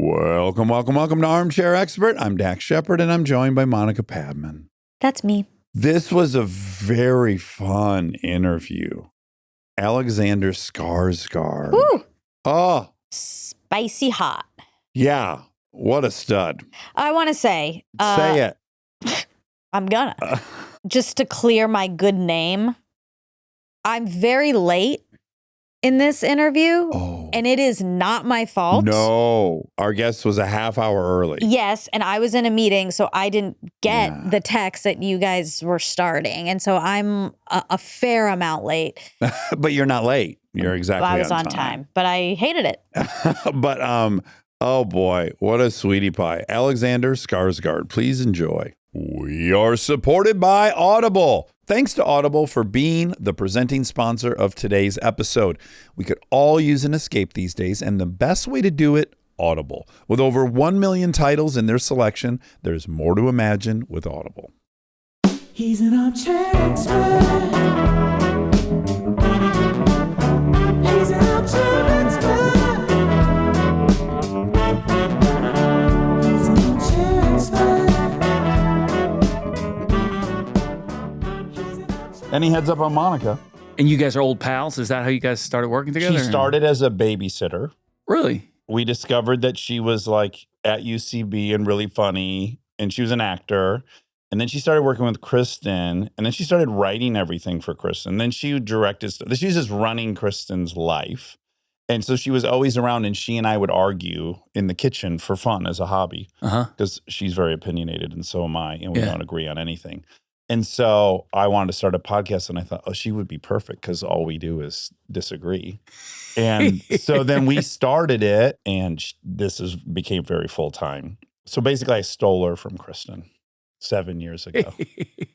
Welcome to Armchair Expert. I'm Dax Shepard, and I'm joined by Monica Padman. That's me. This was a very fun interview. Alexander Skarsgård. Woo! Oh, Spicy hot. yeah. What a stud. I want to say. Say it. I'm gonna. Just to clear my good name, I'm very late in this interview, and it is not my fault. No. Our guest was a half hour early. Yes, and I was in a meeting, so I didn't get the text that you guys were starting. And so I'm a fair amount late. But you're not late. You're exactly on time. I was on time, but I hated it. But, oh boy, what a sweetie pie. Alexander Skarsgård, please enjoy. We are supported by Audible. Thanks to Audible for being the presenting sponsor of today's episode. We could all use an escape these days, and the best way to do it, Audible. With over 1 million titles in their selection, there's more to imagine with Audible. He's an armchair expert. He's an armchair expert. He's an armchair expert. Any heads up on Monica? And you guys are old pals? Is that how you guys started working together? She started as a babysitter. Really? We discovered that she was like at UCB and really funny, and she was an actor. And then she started working with Kristen, and then she started writing everything for Kristen. Then she directed, she was just running Kristen's life. And so she was always around, and she and I would argue in the kitchen for fun as a hobby. Because she's very opinionated, and so am I, and we don't agree on anything. And so I wanted to start a podcast, and I thought, oh, she would be perfect because all we do is disagree. And so then we started it, and became very full-time. So basically, I stole her from Kristen 7 years ago.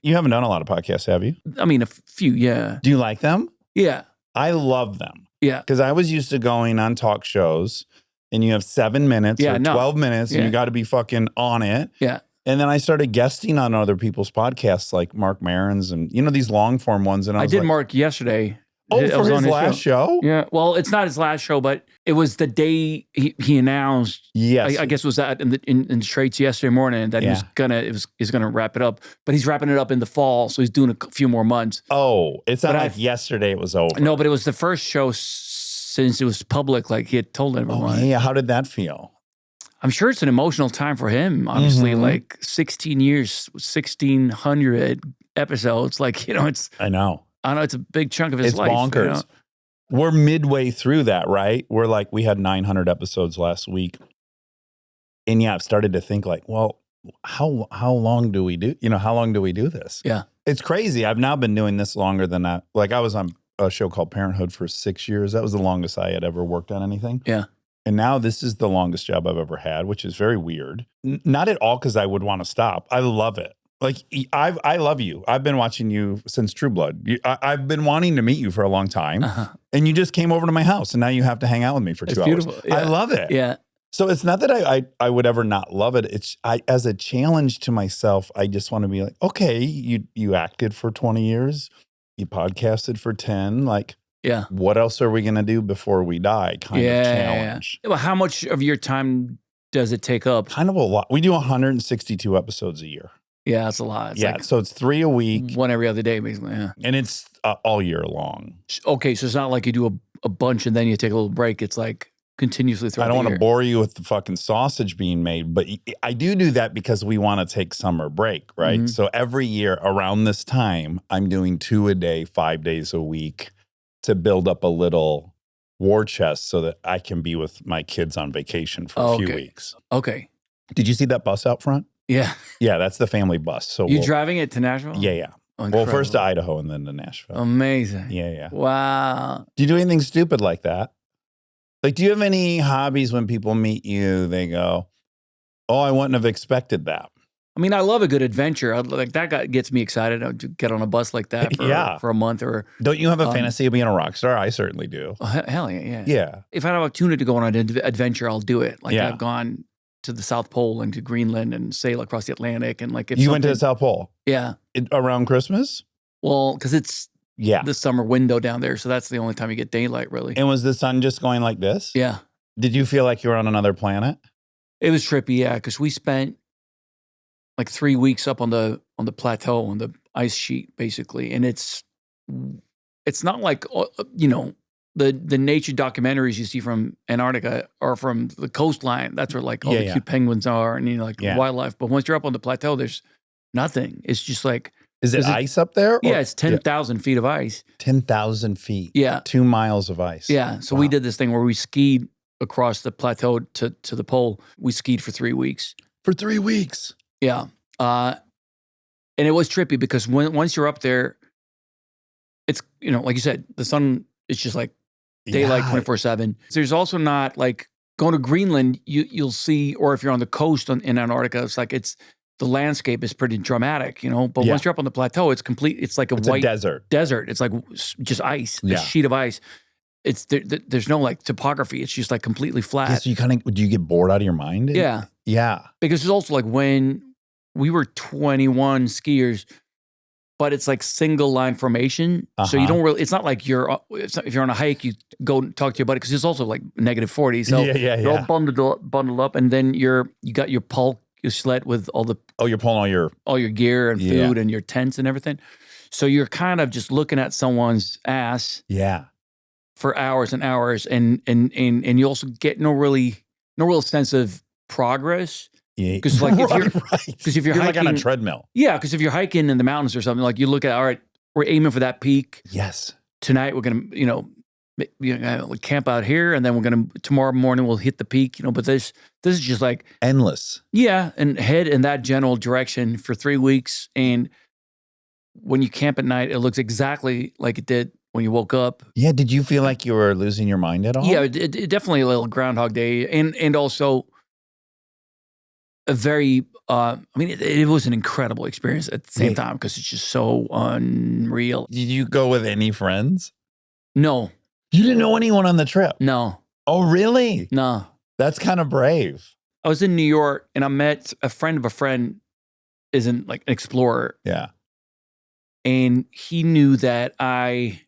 You haven't done a lot of podcasts, have you? I mean, a few, yeah. Do you like them? Yeah. I love them. Yeah. Because I was used to going on talk shows, and you have 7 minutes or 12 minutes, and you got to be fucking on it. Yeah. And then I started guesting on other people's podcasts, like Mark Maron's and, these long form ones. And I did like, Mark yesterday. Oh, for his last show? Yeah. Well, it's not his last show, but it was the day he announced. Yes. I guess was that in the Straits yesterday morning that he's gonna wrap it up. But he's wrapping it up in the fall, so he's doing a few more months. Oh, it's not like yesterday it was over. No, but it was the first show since it was public. Like he had told everyone. Oh, yeah. How did that feel? I'm sure it's an emotional time for him. Obviously, like 16 years, 1,600 episodes. Like, it's. I know. It's a big chunk of his life. It's bonkers. We're midway through that, right? We had 900 episodes last week. And yeah, I've started to think like, well, how long do we do? How long do we do this? Yeah. It's crazy. I've now been doing this longer than that. Like I was on a show called Parenthood for 6 years. That was the longest I had ever worked on anything. Yeah. And now this is the longest job I've ever had, which is very weird. Not at all because I would want to stop. I love it. Like, I love you. I've been watching you since True Blood. I've been wanting to meet you for a long time. And you just came over to my house, and now you have to hang out with me for 2 hours. Beautiful. Yeah. I love it. Yeah. So it's not that I would ever not love it. It's as a challenge to myself, I just want to be like, okay, you acted for 20 years. You podcasted for 10. Like, yeah. What else are we going to do before we die? Kind of challenge. Yeah. Well, how much of your time does it take up? Kind of a lot. We do 162 episodes a year. Yeah, that's a lot. It's so it's 3 a week. One every other day, basically. Yeah. And it's all year long. Okay, so it's not like you do a bunch and then you take a little break. It's like continuously throughout the year. I don't want to bore you with the fucking sausage being made, but I do that because we want to take summer break, right? Mm-hmm. So every year around this time, I'm doing 2 a day, 5 days a week to build up a little war chest so that I can be with my kids on vacation for a few weeks. Okay. Did you see that bus out front? Yeah. Yeah, that's the family bus. So you driving it to Nashville? Yeah. Oh, well, first to Idaho and then to Nashville. Amazing. Yeah. Wow. Do you do anything stupid like that? Like, do you have any hobbies when people meet you, they go, oh, I wouldn't have expected that? I mean, I love a good adventure. Like that gets me excited. I'd get on a bus like that for a month or. Don't you have a fantasy of being a rock star? I certainly do. Oh, hell yeah. Yeah. If I have an opportunity to go on an adventure, I'll do it. Like I've gone to the South Pole and to Greenland and sail across the Atlantic. And like if you went to the South Pole? Yeah. Around Christmas? Well, because it's the summer window down there. So that's the only time you get daylight, really. And was the sun just going like this? Yeah. Did you feel like you were on another planet? It was trippy, yeah, because we spent like 3 weeks up on the plateau on the ice sheet, basically, and it's not like the nature documentaries you see from Antarctica or from the coastline. That's where like all the cute penguins are and wildlife. But once you're up on the plateau, there's nothing. It's just like Is it ice up there? Yeah, it's 10,000 feet of ice. 10,000 feet. Yeah, 2 miles of ice. Yeah, so we did this thing where we skied across the plateau to the pole. We skied for 3 weeks. For 3 weeks. Yeah. And it was trippy because once you're up there, it's, like you said, the sun is just like daylight 24/7. There's also not like going to Greenland, you'll see, or if you're on the coast in Antarctica, it's like the landscape is pretty dramatic, but once you're up on the plateau, it's complete. It's like it's white desert. It's like just ice, a sheet of ice. It's there's no like topography. It's just like completely flat. Yeah, so do you get bored out of your mind? Yeah. Yeah. Because it's also like when we were 21 skiers, but it's like single line formation. So you don't really, it's not like if you're on a hike, you go talk to your buddy because it's also like -40. So you're all bundled up and then you got your pulk, your sled with all the... Oh, you're pulling all your gear and food and your tents and everything. So you're kind of just looking at someone's ass. Yeah. For hours and hours, and you also get no real sense of progress. Yeah, because like if you're hiking, like on a treadmill. Yeah, because if you're hiking in the mountains or something, like you look at, all right, we're aiming for that peak. Yes. Tonight we're gonna camp out here, and then tomorrow morning we'll hit the peak. But this is just like endless. Yeah, and head in that general direction for 3 weeks, and when you camp at night, it looks exactly like it did when you woke up. Yeah, did you feel like you were losing your mind at all? Yeah, it definitely a little Groundhog Day, and also a very, it was an incredible experience at the same time because it's just so unreal. Did you go with any friends? No. You didn't know anyone on the trip? No. Oh, really? No. That's kind of brave. I was in New York and I met a friend of a friend, isn't like an explorer. Yeah. And he knew that I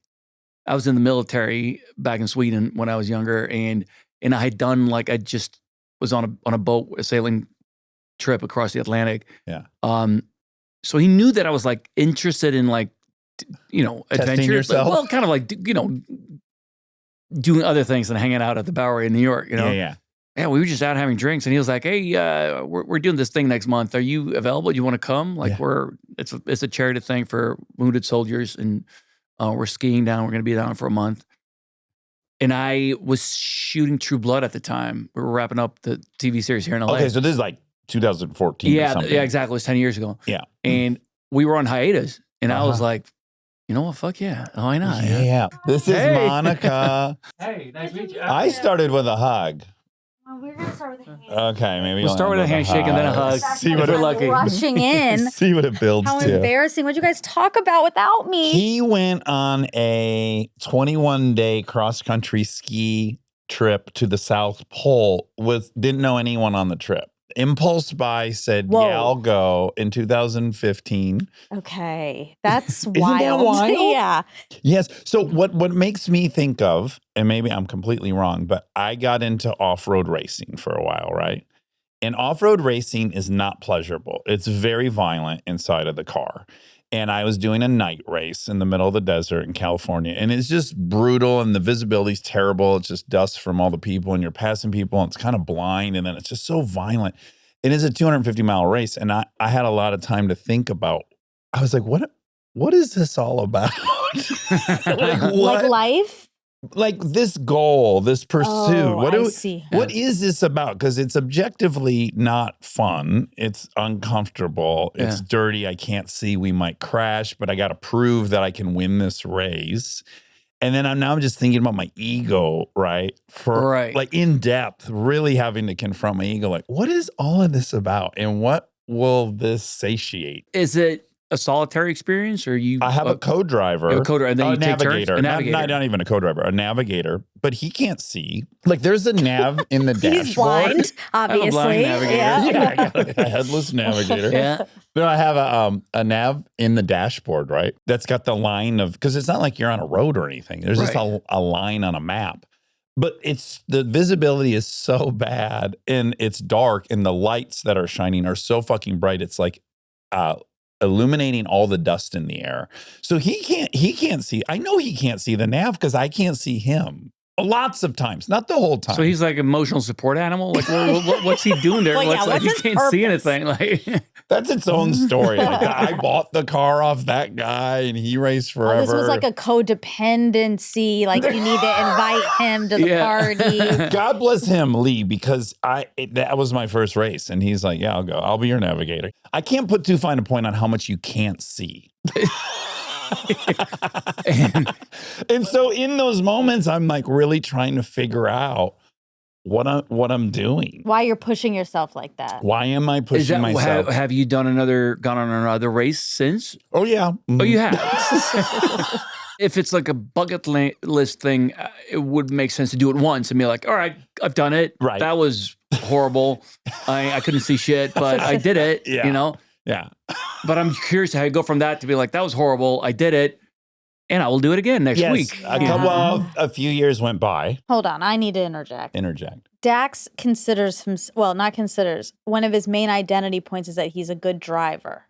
was in the military back in Sweden when I was younger, and I had done I just was on a boat, a sailing trip across the Atlantic. Yeah. So he knew that I was like interested in adventure. Yourself? Well, kind of like doing other things than hanging out at the Bowery in New York. Yeah. Yeah, we were just out having drinks, and he was like, "Hey, we're doing this thing next month. Are you available? Do you want to come? It's a charity thing for wounded soldiers, and we're skiing down. We're going to be down for a month." And I was shooting True Blood at the time. We were wrapping up the TV series here in LA. Okay, so this is like 2014 or something. Yeah, exactly. It was 10 years ago. Yeah. And we were on hiatus, and I was like, you know what? Fuck yeah. Why not? Yeah. This is Monica. Hey, nice to meet you. I started with a hug. Well, we're gonna start with a handshake. Okay, maybe we'll start with a handshake and then a hug. See what we're lucky. Rushing in. See what it builds How to. embarrassing. What'd you guys talk about without me? He went on a 21-day cross-country ski trip to the South Pole didn't know anyone on the trip. Impulse buy said, Whoa. yeah, I'll go in 2015. Okay. That's Isn't wild. that wild? Yeah. Yes. So what makes me think of, and maybe I'm completely wrong, but I got into off-road racing for a while, right? And off-road racing is not pleasurable. It's very violent inside of the car. And I was doing a night race in the middle of the desert in California. And it's just brutal and the visibility's terrible. It's just dust from all the people and you're passing people and it's kind of blind. And then it's just so violent. It is a 250-mile race. And I had a lot of time to think about, I was like, what is this all about? Like life? Like this goal, this pursuit. I see. What is this about? Because it's objectively not fun. It's uncomfortable. It's dirty. I can't see. We might crash, but I got to prove that I can win this race. And then I'm just thinking about my ego, right? Like in depth, really having to confront my ego. Like, what is all of this about? And what will this satiate? Is it a solitary experience, or I have a co-driver. A co-driver, and then you take navigator. turns? A navigator. Not even a co-driver, a navigator. But he can't see. Like there's a nav in the dashboard. He's blind, obviously. I'm a blind navigator. Yeah, I got a headless navigator. Yeah. But I have a nav in the dashboard, right? That's got the line of, because it's not like you're on a road or anything. There's just a line on a map. But the visibility is so bad and it's dark and the lights that are shining are so fucking bright. It's like illuminating all the dust in the air. So he can't see. I know he can't see the nav because I can't see him. Lots of times, not the whole time. So he's like emotional support animal. Like, what's he doing there? Well, yeah, like he what's his can't see purpose? anything. Like, That's its own story. Like, I bought the car off that guy and he raced forever. Oh, this was like a codependency. Like you need to invite him to the party. God bless him, Lee, because that was my first race. And he's like, yeah, I'll go. I'll be your navigator. I can't put too fine a point on how much you can't see. and so in those moments, I'm like really trying to figure out what I'm doing. Why you're pushing yourself like that? Why am I pushing myself? Have you gone on another race since? Oh yeah. Oh, you have. If it's like a bucket list thing, it would make sense to do it once and be like, all right, I've done it. Right. That was horrible. I couldn't see shit, but I did it. Yeah. You know. Yeah. But I'm curious how you go from that to be like, that was horrible. I did it. And I will do it again next week. A few years went by. Hold on, I need to interject. Dax considers one of his main identity points is that he's a good driver.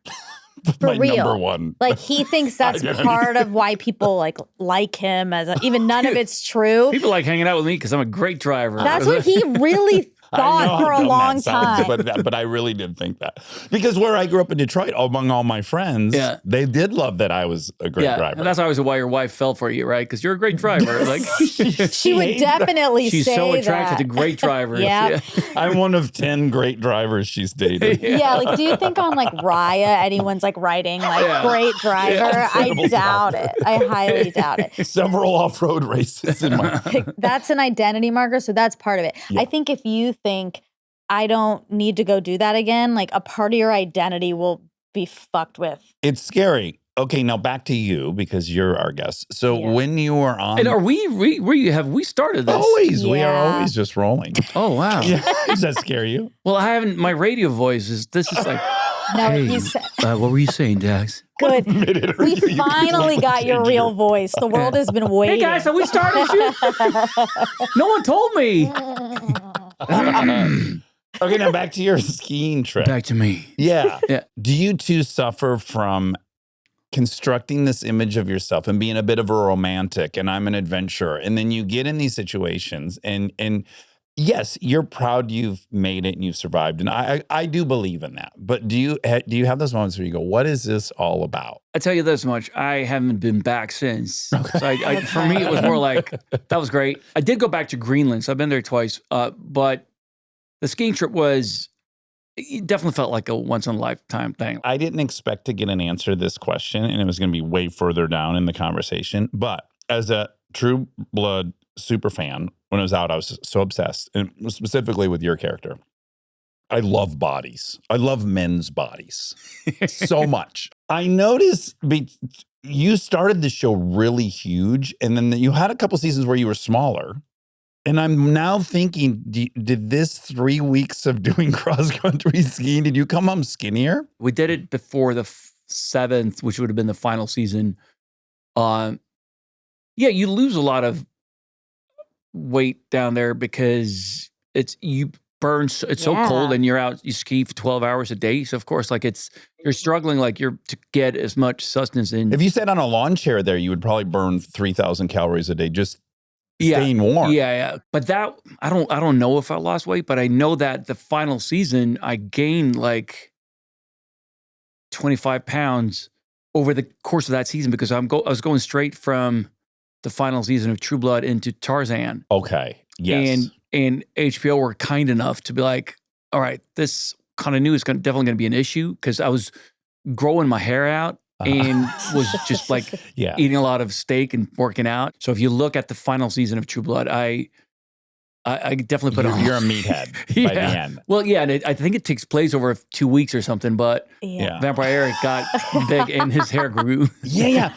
For My real. number one. Like he thinks that's part of why people like him even none of it's true. People like hanging out with me because I'm a great driver. That's what he really thought for a long time. But I really did think that. Because where I grew up in Detroit, among all my friends, they did love that I was a great driver. And that's always why your wife fell for you, right? Because you're a great driver. Like she would definitely she's say so attracted that. to great drivers. Yeah. I'm one of 10 great drivers she's dated. Yeah, like do you think on like Raya anyone's like writing like great driver? I doubt it. I highly doubt it. Several off-road races in my That's an identity marker, so that's part of it. Yeah. I think if you think I don't need to go do that again, like a part of your identity will be fucked with. It's scary. Okay, now back to you because you're our guest. So when you were on, and are have we started this? Always, we are always just rolling. Oh wow! Does that scare you? Well, I haven't. My radio voice is like. No, hey, you said, what were you saying, Dax? Good. We finally got your real voice. The world has been waiting. Hey guys, have we started? No one told me. Okay, now back to your skiing trip. Back to me. Yeah. Yeah. Do you two suffer from constructing this image of yourself and being a bit of a romantic and I'm an adventurer, and then you get in these situations and yes, you're proud you've made it and you've survived, and I do believe in that. But do you have those moments where you go, what is this all about? I tell you this much, I haven't been back since. Okay. So for me, it was more like, that was great. I did go back to Greenland, so I've been there twice, but the skiing trip it definitely felt like a once-in-a-lifetime thing. I didn't expect to get an answer to this question, and it was going to be way further down in the conversation. But as a true blood super fan, when it was out, I was so obsessed, and specifically with your character. I love bodies. I love men's bodies so much. I noticed you started the show really huge, and then you had a couple seasons where you were smaller. And I'm now thinking, did this 3 weeks of doing cross-country skiing, did you come home skinnier? We did it before the 7th, which would have been the final season. You lose a lot of weight down there because you burn. It's so cold, and you're out. You ski for 12 hours a day, so of course, like you're struggling, like to get as much sustenance in. If you sat on a lawn chair there, you would probably burn 3,000 calories a day just staying warm. Yeah. But that I don't know if I lost weight, but I know that the final season I gained like 25 pounds over the course of that season because I was going straight from the final season of True Blood into Tarzan. Okay. Yes. And HBO were kind enough to be like, all right, this kind of knew it's definitely going to be an issue because I was growing my hair out and was just like eating a lot of steak and working out. So if you look at the final season of True Blood, I definitely put on. You're a meathead by the end. Well, yeah, and I think it takes place over 2 weeks or something, but Vampire Eric got big and his hair grew. Yeah.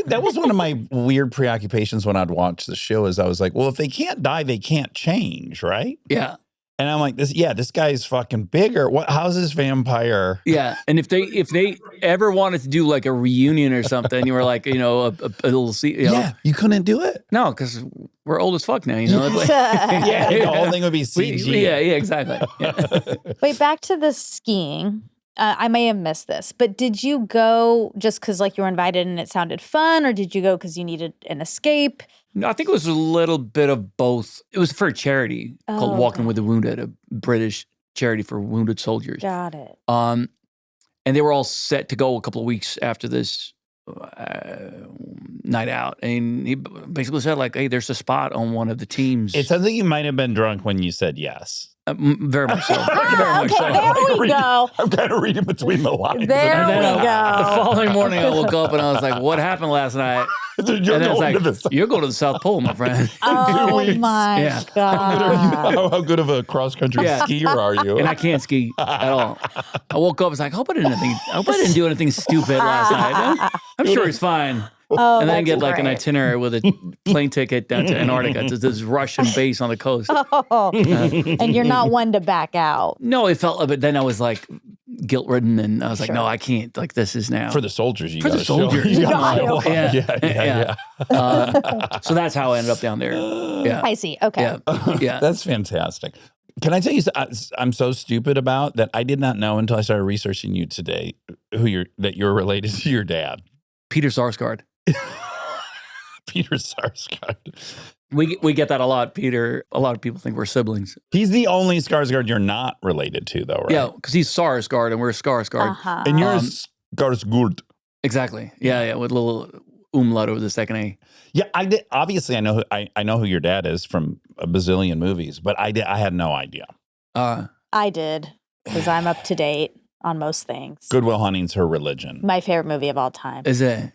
That was one of my weird preoccupations when I'd watch the show is I was like, well, if they can't die, they can't change, right? Yeah. And I'm like, this guy's fucking bigger. How's this vampire? Yeah. And if they ever wanted to do like a reunion or something, you were like, a little, you couldn't do it. No, because we're old as fuck now, you know? It's like, Yeah, the whole thing would be CG. Yeah, exactly. Yeah. Wait, back to the skiing. I may have missed this, but did you go just because like you were invited and it sounded fun, or did you go because you needed an escape? No, I think it was a little bit of both. It was for a charity called Walking with the Wounded, a British charity for wounded soldiers. Got it. And they were all set to go a couple of weeks after this night out. And he basically said, like, hey, there's a spot on one of the teams. It sounds like you might have been drunk when you said yes. Very much so. Very much Okay, so. there we go. I'm kind of reading between the lines. There And then, we go. The following morning, I woke up and I was like, what happened last night? You're And then it's going like, to this. you're going to the South Pole, my friend. Oh weeks. my Yeah. God. How good of a cross-country Yeah. skier are you? And I can't ski at all. I woke up, I was like, I hope I didn't do anything stupid last night. I'm sure it's fine. Oh, And then that's get like an great. itinerary with a plane ticket down to Antarctica to this Russian base on the coast. Oh, and you're not one to back out. No, it felt, but then I was like guilt-ridden and I was like, Sure. no, I can't. Like, this is now. For the soldiers, you For the gotta show. soldiers. You Got gotta- it. yeah. So that's how I ended up down there. Yeah. I see. Okay. Yeah. Yeah. That's fantastic. Can I tell you, I'm so stupid about that. I did not know until I started researching you today that you're related to your dad, Peter Sarsgaard. Peter Skarsgård. We get that a lot, Peter. A lot of people think we're siblings. He's the only Skarsgård you're not related to, though, right? Yeah, because he's Sarsgaard and we're Skarsgård. Uh-huh. And you're Um, Skarsgård. Exactly. Yeah, with a little umlaut over the second A. Yeah, I did. Obviously, I know who your dad is from a bazillion movies, but I had no idea. I did, because I'm up to date on most things. Good Will Hunting's her religion. My favorite movie of all time. Is it?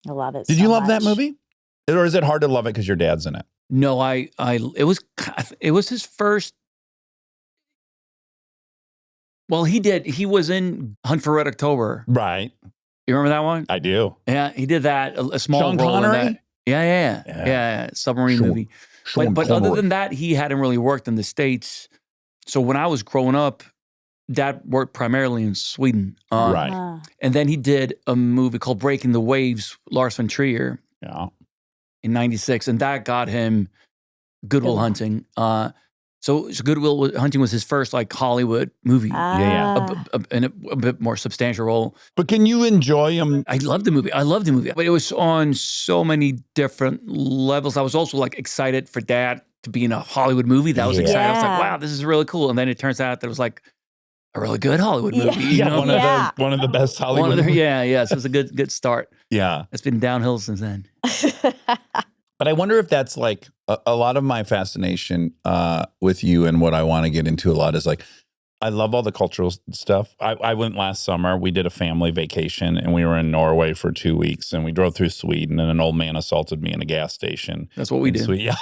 I love it. Did so you love that much. movie? Or is it hard to love it because your dad's in it? No, it was his first. Well, he was in Hunt for Red October. Right. You remember that one? I do. Yeah, he did that. A small Sean role in Connery? that. Yeah. Submarine Sean- movie. Sean But other Connery. than that, he hadn't really worked in the States. So when I was growing up, Dad worked primarily in Sweden. Right. Ah. And then he did a movie called Breaking the Waves, Lars von Trier, Yeah. in 96. And that got him Good Will Good. Hunting. So Good Will Hunting was his first like Hollywood movie. Ah. And a bit more substantial role. But can you enjoy him? I loved the movie. But it was on so many different levels. I was also like excited for Dad to be in a Hollywood movie. That was Yeah. exciting. I was Yeah. like, wow, this is really cool. And then it turns out that it was like a really good Hollywood Yeah. movie. You know? one Yeah. of the best Hollywood. One of the, movies. yeah. So it was a good start. Yeah. It's been downhill since then. But I wonder if that's like a lot of my fascination with you, and what I want to get into a lot is like, I love all the cultural stuff. I went last summer. We did a family vacation and we were in Norway for 2 weeks, and we drove through Sweden, and an old man assaulted me in a gas station. That's what we in did. Sweden. Yeah.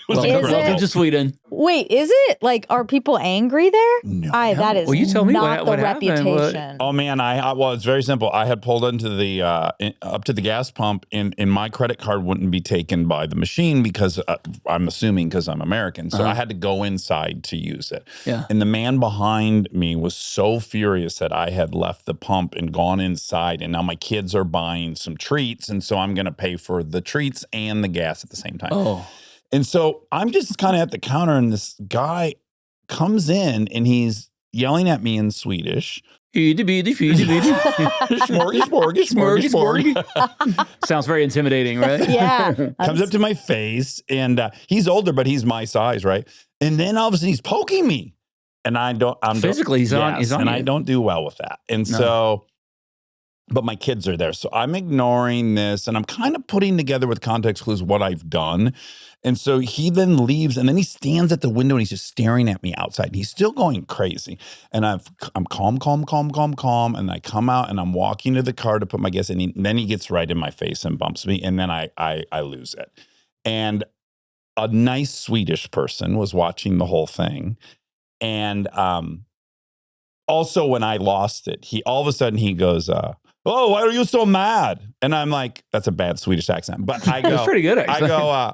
It was Is incredible. Welcome to Sweden. Wait, is it? Like, are people angry there? No. That is Well, you tell me not what the happened. What- reputation. Oh man, well, it's very simple. I had pulled into the up to the gas pump, and my credit card wouldn't be taken by the machine because I'm assuming because I'm American, so Uh-huh. I had to go inside to use it. Yeah. And the man behind me was so furious that I had left the pump and gone inside, and now my kids are buying some treats, and so I'm going to pay for the treats and the gas at the same time. Oh. And so I'm just kind of at the counter, and this guy comes in and he's yelling at me in Swedish. Smorgasbord. Sounds very intimidating, right? Yeah. Comes up to my face, and he's older, but he's my size, right? And then all of a sudden he's poking me, and I'm Physically, he's on and I you. don't do well with that. And No. so, but my kids are there, so I'm ignoring this, and I'm kind of putting together with context clues what I've done. And so he then leaves, and then he stands at the window and he's just staring at me outside. And he's still going crazy. And I'm calm. And I come out and I'm walking to the car to put my gas in. And then he gets right in my face and bumps me. And then I lose it. And a nice Swedish person was watching the whole thing. And also when I lost it, all of a sudden he goes, oh, why are you so mad? And I'm like, that's a bad Swedish accent. But I go, That's pretty good, I actually. go,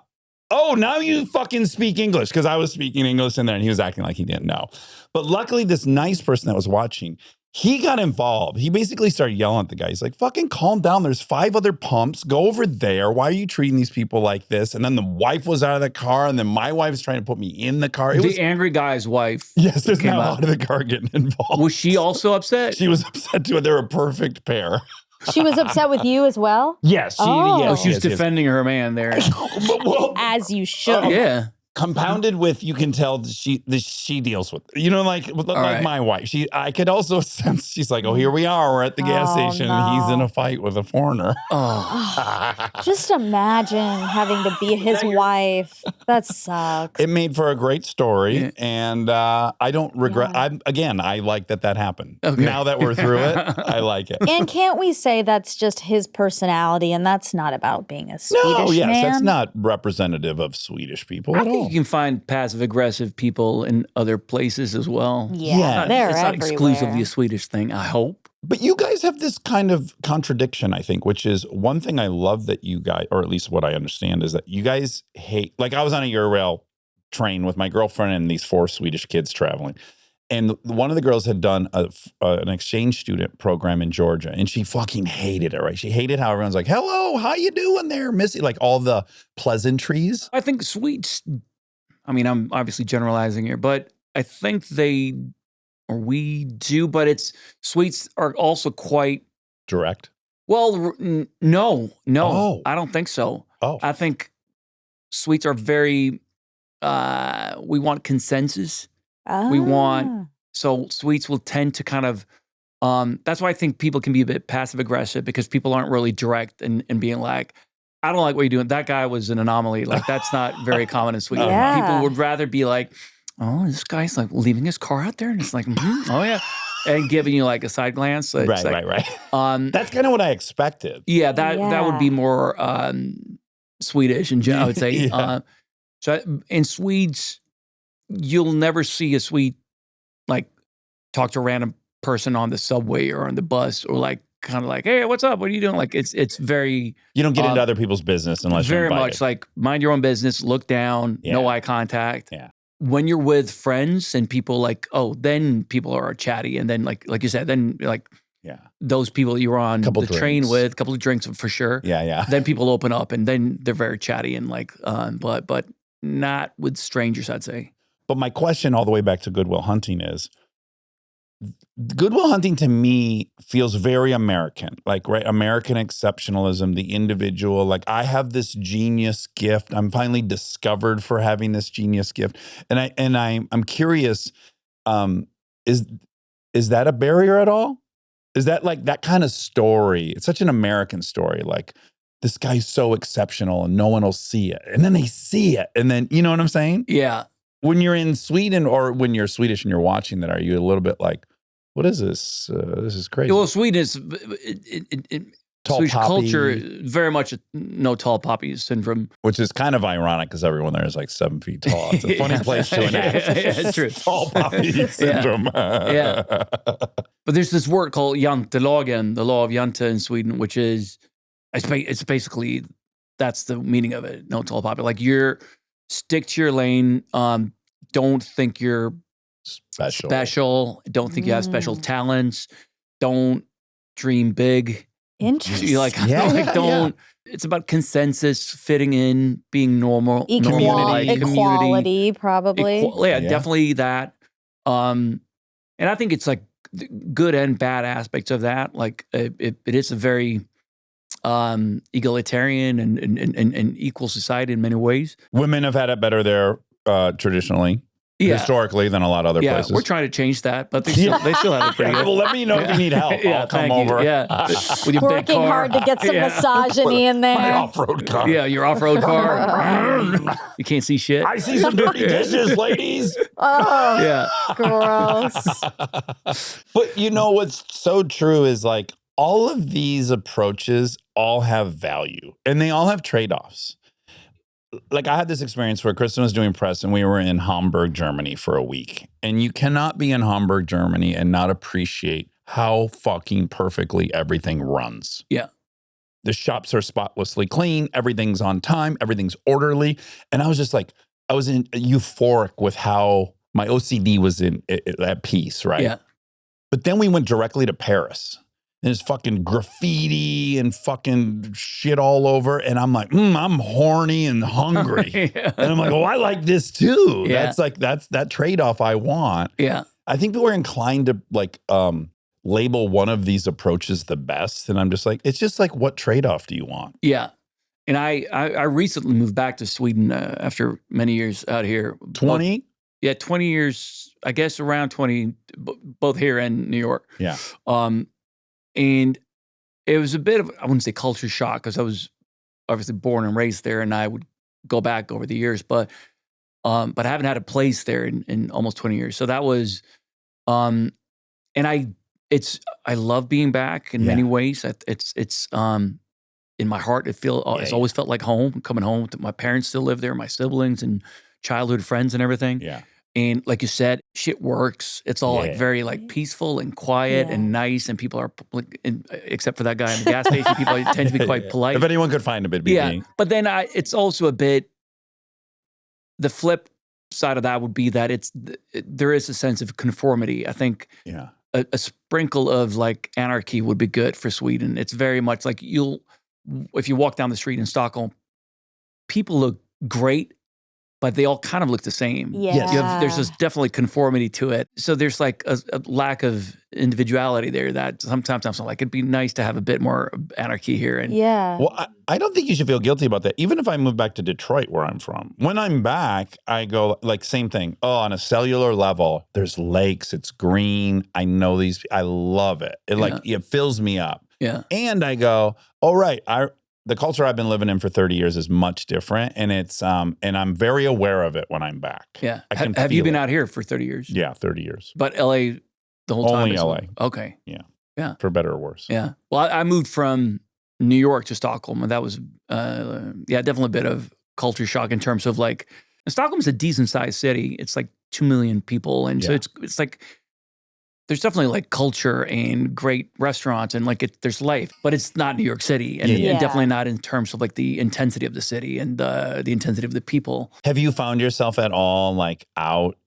oh, now you fucking speak English, because I was speaking English in there and he was acting like he didn't know. But luckily, this nice person that was watching, He got involved. He basically started yelling at the guy. He's like, fucking calm down. There's 5 other pumps. Go over there. Why are you treating these people like this? And then the wife was out of the car. And then my wife's trying to put me in the car. The angry guy's wife. Yes, there's came now out. out of the car getting involved. Was she also upset? She was upset too. They're a perfect pair. She was upset with you as well? Yes. She, Oh. yes, She was yes, yes. defending her man there. Well, As you should. Yeah. compounded with, you can tell that she deals with, like right. my wife. I could also sense she's like, oh, here we are. We're at the gas Oh, station and he's no. in a fight with a foreigner. Oh. Just imagine having to be his wife. That sucks. It made for a great story, Yeah. and I don't regret. Yeah. I like that happened. Okay. Now that we're through it, I like it. And can't we say that's just his personality and that's not about being a Swedish No, yes, man? that's not representative of Swedish people I at think all. you can find passive aggressive people in other places as well. Yeah, Yeah. they're It's not everywhere. exclusively a Swedish thing, I hope. But you guys have this kind of contradiction, I think, which is one thing I love that you guys, or at least what I understand, is that you guys hate. Like I was on a Eurail train with my girlfriend and these 4 Swedish kids traveling. And one of the girls had done an exchange student program in Georgia, and she fucking hated it, right? She hated how everyone's like, hello, how you doing there, Missy? Like all the pleasantries. I think Swedes, I mean, I'm obviously generalizing here, but I think we do, but Swedes are also quite, Direct. well, no, Oh. I don't think so. Oh. I think Swedes are very, we want consensus. We want, so Swedes will tend to kind of, that's why I think people can be a bit passive aggressive, because people aren't really direct and being like, I don't like what you're doing. That guy was an anomaly. Like that's not very common in Sweden. Yeah. People would rather be like, oh, this guy's like leaving his car out there. And it's like, oh yeah. And giving you like a side glance. So it's Right. like, That's kind of what I expected. yeah, that would be more Swedish in general, I would say. Yeah. So in Swedes, you'll never see a Swede like talk to a random person on the subway or on the bus, or like kind of like, hey, what's up? What are you doing? Like it's very, You don't get into other people's business unless you're very invited. much like mind your own business, look down, no Yeah. eye contact. Yeah. When you're with friends and people like, oh, then people are chatty. And then like you said, then like Yeah. those people you were on Couple the train drinks. with, a couple of drinks for sure. Yeah. Then people open up and then they're very chatty and like, but not with strangers, I'd say. But my question all the way back to Good Will Hunting is, Good Will Hunting to me feels very American, like, right? American exceptionalism, the individual. Like, I have this genius gift. I'm finally discovered for having this genius gift. And I'm curious, is that a barrier at all? Is that like that kind of story? It's such an American story. Like, this guy's so exceptional and no one will see it. And then they see it. And then, you know what I'm saying? Yeah. When you're in Sweden, or when you're Swedish and you're watching that, are you a little bit like, what is this? This is crazy. Well, Sweden is, Tall Swedish poppy, culture, very much no tall poppy syndrome. which is kind of ironic because everyone there is like 7 feet tall. It's a funny place to enact. Yeah, true. Tall poppy syndrome. Yeah. But there's this word called jantelagen, the law of Jante in Sweden, which is, it's basically, that's the meaning of it. No tall poppy. Like stick to your lane. Don't think you're special. Don't think you have special talents. Don't dream big. Interesting. You like, don't. It's about consensus, fitting in, being normal. Equality, probably. Definitely that. And I think it's like good and bad aspects of that. Like it is a very egalitarian and equal society in many ways. Women have had it better there traditionally, historically, than a lot of other places. We're trying to change that, but they still have it pretty good. Well, let me know if you need help. I'll come thank you. over. Yeah, with your big Working car. hard to get some misogyny in My there. off-road car. Yeah, your off-road car. You can't see shit. I see some dirty dishes, ladies. Oh, Yeah. gross. But you know what's so true is like all of these approaches all have value and they all have trade-offs. Like I had this experience where Kristen was doing press and we were in Hamburg, Germany for a week. And you cannot be in Hamburg, Germany and not appreciate how fucking perfectly everything runs. Yeah. The shops are spotlessly clean. Everything's on time. Everything's orderly. And I was just like, I was euphoric with how my OCD was at peace, right? Yeah. But then we went directly to Paris. There's fucking graffiti and fucking shit all over. And I'm like, I'm horny and hungry. Yeah. And I'm like, I like this too. Yeah. That's that trade-off I want. Yeah. I think people are inclined to like label one of these approaches the best. And I'm just like, it's just like, what trade-off do you want? Yeah. And I recently moved back to Sweden after many years out here. 20? Yeah, 20 years, I guess around 20, both here and New York. Yeah. And it was a bit of, I wouldn't say culture shock because I was obviously born and raised there and I would go back over the years, but I haven't had a place there in almost 20 years. So that was, and I love being back in many ways. It's in my heart, it's always felt like home, coming home. My parents still live there, my siblings and childhood friends and everything. Yeah. And like you said, shit works. It's all like very like peaceful and quiet and nice. And people are, except for that guy in the gas station, people tend to be quite polite. If anyone could find him, it'd be me. But then it's also a bit, the flip side of that would be that there is a sense of conformity. I think a sprinkle of like anarchy would be good for Sweden. It's very much like if you walk down the street in Stockholm, people look great, but they all kind of look the same. Yeah. There's just definitely conformity to it. So there's like a lack of individuality there that sometimes I'm like, it'd be nice to have a bit more anarchy here. And Well, I don't think you should feel guilty about that. Even if I move back to Detroit, where I'm from, when I'm back, I go like same thing. Oh, on a cellular level, there's lakes, it's green. I know these, I love it. It fills me up. Yeah. And I go, oh, right. The culture I've been living in for 30 years is much different. And it's, and I'm very aware of it when I'm back. Yeah. I can Have you feel been it. out here for 30 years? Yeah, 30 years. But LA the whole time? Only LA. Okay. Yeah. For better or worse. Yeah. Well, I moved from New York to Stockholm, and that was, definitely a bit of culture shock in terms of like, Stockholm's a decent sized city. It's like 2 million people. And so it's like, there's definitely like culture and great restaurants and like there's life, but it's not New York City and definitely not in terms of like the intensity of the city and the intensity of the people. Have you found yourself at all like out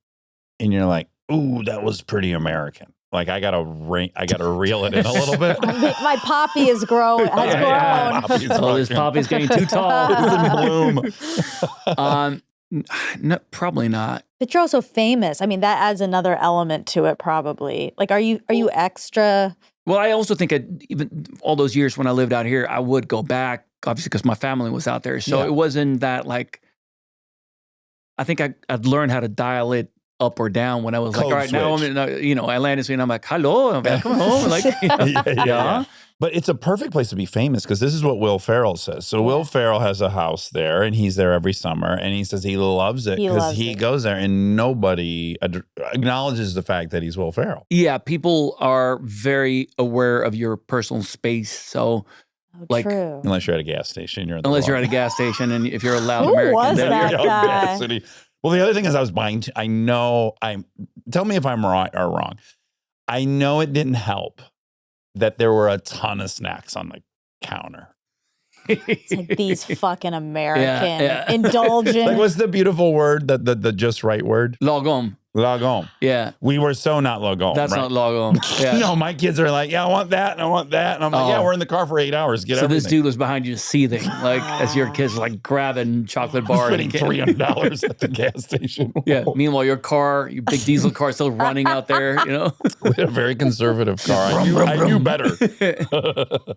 and you're like, ooh, that was pretty American? Like I gotta reel it in a little bit. My poppy has grown. This poppy's getting too tall. It's in bloom. No, probably not. But you're also famous. I mean, that adds another element to it, probably. Like, are you extra? Well, I also think even all those years when I lived out here, I would go back, obviously, because my family was out there. So it wasn't that like. I think I'd learned how to dial it up or down when I was like, all right, now I'm in, I landed and I'm like, hello, welcome home. Like, yeah. But it's a perfect place to be famous because this is what Will Ferrell says. So Will Ferrell has a house there and he's there every summer and he says he loves it because he goes there and nobody acknowledges the fact that he's Will Ferrell. Yeah, people are very aware of your personal space. So like, true. Unless you're at a gas station. Unless you're at a gas station and if you're a loud Who American. was then that you're guy? Well, the other thing is I was buying, tell me if I'm right or wrong. I know it didn't help that there were a ton of snacks on the counter. It's like these fucking American indulgent. Like, what's the beautiful word, the just right word? Lagom. Lagom. Yeah. We were so not lagom. That's right? not lagom. Yeah. No, my kids are like, yeah, I want that and I want that. And I'm like, yeah, we're in the car for 8 hours. Get so everything. This dude was behind you seething, like as your kids like grabbing chocolate bars. Spending $300 at the gas station. Yeah. Meanwhile, your big diesel car is still running out there, With a very conservative car. I knew better.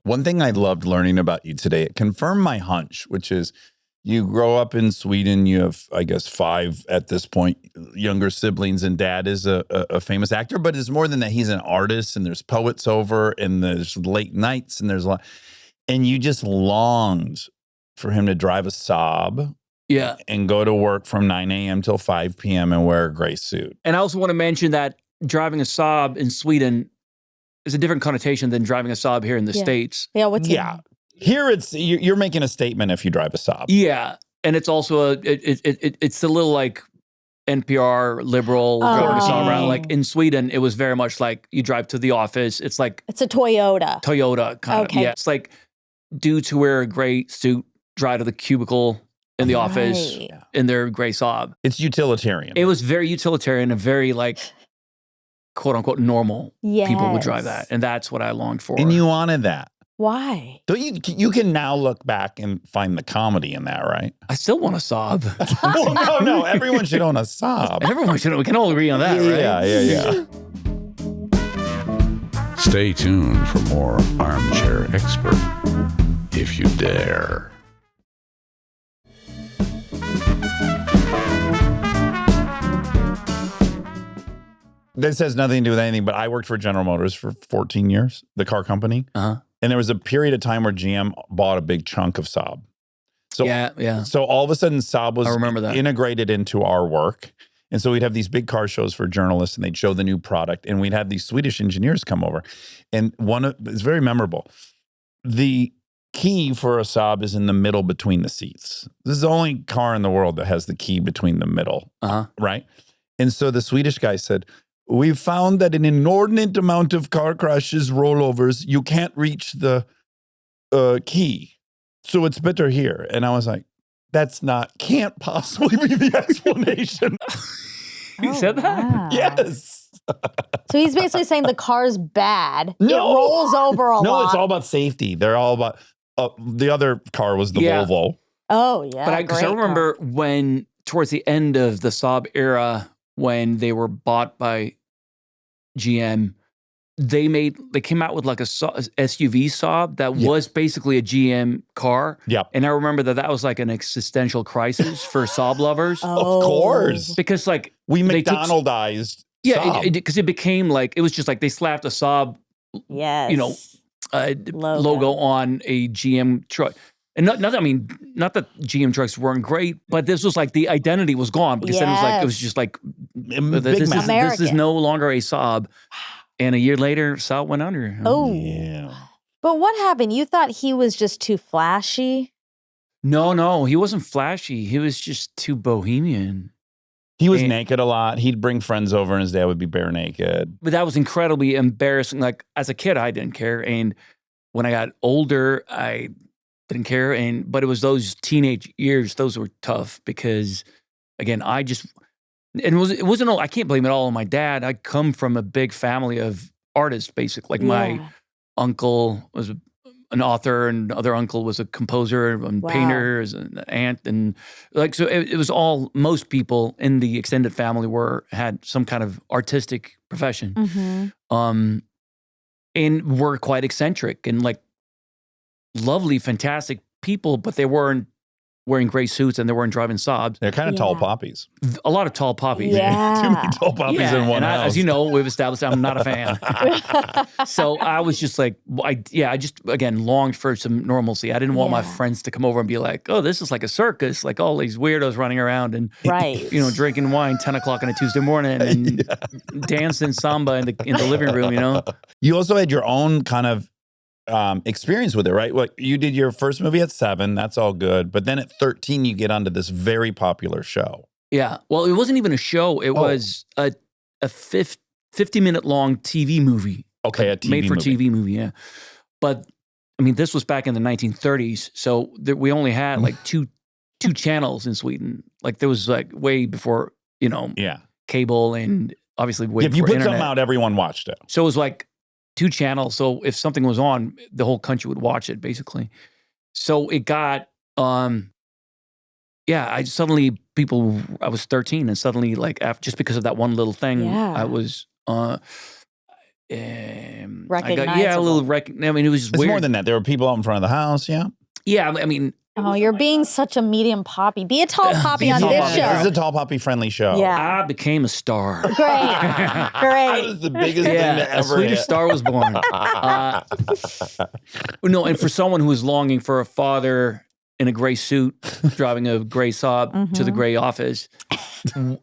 One thing I loved learning about you today, it confirmed my hunch, which is you grow up in Sweden. You have, I guess, 5 at this point younger siblings, and dad is a famous actor. But it's more than that. He's an artist, and there's poets over, and there's late nights, and there's a lot. And you just longed for him to drive a Saab, and go to work from 9 a.m. till 5 p.m. and wear a gray suit. And I also want to mention that driving a Saab in Sweden is a different connotation than driving a Saab here in the States. Yeah, what's Here it's you're making a statement if you drive a Saab. Yeah, and it's also it's a little like NPR liberal going to Saab around. Like in Sweden, it was very much like you drive to the office. It's like it's a Toyota kind of. Yeah, it's like dudes who wear a gray suit drive to the cubicle in the office in their gray Saab. It's utilitarian. It was very utilitarian and very like quote unquote normal people would drive that. Yes. And that's what I longed for. And you wanted that. Why? Don't you can now look back and find the comedy in that, right? I still want a Saab. Well, no. Everyone should own a Saab. Everyone should, we can all agree on that, right? Yeah. Stay tuned for more Armchair Expert, if you dare. This has nothing to do with anything, but I worked for General Motors for 14 years, the car company. Uh-huh. And there was a period of time where GM bought a big chunk of Saab. So, Yeah. So all of a sudden, Saab was I remember that. integrated into our work. And so we'd have these big car shows for journalists and they'd show the new product. And we'd have these Swedish engineers come over. And it's very memorable. The key for a Saab is in the middle between the seats. This is the only car in the world that has the key between the middle, right? And so the Swedish guy said, "We've found that an inordinate amount of car crashes, rollovers, you can't reach the key. So it's better here." And I was like, can't possibly be the explanation. He said that? Wow. Yes. So he's basically saying the car's bad. No. It rolls over a lot. No, it's all about safety. They're all about, the other car was the Yeah. Volvo. Oh, yeah. But I great car. remember when, towards the end of the Saab era, when they were bought by GM, they came out with like a SUV Saab that was basically a GM car. Yep. And I remember that was like an existential crisis for Saab lovers. Oh. Of course. Because like, We they took- McDonaldized yeah, Saab. because it became like, it was just like they slapped a Saab Yes. you know, logo on a GM truck. And not that GM trucks weren't great, but this was like the identity was gone because then it was just like Big this Mac. is no longer a Saab. And a year later, Saab went under. Oh. Yeah. But what happened? You thought he was just too flashy? No, he wasn't flashy. He was just too bohemian. He was And- naked a lot. He'd bring friends over and his dad would be bare naked. But that was incredibly embarrassing. Like as a kid, I didn't care. And when I got older, I didn't care. But it was those teenage years, those were tough because again, I can't blame it all on my dad. I come from a big family of artists, basically. Like my uncle was an author, and other uncle was a composer and painter, an aunt, and like so. It was all. Most people in the extended family had some kind of artistic profession, Mm-hmm. and were quite eccentric and like lovely, fantastic people, but they weren't wearing gray suits and they weren't driving Saabs. They're kind of tall poppies. A lot of tall poppies. Yeah. Too many tall poppies in one and house. as you know, we've established I'm not a fan. So I was just like, I just, again, longed for some normalcy. I didn't want my friends to come over and be like, oh, this is like a circus, like all these weirdos running around and, Right. drinking wine 10 o'clock on a Tuesday morning and dancing samba in the living room, You also had your own kind of experience with it, right? Well, you did your first movie at 7. That's all good. But then at 13, you get onto this very popular show. Yeah. Well, it wasn't even a show. It was a 50-minute long TV movie. Okay, a TV made for movie. TV movie, yeah. But I mean, this was back in the 1930s, so we only had like two channels in Sweden. Like there was like way before cable and obviously way If you before put internet. something out, everyone watched it. So it was like 2 channels. So if something was on, the whole country would watch it basically. So it got, I was 13 and suddenly like just because of that one little thing, I was, recognizable. I mean, it was just It's weird. more than that. There were people out in front of the house, yeah. Yeah, I mean, Oh, you're being such a medium poppy. Be a tall poppy Be a on tall this poppy. show. This is a tall poppy friendly show. Yeah. I became a star. Great. That Great. was the biggest thing to a ever Swedish hit. star was born. No, and for someone who was longing for a father in a gray suit, driving a gray Saab to the gray office,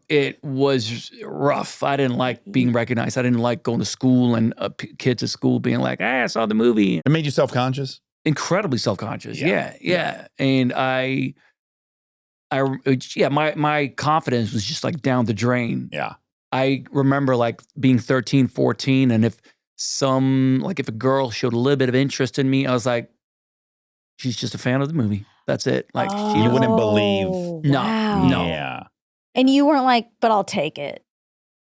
it was rough. I didn't like being recognized. I didn't like going to school and kids at school being like, "Hey, I saw the movie." It made you self-conscious? Incredibly self-conscious. Yeah. Yeah. And my confidence was just like down the drain. Yeah. I remember like being 13, 14, and if a girl showed a little bit of interest in me, I was like, she's just a fan of the movie. That's it. Like You wouldn't believe. Oh, No, wow. no. Yeah. And you weren't like, but I'll take it.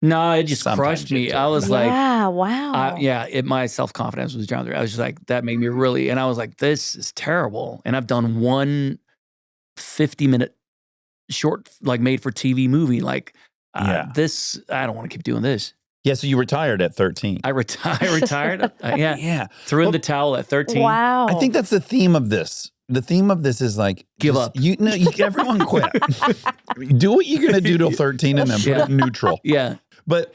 No, it just Sometimes crushed you me. do. I was like, Yeah, wow. my self-confidence was down there. I was just like, that made me really, and I was like, this is terrible. And I've done one 50-minute short, like made for TV movie. Like this, I don't want to keep doing this. Yeah, so you retired at 13. I retired. Yeah. Threw in the towel at 13. Wow. I think that's the theme of this. The theme of this is like Give just- up. Everyone quit. Do what you're gonna do till 13 and then put it neutral. Yeah. But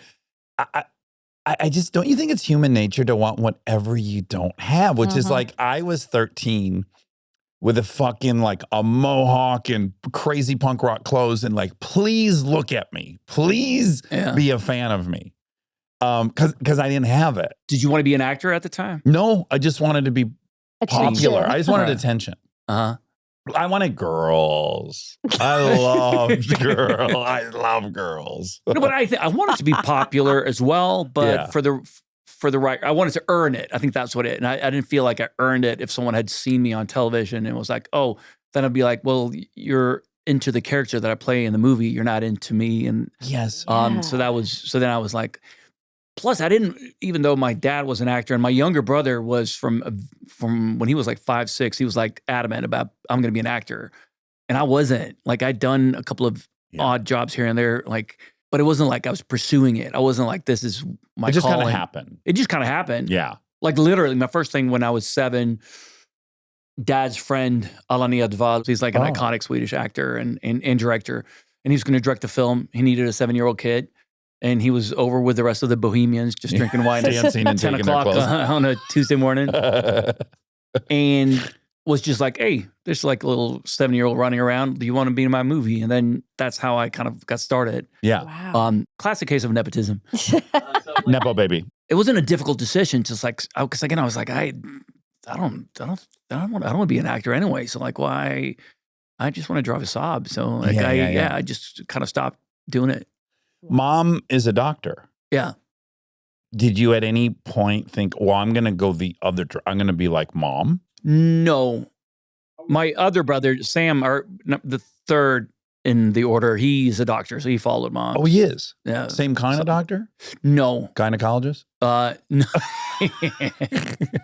I just don't you think it's human nature to want whatever you don't have, which is like I was 13 with a fucking like a mohawk and crazy punk rock clothes and like, please look at me. Please be a fan of me. Because I didn't have it. Did you want to be an actor at the time? No, I just wanted to be popular. I just wanted attention. Uh-huh. I wanted girls. I loved girls. I love girls. No, but I wanted to be popular as well, but for the right, I wanted to earn it. I think that's what it. And I didn't feel like I earned it if someone had seen me on television and was like, oh, then I'd be like, well, you're into the character that I play in the movie. You're not into me. And yes. So then I was like, plus I didn't, even though my dad was an actor and my younger brother was from when he was like 5, 6, he was like adamant about, I'm going to be an actor. And I wasn't. Like I'd done a couple of odd jobs here and there, like, but it wasn't like I was pursuing it. I wasn't like, this is my It just kind of calling. happened. It just kind of happened. Yeah. Like literally my first thing when I was 7, dad's friend, Alani Adval, he's like an iconic Swedish actor and director. And he was going to direct the film. He needed a 7-year-old kid. And he was over with the rest of the bohemians, just drinking wine at Dancing and 10 taking their o'clock clothes. on a Tuesday morning. And was just like, hey, there's like a little 7-year-old running around. Do you want to be in my movie? And then that's how I kind of got started. Yeah. Wow. Classic case of nepotism. Nepo baby. It wasn't a difficult decision, just like, because again, I was like, I don't want to be an actor anyway. So like, why? I just want to drive a Saab. So like, I just kind of stopped doing it. Mom is a doctor. Yeah. Did you at any point think, well, I'm going to go the other, I'm going to be like mom? No. My other brother, Sam, the third in the order, he's a doctor, so he followed mom. Oh, he is? Yeah. Same kind of doctor? No. Gynecologist? No.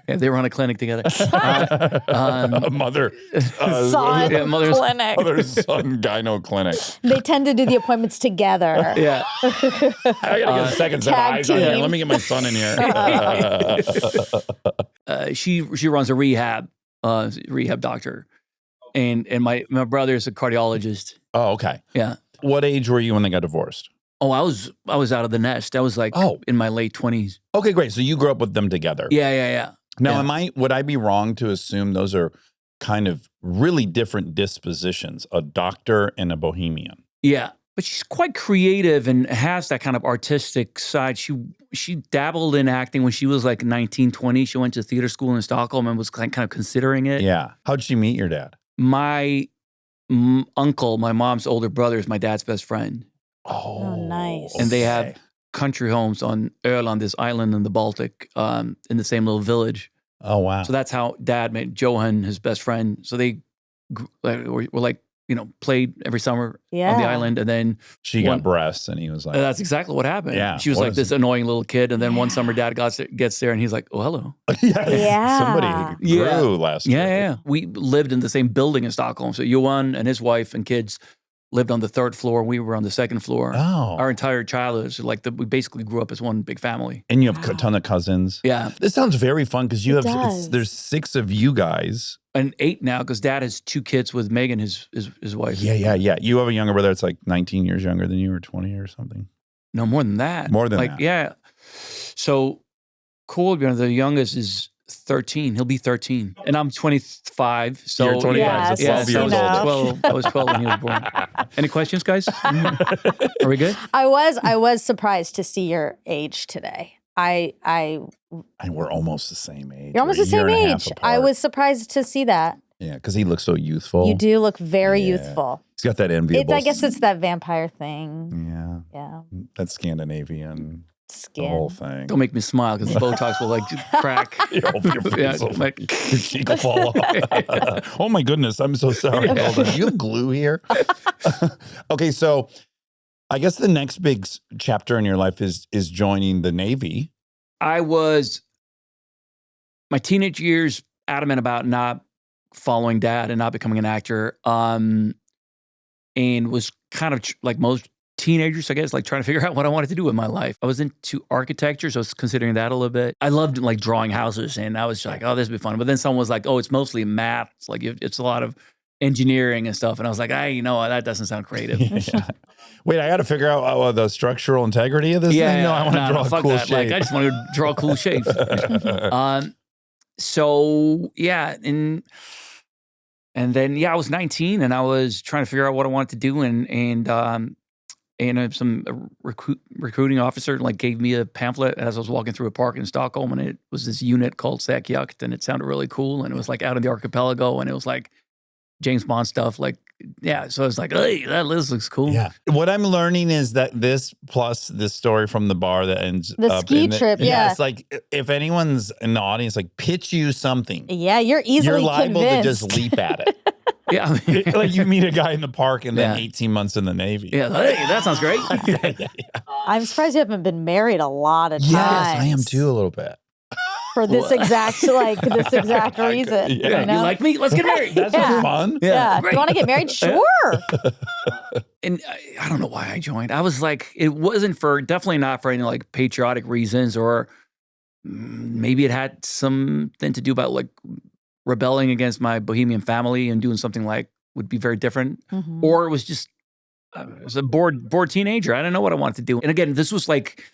They were on a clinic together. Mother. Son yeah, mother's- clinic. Mother-son gyno clinic. They tend to do the appointments together. Yeah. I gotta get a second set of tag eyes on here. team. Let me get my son in here. She runs a rehab doctor. And my brother's a cardiologist. Oh, okay. Yeah. What age were you when they got divorced? Oh, I was out of the nest. I was like in my late 20s. Okay, great. So you grew up with them together. Yeah. Now, would I be wrong to assume those are kind of really different dispositions, a doctor and a bohemian? Yeah. But she's quite creative and has that kind of artistic side. She dabbled in acting when she was like 19, 20. She went to theater school in Stockholm and was kind of considering it. Yeah. How'd she meet your dad? My uncle, my mom's older brother, is my dad's best friend. Oh, nice. And they have country homes on Öland, this island in the Baltic, in the same little village. Oh, wow. So that's how dad met Johan, his best friend. So they were like, played every summer on the island. And then she got breasts and he was like, that's exactly what happened. Yeah. She was like this annoying little kid. And then one summer dad gets there and he's like, oh, hello. Yeah. Somebody grew last year. Yeah. We lived in the same building in Stockholm. So Johan and his wife and kids lived on the 3rd floor. We were on the 2nd floor. Oh. Our entire childhood. So we basically grew up as one big family. And you have a ton of cousins. Yeah. This sounds very fun because does. there's 6 of you guys. And 8 now because dad has 2 kids with Megan, his wife. Yeah. You have a younger brother that's like 19 years younger than you or 20 or something. No, more than that. More than that. Yeah. So Kolbjörn, the youngest, is 13. He'll be 13. And I'm 25. So You're 25, Yes, so 12 years you old. know. I was 12 when he was born. Any questions, guys? Are we good? I was surprised to see your age today. And we're almost the same age. You're almost We're the same a year and a half age. I apart. was surprised to see that. Yeah, because he looks so youthful. You do look very Yeah. youthful. He's got that enviable. I guess it's that vampire thing. Yeah, Yeah. that Scandinavian, the Skin. whole thing. Don't make me smile because the Botox will crack. Your face will- like- your cheek will fall off. Oh my goodness, I'm so sorry. Hold on. Do you have glue here? Okay, so I guess the next big chapter in your life is joining the Navy. I was, my teenage years, adamant about not following dad and not becoming an actor. And was kind of like most teenagers, I guess, like trying to figure out what I wanted to do with my life. I was into architecture, so I was considering that a little bit. I loved like drawing houses, and I was like, oh, this would be fun. But then someone was like, oh, it's mostly math. It's like, it's a lot of engineering and stuff. And I was like, that doesn't sound creative. Yeah. Wait, I got to figure out the structural integrity of this thing? No, I want to draw a cool shape. Like, I just want to draw cool shapes. So, yeah, and then, I was 19 and I was trying to figure out what I wanted to do. And some recruiting officer like gave me a pamphlet as I was walking through a park in Stockholm, and it was this unit called Säkjakt, and it sounded really cool. And it was like out in the archipelago, and it was like James Bond stuff. Like, so I was like, hey, that looks cool. Yeah. What I'm learning is that this plus this story from the bar that ends The up ski in trip, it's like if anyone's in the audience, like pitch you something. Yeah, you're easily You're liable convinced. to just leap at it. Yeah, I mean, Like you meet a guy in the park and then 18 months in the Navy. yeah, hey, that sounds great. I'm surprised you haven't been married a lot of times. Yes, I am too a little bit. For this exact reason. Yeah. You like me? Let's get married. That sounds fun. Yeah. Great. You want to get married? Sure. And I don't know why I joined. I was like, it wasn't definitely not for any like patriotic reasons, or maybe it had something to do about like rebelling against my bohemian family and doing something like would be very different. Mhm. Or it was just, I was a bored teenager. I didn't know what I wanted to do. And again, this was like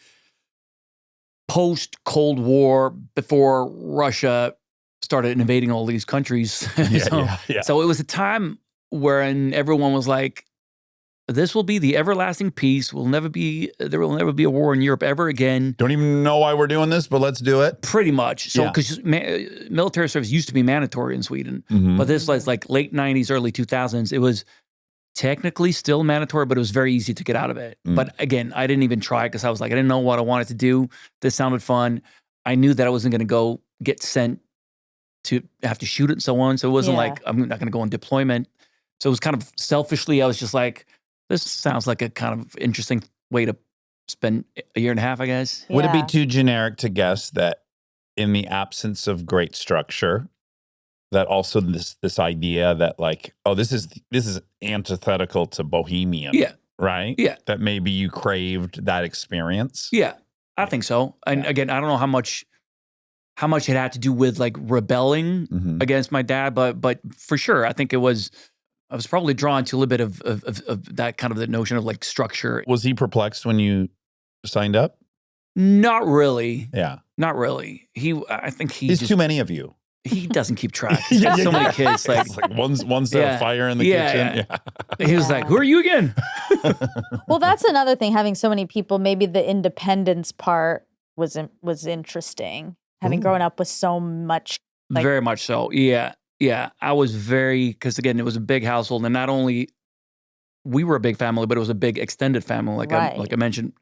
post-Cold War, before Russia started invading all these countries. So it was a time wherein everyone was like, this will be the everlasting peace. There will never be a war in Europe ever again. Don't even know why we're doing this, but let's do it. Pretty much. So, because military service used to be mandatory in Sweden, but this was like late 90s, early 2000s. It was technically still mandatory, but it was very easy to get out of it. But again, I didn't even try because I was like, I didn't know what I wanted to do. This sounded fun. I knew that I wasn't going to go get sent to have to shoot it and so on. So it wasn't like, I'm not going to go on deployment. So it was kind of selfishly, I was just like, this sounds like a kind of interesting way to spend a year and a half, I guess. Would it be too generic to guess that in the absence of great structure, that also this idea that like, oh, this is antithetical to bohemian, right? Yeah. That maybe you craved that experience? Yeah, I think so. And again, I don't know how much it had to do with like rebelling against my dad, but for sure, I think I was probably drawn to a little bit of that kind of the notion of like structure. Was he perplexed when you signed up? Not really. Yeah. Not really. I think he's just, too many of you. He doesn't keep track. He's got so many kids. Like, it's like one's there fire in the kitchen. Yeah. He was like, who are you again? Well, that's another thing. Having so many people, maybe the independence part was interesting. Having grown up with so much. Like, very much so. Yeah. Yeah. I was because again, it was a big household. And not only we were a big family, but it was a big extended family. Like I mentioned,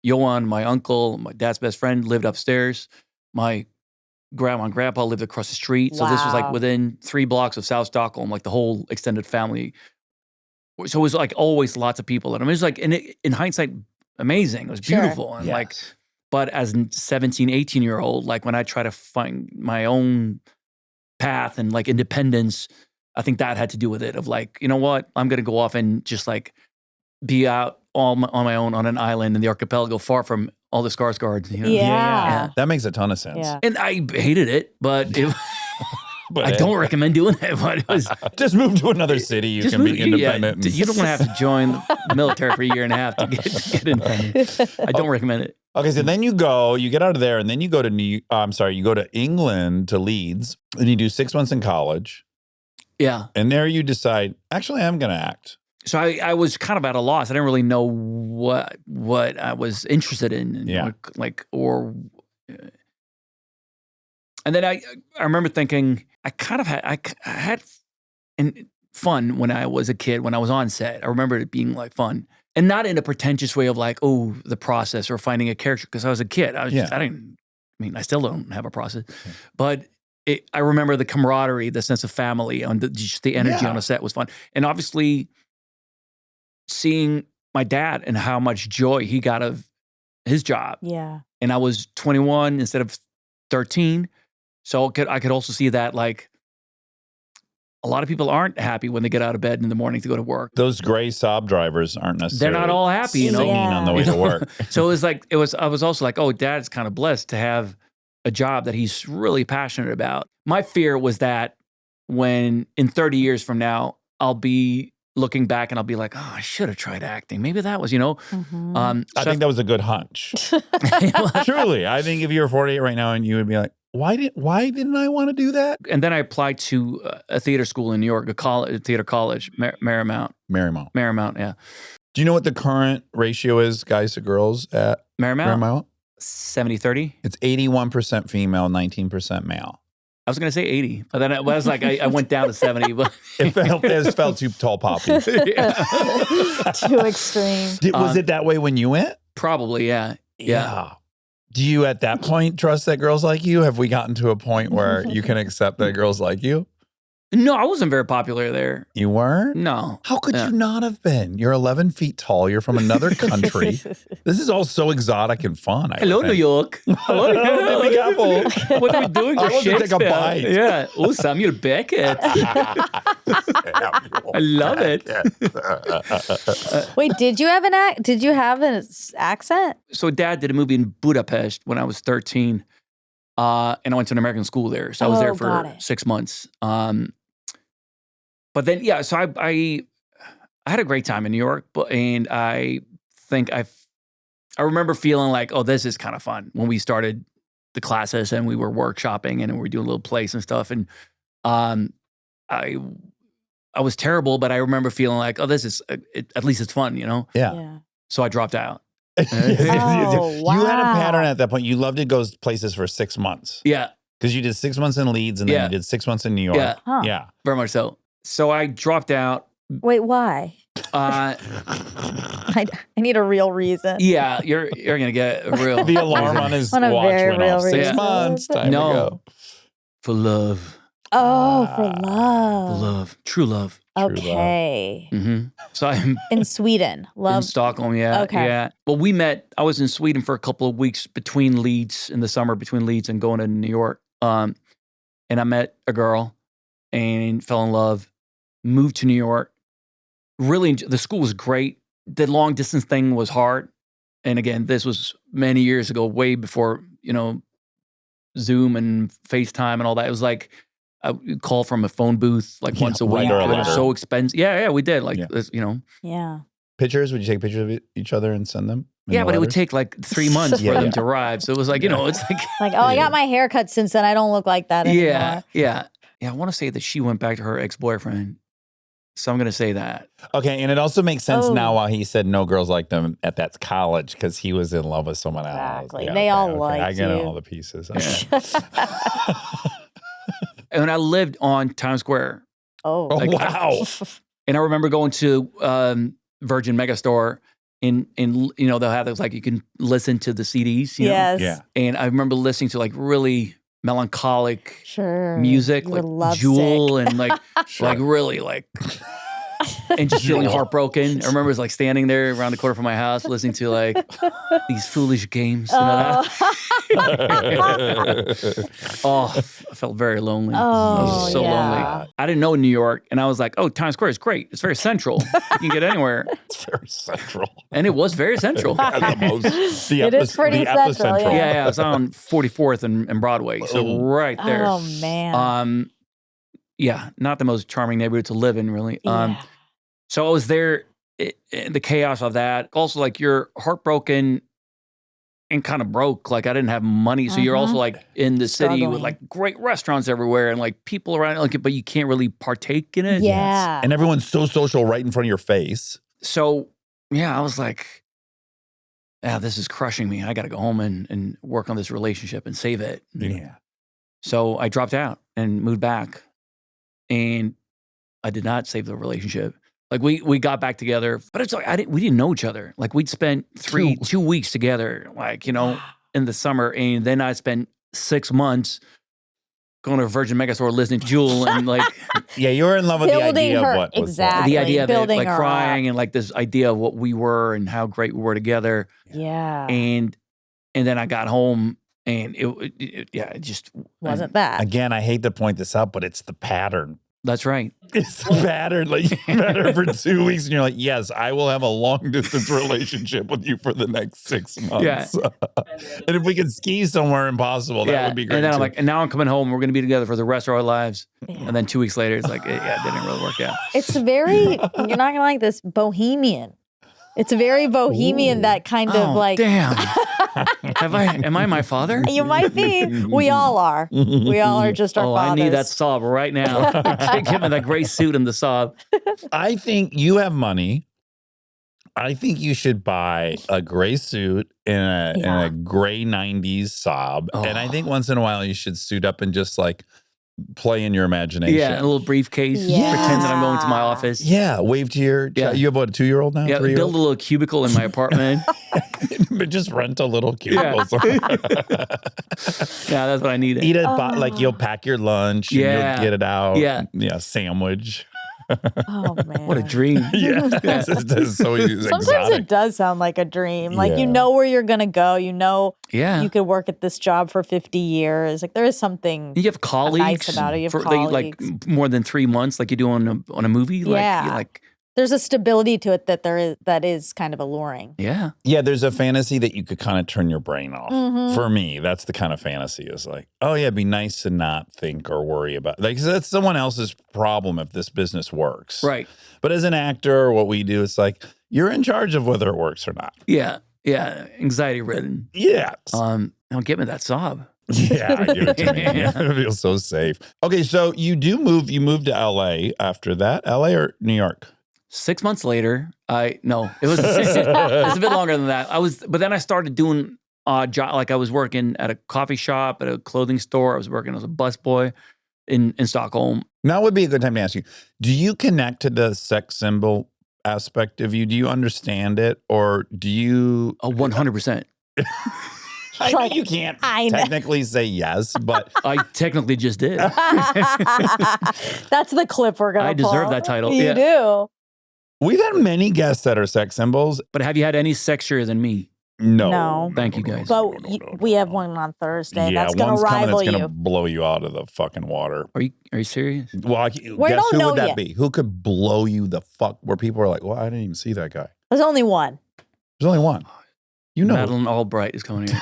Johan, my uncle, my dad's best friend, lived upstairs. My grandma and grandpa lived across the street. So this was like within 3 blocks of South Stockholm, like the whole extended family. So it was like always lots of people. And I mean, it was like, in hindsight, amazing. It was beautiful. And like, but as a 17, 18-year-old, like when I try to find my own path and like independence, I think that had to do with it of like, you know what, I'm going to go off and just like be out on my own on an island in the archipelago far from all the Skarsgårds. You know? Yeah. That makes a ton of sense. Yeah. And I hated it, but I don't recommend doing it. But it was just move to another city. You can be independent. You don't want to have to join the military for a year and a half to get independent. I don't recommend it. Okay, so then you get out of there, and then you go to you go to England, to Leeds, and you do 6 months in college. Yeah. And there you decide, actually, I'm going to act. So I was kind of at a loss. I didn't really know what I was interested in. And then I remember thinking, I had fun when I was a kid, when I was on set. I remember it being like fun. And not in a pretentious way of like, oh, the process or finding a character. Because I was a kid. I still don't have a process. But I remember the camaraderie, the sense of family, and just the energy on a set was fun. And obviously seeing my dad and how much joy he got of his job. Yeah. And I was 21 instead of 13. So I could also see that like a lot of people aren't happy when they get out of bed in the morning to go to work. Those gray Saab drivers aren't necessarily. They're not all happy, you know. Singing on the way to work. So I was also like, oh, Dad's kind of blessed to have a job that he's really passionate about. My fear was that when in 30 years from now, I'll be looking back and I'll be like, oh, I should have tried acting. Maybe that was, you know. Mhm. I think that was a good hunch. Truly, I think if you were 48 right now and you would be like, why didn't I want to do that? And then I applied to a theater school in New York, a theater college, Marymount. Marymount. Yeah. Do you know what the current ratio is, guys to girls at Marymount? 70-30. It's 81% female, 19% male. I was going to say 80, but then I was like, I went down to 70. But It felt too tall poppy. Too extreme. Was it that way when you went? Probably, yeah. Yeah. Do you at that point trust that girls like you? Have we gotten to a point where you can accept that girls like you? No, I wasn't very popular there. You weren't? No. How could you not have been? You're 11 feet tall. You're from another country. This is all so exotic and fun. Hello, New York. Hello, Big Apple. What are we doing? I want to take a bite. Yeah. Oh, Samuel Beckett. I love it. Wait, did you have an accent? So Dad did a movie in Budapest when I was 13. And I went to an American school there. So I was there for 6 months. But then, yeah, so I had a great time in New York, and I think I remember feeling like, oh, this is kind of fun when we started the classes and we were workshopping and we were doing little plays and stuff. And I was terrible, but I remember feeling like, oh, this is at least it's fun, you know? Yeah. So I dropped out. Oh, You had a wow. pattern at that point. You loved to go places for 6 months. Yeah, Because you did 6 months in Leeds and then you did 6 months in New York. Yeah. Huh. Yeah. very much so. So I dropped out. Wait, why? Uh, I need a real reason. yeah, you're gonna get a real The alarm on his On a watch very went real off. 6 reason. months. Time No. to go. for love, Oh, for for love. love, true love. Okay. Mm-hmm. So I'm In Sweden. in Love. Stockholm. Yeah, Okay. yeah. Well, we met. I was in Sweden for a couple of weeks between Leeds in the summer, between Leeds and going to New York. And I met a girl and fell in love. Moved to New York. Really, the school was great. The long distance thing was hard. And again, this was many years ago, way before, you know, Zoom and FaceTime and all that. It was like I would call from a phone booth like once a week. write her a It was letter. so expensive. Yeah, we did. Like, Yeah. this, you know. Yeah. Pictures? Would you take pictures of each other and send them? in Yeah, the but it would letters? take like 3 months for Yeah. them to arrive. So it was like, you know, it's like, Like, oh, I got my hair cut since then. I don't look like that anymore. yeah. I want to say that she went back to her ex-boyfriend. So I'm going to say that. Okay, and it also makes sense Oh. now why he said no girls like them at that college because he was in love with someone else. Exactly. They all liked I get you. all the pieces. And I lived on Times Square. Oh. Oh, Like, wow. And I remember going to Virgin Megastore and you know, they'll have those, like, you can listen to the CDs, you know? Yes. Yeah. And I remember listening to like really melancholic Sure. music, You were like lovesick. Jewel and like, Sure. like really like, and just feeling Jewel. heartbroken. I remember it was like standing there around the corner from my house listening to like these foolish games. You know that? Oh, I felt very lonely. I was so yeah. lonely. I didn't know New York, and I was like, oh, Times Square is great. It's very central. You can get anywhere. It's very central. And it was very central. Yeah, the most, the It is pretty central, epicentral. Yeah, it was on 44th and Broadway. So Oh. right there. Oh, man. Yeah, not the most charming neighborhood to live in, really. Yeah. So I was there in the chaos of that. Also, like, you're heartbroken and kind of broke. Like, I didn't have money. So you're also like in the city with Struggling. like great restaurants everywhere and like people around, like, but you can't really partake in it. Yeah. And everyone's so social right in front of your face. So yeah, I was like, yeah, this is crushing me. I got to go home and work on this relationship and save it. Yeah. So I dropped out and moved back, and I did not save the relationship. Like, we got back together, but it's like we didn't know each other. Like, we'd spent 2 weeks together, like, you know, in the summer, and then I spent 6 months going to Virgin Megastore, listening to Jewel, and like Yeah, you were in love with the Building idea her- of what was exactly. the idea of it, building like her crying, up. and like this idea of what we were and how great we were together. Yeah. And then I got home, and it just Wasn't that? Again, I hate to point this out, but it's the pattern. That's right. It's the pattern. Like you met her for 2 weeks and you're like, yes, I will have a long distance relationship with you for the next 6 months. Yeah. And if we could ski somewhere impossible, that would be great. And then I'm too. like, and now I'm coming home. We're going to be together for the rest of our lives. Yeah. And then 2 weeks later, it's like, it didn't really work out. It's very, you're not going to like this, bohemian. It's very bohemian, that kind of like. Damn. Am I my father? You might be. We all are. We all are just our fathers. I need that Saab right now. Give me that gray suit and the Saab. I think you have money. I think you should buy a gray suit and a gray 90s Saab. And I think once in a while you should suit up and just like play in your imagination. Yeah, a little briefcase. Yeah. Pretend that I'm going to my office. Yeah, wave to your child. You have what, a 2-year-old now? Yeah, 3-year-old? build a little cubicle in my apartment. But just rent a little cubicle. Yeah, that's what I needed. Eat it, like you'll pack your lunch and Yeah. you'll get it out. Yeah. Sandwich. Oh, man. What a dream. Yeah. It's so Sometimes exotic. it does sound like a dream. Like, Yeah. you know where you're going to go. You know Yeah. you could work at this job for 50 years. Like, there is something. You have colleagues about it. You have for like colleagues. more than 3 months, like you do on a movie. Like, Yeah. you're like, There's a stability to it that is kind of alluring. yeah. Yeah, there's a fantasy that you could kind of turn your brain off. Mhm. For me, that's the kind of fantasy is like, oh yeah, it'd be nice to not think or worry about. Like that's someone else's problem if this business works. Right. But as an actor, what we do is like, you're in charge of whether it works or not. Yeah. Yeah. Anxiety ridden. Yes. Don't give me that Saab. Yeah, give it to me. I feel so safe. Okay, so you moved to LA after that. LA or New York? 6 months later, it was a bit longer than that. But then I started doing odd job. Like I was working at a coffee shop, at a clothing store. I was working as a busboy in Stockholm. Now would be a good time to ask you, do you connect to the sex symbol aspect of you? Do you understand it or do you? 100%. I know you can't technically say yes, but I technically just did. That's the clip we're going to I deserve that title. You Yeah. do. we've had many guests that are sex symbols. But have you had any sexier than me? No. No. Thank you, guys. But we have one on Thursday. Yeah, That's going to one's coming rival that's going to you. blow you out of the fucking water. Are you serious? Well, guess don't who know would that yet. be? Who could blow you the fuck? Where people are like, well, I didn't even see that guy. There's only one. There's only one. You know. Madeline Albright is coming here.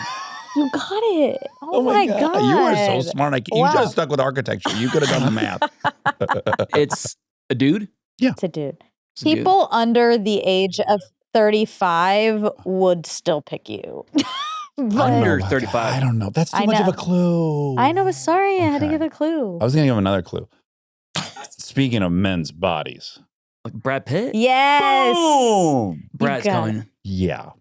You got it. Oh, my God. You are so smart. You Wow. should have stuck with architecture. You could have done the math. It's a dude. It's a dude. It's a dude. People under the age of 35 would still pick you. But Under about 35. that. I don't know. That's too I much of know. a clue. I know. Sorry, I had to Okay. give a clue. I was going to give him another clue. Speaking of men's bodies. Like Brad Pitt? Yes. Boom. Brad's got coming. Yeah.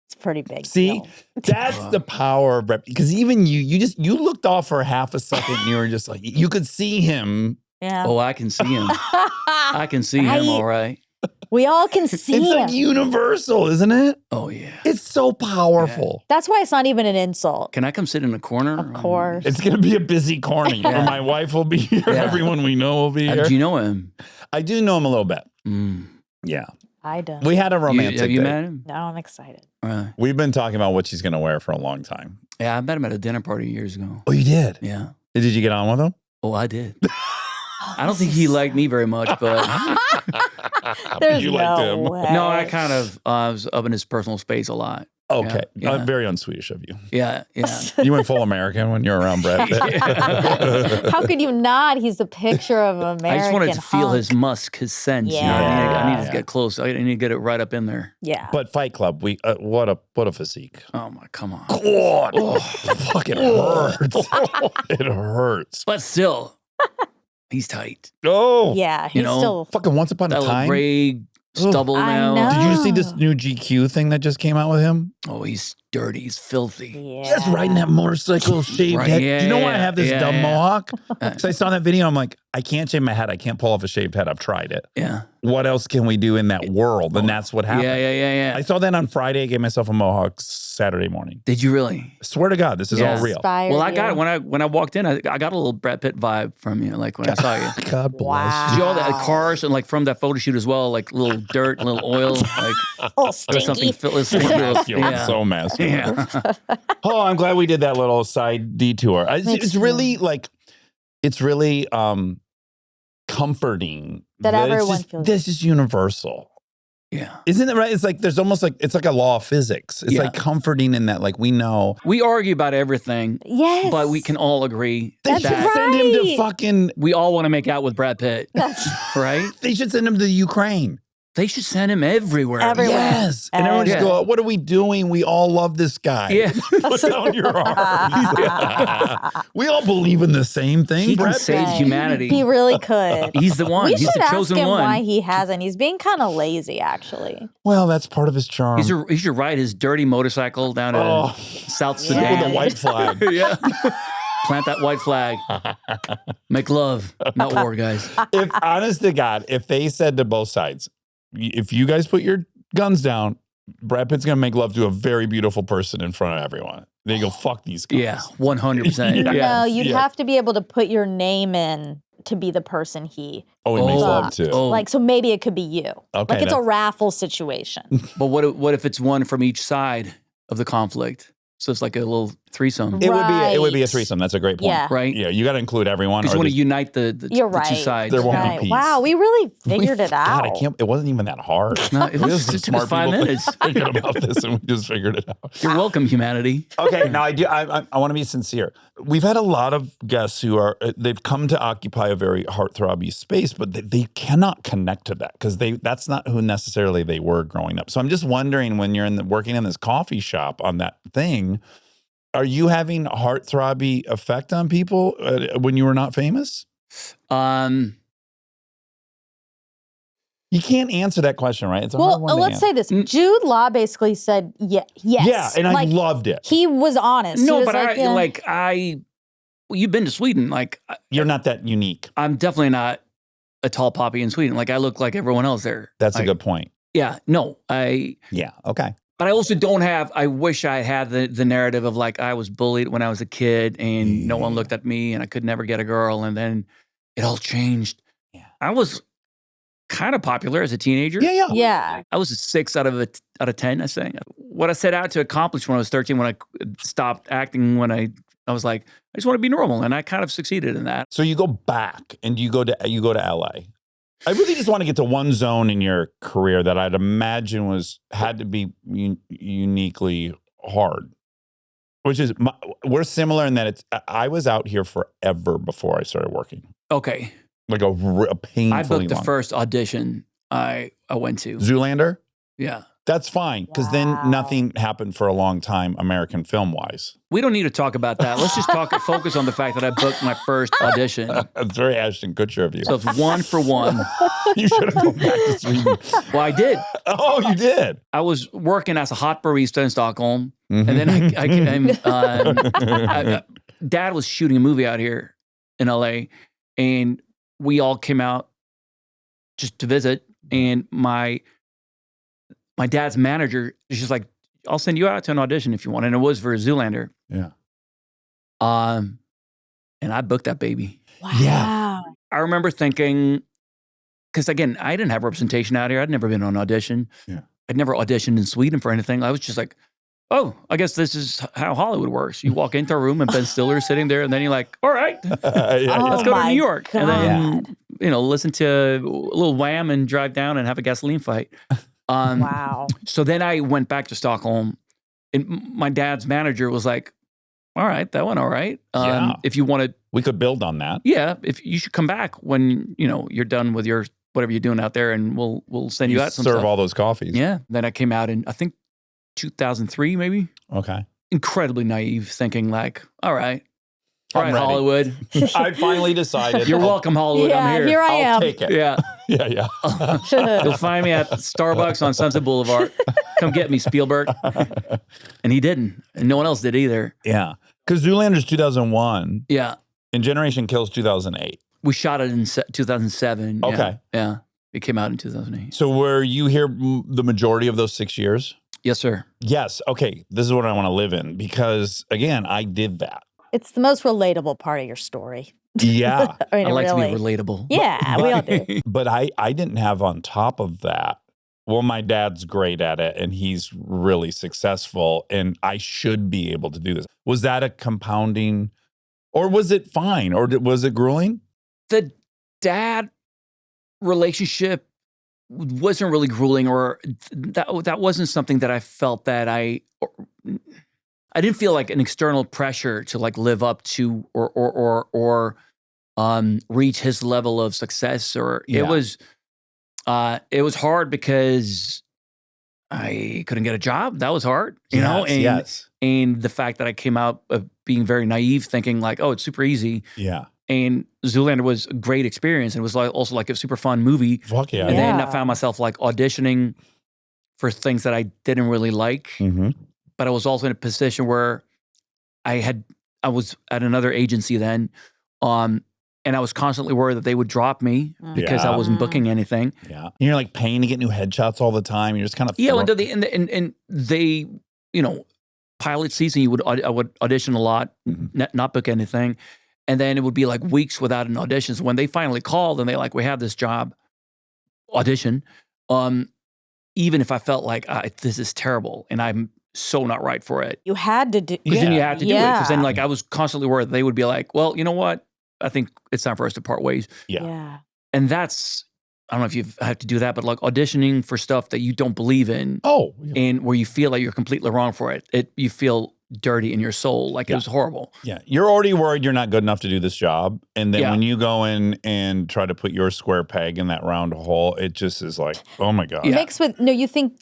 It's pretty big. See, deal. that's the power of rep. Because even you looked off for half a second and you were just like, you could see him. Yeah. Oh, I can see him. I can see him Right. all right. We all can see It's him. like universal, isn't it? Oh, yeah. It's so powerful. That's why it's not even an insult. Can I come sit in a corner? Of course. It's going to be a busy corner. Yeah. My wife will be here. Yeah. Everyone we know will be How here. did you know him? I do know him a little bit. Mm. Yeah. I don't. We had a romantic Have you date. met him? Now I'm excited. We've been talking about what she's going to wear for a long time. Yeah, I met him at a dinner party years ago. Oh, you did? Yeah. Did you get on with him? Oh, I did. I don't think he liked me very much, but There's you liked no him. way. no, I kind of was up in his personal space a lot. Okay. Yeah. Very unswedish of you. Yeah, yeah. You went full American when you were around Brad Pitt. How could you not? He's the picture of American. I just wanted to feel hunk. his musk, his scent. You know? Yeah. I need to get close. I need to get it right up in there. Yeah. But Fight Club, what a physique. Oh my, come on. God, fucking hurts. It hurts. But still, he's tight. Oh, Yeah. He's You know, still. fucking Once Upon a That little Time. gray stubble I now. know. Did you see this new GQ thing that just came out with him? Oh, he's dirty. He's filthy. Yeah. Yes, riding that motorcycle, shaved Right, head. yeah, Do you know why I yeah, have this yeah, dumb yeah. mohawk? Because I saw that video. I'm like, I can't shave my head. I can't pull off a shaved head. I've tried it. Yeah. What else can we do in that world? And that's what happened. Yeah. I saw that on Friday. I gave myself a mohawk Saturday morning. Did you really? I swear to God, this is all real. Inspired Well, I got you. it when I walked in. I got a little Brad Pitt vibe from you, like when I saw you. God bless Wow. Did you all that cars and like from that photo shoot as well, like little dirt, little oil, like Oh, or something. you. Yeah. So masculine. Yeah. Oh, I'm glad we did that little side detour. Makes It's really like, it's really comforting That it's everyone just- feels this is universal. Yeah. Isn't it right? It's like there's almost like it's like a law of physics. It's Yeah. like comforting in that, like we know We argue about everything, Yes. but we can all agree they That's should that send him to right. fucking. we all want to make out with Brad Pitt, That's right? They should send him to Ukraine. They should send him everywhere. Everywhere. Yes, and everyone just Yeah. go, "What are we doing? We all love this guy." Yeah. Put down your arms. We all believe in the same thing. He can Brad save Pitt. humanity. He really could. He's the one. We He's should the ask chosen him one. why he hasn't. He's being kind of lazy, actually. Well, that's part of his charm. He should ride his dirty motorcycle down to Oh. South With Sudan. the white flag. Yeah. Plant that white flag. Make love, not war, guys. If honest to God, if they said to both sides, if you guys put your guns down, Brad Pitt's gonna make love to a very beautiful person in front of everyone. They go, fuck these guys. Yeah, 100%. Yeah. Yeah. No, you'd Yeah. have to be able to put your name in to be the person he Oh, he makes Oh. love too. Oh. like. So maybe it could be you. Okay, like it's a that's- raffle situation. But what if it's one from each side of the conflict? So it's like a little threesome, It would be a Right. threesome. That's a great point. Yeah. right? Yeah, you got to include everyone. Because or you want to there's- unite the You're two right. sides. There won't be Right. peace. Wow, we really figured it out. God, I can't. It wasn't even that hard. No, it was Just just smart 5 people minutes. thinking about this, and we just figured it out. You're welcome, humanity. Okay, now I want to be sincere. We've had a lot of guests who are they've come to occupy a very heartthrobby space, but they cannot connect to that because that's not who necessarily they were growing up. So I'm just wondering, when you're working in this coffee shop on that thing, are you having a heartthrobby effect on people when you were not famous? You can't answer that question, right? It's a Well, hard one to let's answer. say this. Mm. Jude Law basically said yes. Yeah, and I like, loved it. he was honest. He No, was but yeah. well, you've been to Sweden. Like, You're not that unique. I'm definitely not a tall poppy in Sweden. Like, I look like everyone else there. That's a Like, good point. Yeah, no, Yeah. Okay. but I also don't have, I wish I had the narrative of like, I was bullied when I was a kid and no one looked at me and I could never get a girl. And then it all changed. Yeah. I was kind of popular as a teenager. Yeah. Yeah. I was a 6 out of 10, I say. What I set out to accomplish when I was 13, when I stopped acting, when I was like, I just want to be normal. And I kind of succeeded in that. So you go back and you go to LA. I really just want to get to one zone in your career that I'd imagine had to be uniquely hard, which is we're similar in that I was out here forever before I started working, Okay. like a painfully I booked the long. first audition I went to. Zoolander. Yeah. That's fine because then Wow. nothing happened for a long time, American film wise. We don't need to talk about that. Let's just focus on the fact that I booked my first audition. It's very Ashton Kutcher of you. So it's 1 for 1. You should have gone back to Sweden. Well, I did. Oh, you did. I was working as a hot barista in Stockholm. Mhm. And then Dad was shooting a movie out here in LA. And we all came out just to visit. And my dad's manager is just like, I'll send you out to an audition if you want. And it was for Zoolander. Yeah. And I booked that baby. Wow. Yeah. I remember thinking, because again, I didn't have representation out here. I'd never been on an audition. Yeah. I'd never auditioned in Sweden for anything. I was just like, oh, I guess this is how Hollywood works. You walk into a room and Ben Stiller's sitting there, and then you're like, all right, Yeah, Oh let's go to my New York. And God. then, listen to a little Wham and drive down and have a gasoline fight. Wow. So then I went back to Stockholm, and my dad's manager was like, all right, that went all right. Yeah. If you want to, We could build on that. yeah, if you should come back when, you're done with your whatever you're doing out there, and we'll send you out some serve stuff. all those coffees. Yeah. Then I came out in, I think, 2003 maybe. Okay. Incredibly naive, thinking like, all right, I'm ready. Hollywood. I finally decided. You're welcome, Hollywood. Yeah, I'm here I I'll am. take it. Yeah. Yeah. You'll find me at Starbucks on Sunset Boulevard. Come get me, Spielberg. And he didn't. And no one else did either. Yeah. Because Zoolander's 2001 Yeah. and Generation Kill's 2008. We shot it in 2007. Yeah. Okay. Yeah. It came out in 2008. So were you here the majority of those 6 years? Yes, sir. Yes. Okay. This is what I want to live in because, again, I did that. It's the most relatable part of your story. Yeah. I mean, I like really. to be relatable. Yeah, we all do. But I didn't have on top of that. Well, my dad's great at it and he's really successful and I should be able to do this. Was that a compounding or was it fine or was it grueling? The dad relationship wasn't really grueling or that wasn't something that I felt that I didn't feel like an external pressure to like live up to or reach his level of success or Yeah. it was hard because I couldn't get a job. That was hard, you know? And, yes. and the fact that I came out of being very naive thinking like, oh, it's super easy. Yeah. And Zoolander was a great experience. And it was like also like a super fun movie. Fuck yeah. And then I Yeah. found myself like auditioning for things that I didn't really like. Mm-hmm. But I was also in a position where I was at another agency then, and I was constantly worried that they would drop me because I Yeah. wasn't booking anything. Yeah. And you're like paying to get new headshots all the time. You're just kind of Yeah, and they, you know, pilot season, I would audition a lot, not book anything, and then it would be like weeks without an audition. So when they finally called and they like, we have this job, audition. Even if I felt like this is terrible and I'm so not right for it, You had to do. because then you had to do it. Because then Yeah. like I was constantly worried they would be like, well, you know what? I think it's time for us to part ways. Yeah. Yeah. And that's, I don't know if you've had to do that, but like auditioning for stuff that you don't believe in Oh. and where you feel like you're completely wrong for it, you feel dirty in your soul. Like it was horrible. Yeah. You're already worried you're not good enough to do this job. And then Yeah. when you go in and try to put your square peg in that round hole, it just is like, oh my God. Yeah. Mixed with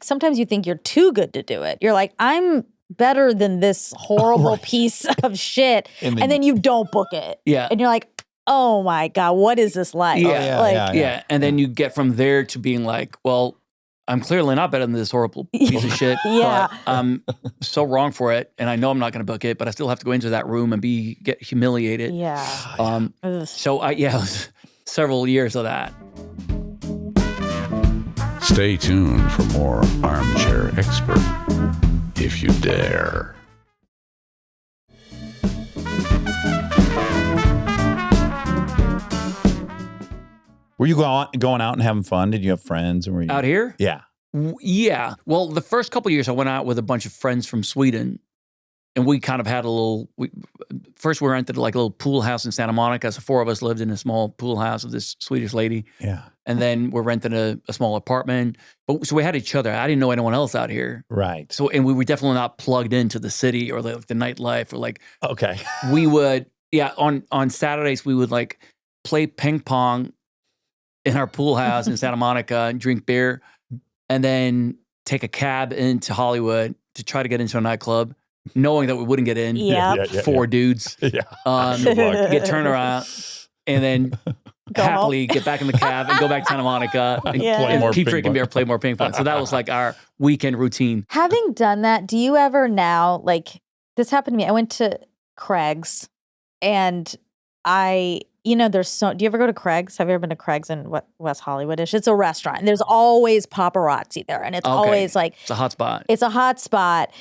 sometimes you think you're too good to do it. You're like, I'm better than this horrible Right. piece of shit. And And then you don't book it. Yeah. And you're like, oh my God, what is this like? Yeah. Like, Yeah. And then you get from there to being like, well, I'm clearly not better than this horrible piece of shit. Yeah. But I'm so wrong for it. And I know I'm not going to book it, but I still have to go into that room and get humiliated. Yeah. Ugh. So it was several years of that. Stay tuned for more Armchair Expert, if you dare. Were you going out and having fun? Did you have friends? And were you Out here? Yeah. Yeah. Well, the first couple of years I went out with a bunch of friends from Sweden and we kind of had first we rented like a little pool house in Santa Monica. So 4 of us lived in a small pool house of this Swedish lady. Yeah. And then we're renting a small apartment. So we had each other. I didn't know anyone else out here. Right. So, and we were definitely not plugged into the city or the nightlife or like, Okay. we would, on Saturdays, we would like play ping pong in our pool house in Santa Monica and drink beer and then take a cab into Hollywood to try to get into a nightclub, knowing that we wouldn't get in. Yep. Four dudes. Yeah. Good luck. Get turned around and then Go happily get back in the cab and go back to Santa Monica and, Yeah. Play more keep ping drinking pong. beer, play more ping pong. So that was like our weekend routine. Having done that, do you ever now, like, this happened to me. I went to Craig's and do you ever go to Craig's? Have you ever been to Craig's in West Hollywood-ish? It's a restaurant. And there's always paparazzi there. And it's Okay. always like, It's a hot spot. it's a hot spot.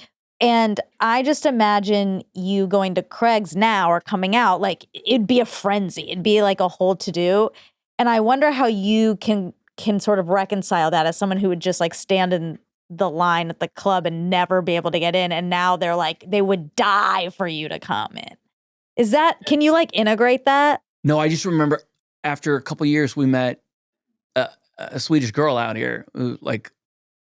And I just imagine you going to Craig's now or coming out, like it'd be a frenzy. It'd be like a whole to-do. And I wonder how you can sort of reconcile that as someone who would just like stand in the line at the club and never be able to get in. And now they're like, they would die for you to come in. Can you like integrate that? No, I just remember after a couple of years, we met a Swedish girl out here, who, like,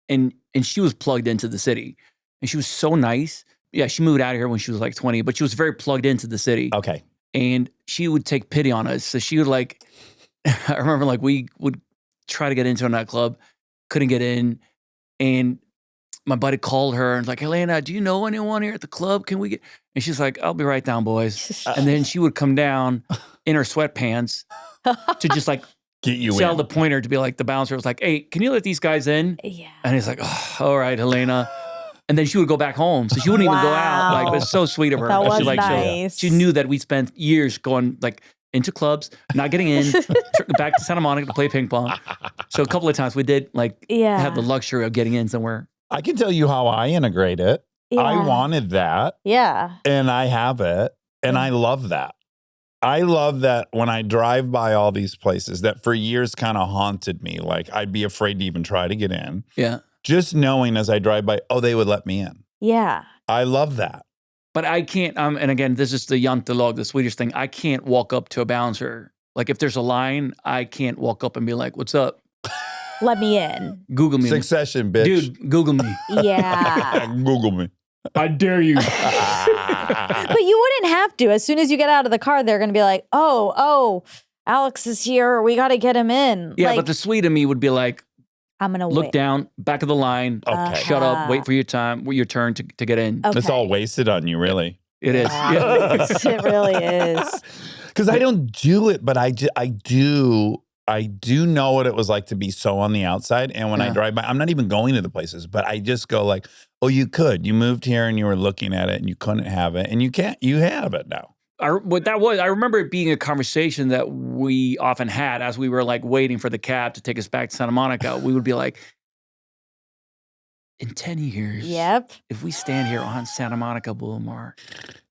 and she was plugged into the city, and she was so nice. Yeah, she moved out here when she was like 20, but she was very plugged into the city. Okay. And she would take pity on us. So she would like, I remember like we would try to get into a nightclub, couldn't get in, and my buddy called her and was like, Helena, do you know anyone here at the club? Can we get? And she's like, I'll be right down, boys. And then she would come down in her sweatpants to just like Get you tell in. the pointer to be like, the bouncer was like, hey, can you let these guys in? Yeah. And he's like, oh, all right, Helena. And then she would go back home. So she wouldn't even go out. Like, it was so sweet of her. That was she, like, nice. She knew that we spent years going like into clubs, not getting in, back to Santa Monica to play ping pong. So a couple of times we did like have the luxury of getting in somewhere. I can tell you how I integrate it. Yeah. I wanted that. Yeah. And I have it. And I love that. I love that when I drive by all these places that for years kind of haunted me. Like I'd be afraid to even try to get in. Yeah. Just knowing as I drive by, oh, they would let me in. Yeah. I love that. But I can't, and again, this is the jantelag, the Swedish thing. I can't walk up to a bouncer. Like if there's a line, I can't walk up and be like, what's up? Let me in. Google me. Succession, bitch. Dude, Google me. Yeah. Google me. I dare you. But you wouldn't have to. As soon as you get out of the car, they're going to be like, oh, Alex is here. We got to get him in. Yeah, like, but the Swede in me would be like, I'm going to look wait. down, back of the line, Okay. shut up, wait for your turn to get in. Okay. It's all wasted on you, really. It is. Yeah. It really is. Because I don't do it, but I do know what it was like to be so on the outside. And when I drive by, I'm not even going to the places, but I just go like, oh, you could. You moved here and you were looking at it and you couldn't have it. And you can't. You have it now. I remember it being a conversation that we often had as we were like waiting for the cab to take us back to Santa Monica. We would be like, in 10 years, Yep. if we stand here on Santa Monica Boulevard,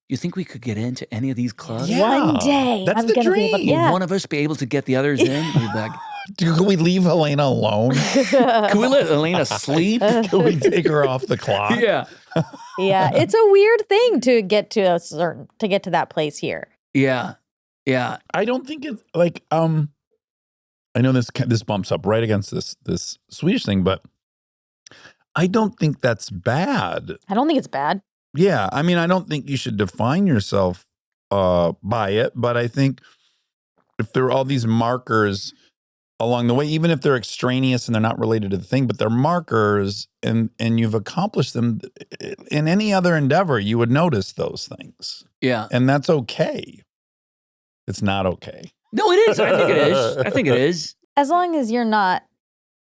you think we could get into any of these clubs? Yeah. One day. That's I'm the gonna be able, dream. yeah. Will one of us be able to get the others in? We'd be like, Can we leave Helena alone? can we let Elena sleep? Can we take her off the clock? Yeah. Yeah. It's a weird thing to get to that place here. Yeah. Yeah. I don't think it's like I know this bumps up right against this Swedish thing, but I don't think that's bad. I don't think it's bad. Yeah, I mean, I don't think you should define yourself by it, but I think if there are all these markers along the way, even if they're extraneous and they're not related to the thing, but they're markers and you've accomplished them in any other endeavor, you would notice those things. Yeah. And that's okay. It's not okay. No, it is. I think it is. I think it is. As long as you're not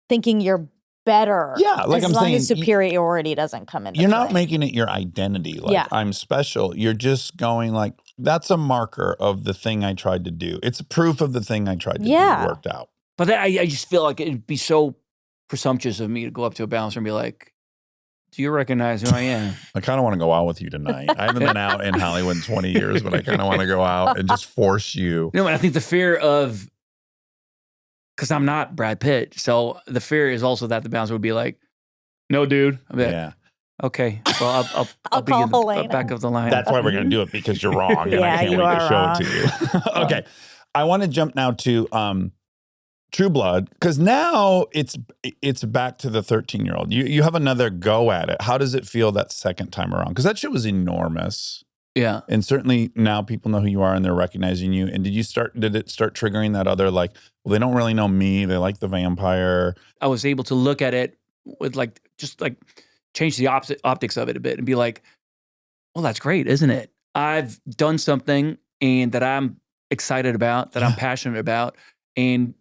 thinking you're better. Yeah, like I'm as long saying, as superiority doesn't come into You're not play. making it your identity. Like, Yeah. I'm special. You're just going like, that's a marker of the thing I tried to do. It's proof of the thing I tried to do worked out. But I just feel like it'd be so presumptuous of me to go up to a bouncer and be like, do you recognize who I am? I kind of want to go out with you tonight. I haven't been out in Hollywood in 20 years, but I kind of want to go out and just force you. No, and I think the fear of, because I'm not Brad Pitt, so the fear is also that the bouncer would be like, no, dude. I'd be like, Yeah. okay, well, I'll be call in the Helena. back of the line. That's why we're going to do it, because you're wrong. And I Yeah, can't you wait to are show wrong. it to you. Okay. I want to jump now to True Blood, because now it's back to the 13-year-old. You have another go at it. How does it feel that second time around? Because that shit was enormous. Yeah. And certainly now people know who you are and they're recognizing you. And did it start triggering that other, like, well, they don't really know me. They like the vampire. I was able to look at it with like, just like change the optics of it a bit and be like, well, that's great, isn't it? I've done something and that I'm excited about, that I'm passionate about. And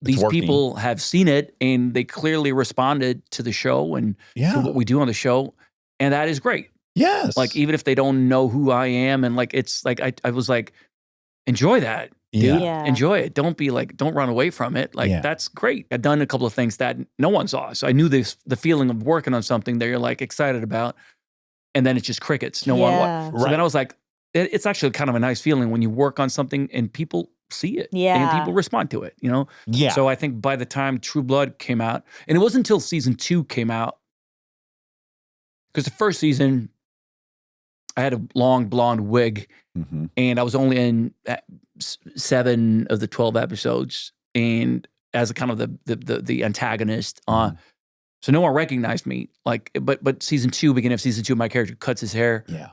these working. people have seen it and they clearly responded to the show and to what we do on the show. And that is great. Yes. Like, even if they don't know who I am, and like, it's like, I was like, enjoy that, dude. Yeah. Enjoy it. Don't be like, don't run away from it. Like, that's great. I've done a couple of things that no one saw. So I knew the feeling of working on something that you're like excited about. And then it's just crickets. No one. Yeah. So then I was like, it's actually kind of a nice feeling when you work on something and people see it. Yeah. And people respond to it, you know? Yeah. So I think by the time True Blood came out, and it wasn't until season 2 came out, because the first season, I had a long blonde wig, and I was only in 7 of the 12 episodes, and as a kind of the antagonist. So no one recognized me. Like, but season 2, beginning of season 2, my character cuts his hair. Yeah.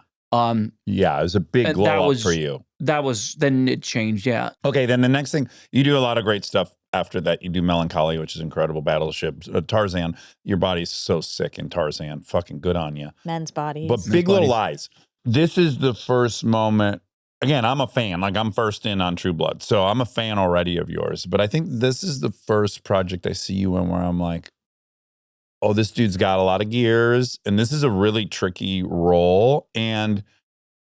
Yeah, it was a big and glow up for you. Then it changed. Yeah. Okay, then the next thing, you do a lot of great stuff after that. You do Melancholia, which is incredible. Battleship, Tarzan. Your body's so sick in Tarzan. Fucking good on you. Men's bodies. But Big Little Lies. This is the first moment again, I'm a fan. Like, I'm first in on True Blood. So I'm a fan already of yours. But I think this is the first project I see you in where I'm like, oh, this dude's got a lot of gears. And this is a really tricky role. And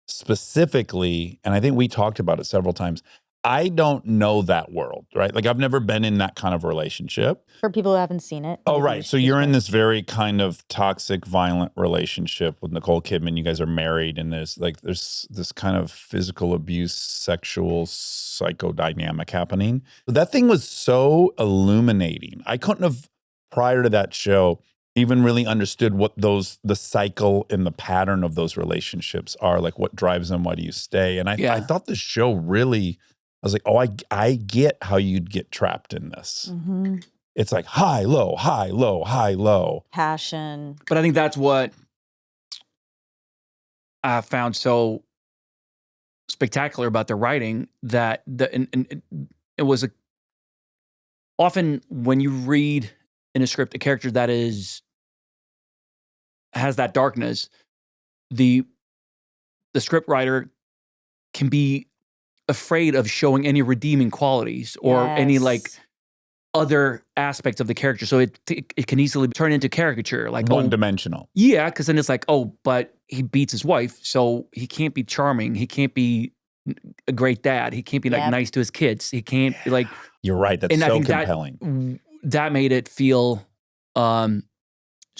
specifically, and I think we talked about it several times, I don't know that world, right? Like, I've never been in that kind of relationship. For people who haven't seen it. Oh, maybe right. we So should you're in just- this very kind of toxic, violent relationship with Nicole Kidman. You guys are married, and there's this kind of physical abuse, sexual psychodynamic happening. That thing was so illuminating. I couldn't have, prior to that show, even really understood what the cycle and the pattern of those relationships are. Like, what drives them, why do you stay? And I thought the show really, I was like, oh, I get how you'd get trapped in this. Mhm. It's like high, low, high, low, high, low. Passion. But I think that's what I found so spectacular about the writing, that it was often when you read in a script a character that has that darkness, the script writer can be afraid of showing any redeeming qualities or any like Yes. other aspects of the character. So it can easily turn into caricature, like, One oh, dimensional. yeah, because then it's like, oh, but he beats his wife, so he can't be charming. He can't be a great dad. He can't be like Yep. nice to his kids. He can't be like, You're right. That's and I so think compelling. that made it feel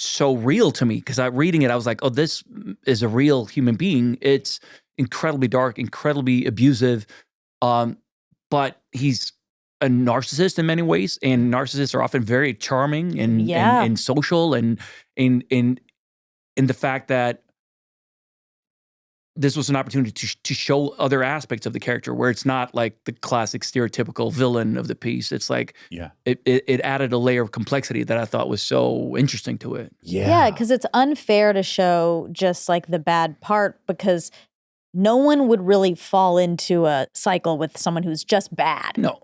so real to me, because reading it, I was like, oh, this is a real human being. It's incredibly dark, incredibly abusive, but he's a narcissist in many ways, and narcissists are often very charming and social, and in the fact that this was an opportunity to show other aspects of the character, where it's not like the classic stereotypical villain of the piece. It's like, Yeah. it added a layer of complexity that I thought was so interesting to it. Yeah, because it's unfair to show just like the bad part, because no one would really fall into a cycle with someone who's just bad. No.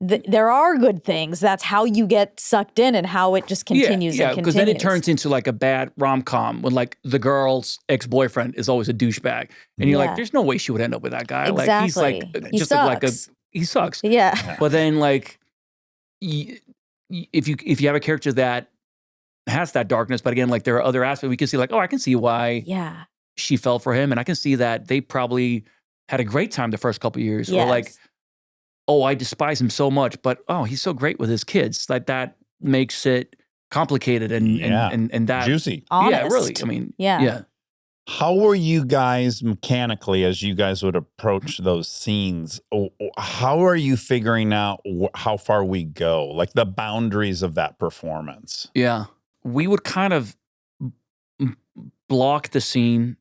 There are good things. That's how you get sucked in and how it just continues and continues. Because then it turns into like a bad rom-com when like the girl's ex-boyfriend is always a douchebag. And you're like, Yeah. there's no way she would end up with that guy. Exactly. Like, he's like, He just like sucks. he sucks. Yeah. But then like, if you have a character that has that darkness, but again, like there are other aspects, we can see like, oh, I can see why Yeah. she fell for him. And I can see that they probably had a great time the first couple of years. Or like, Yes. oh, I despise him so much, but oh, he's so great with his kids. Like that makes it complicated and that Juicy. Honest. Yeah, really. I mean, Yeah. yeah. How were you guys mechanically, as you guys would approach those scenes? How are you figuring out how far we go? Like the boundaries of that performance? Yeah. We would kind of block the scene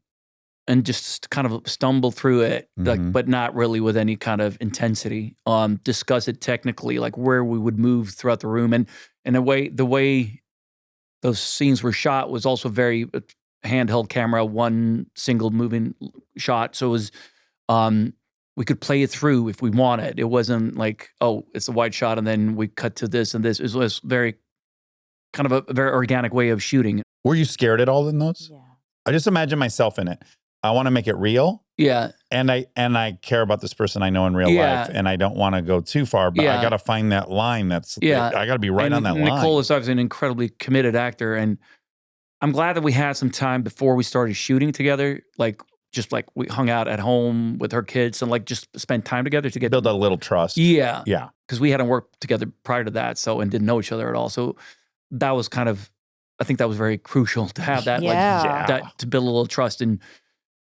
and just kind of stumble through it, like, Mhm. but not really with any kind of intensity. Discuss it technically, like where we would move throughout the room, and the way those scenes were shot was also very handheld camera, one single moving shot. So it was, we could play it through if we wanted. It wasn't like, oh, it's a wide shot and then we cut to this and this. It was very kind of a very organic way of shooting. Were you scared at all in those? Yeah. I just imagine myself in it. I want to make it real. Yeah. And I care about this person I know in real Yeah. life, and I don't want to go too far, but I Yeah. got to find that line. I got to be right And on that Nicole line. is obviously an incredibly committed actor, and I'm glad that we had some time before we started shooting together. Like, just like we hung out at home with her kids and like just spent time together to get Build a little trust. Yeah, Yeah. because we hadn't worked together prior to that, and didn't know each other at all. So that was kind of, I think that was very crucial to have that, Yeah. that to build a little trust and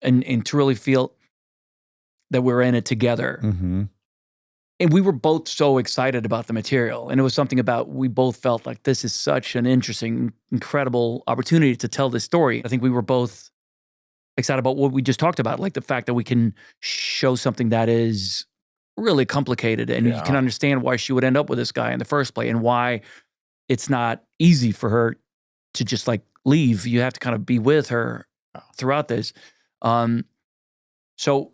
to really feel that we're in it together. Mm-hmm. And we were both so excited about the material. And it was something about, we both felt like this is such an interesting, incredible opportunity to tell this story. I think we were both excited about what we just talked about, like the fact that we can show something that is really complicated, and you can understand why she would end up with this guy in the first place, and why it's not easy for her to just like leave. You have to kind of be with her throughout this. So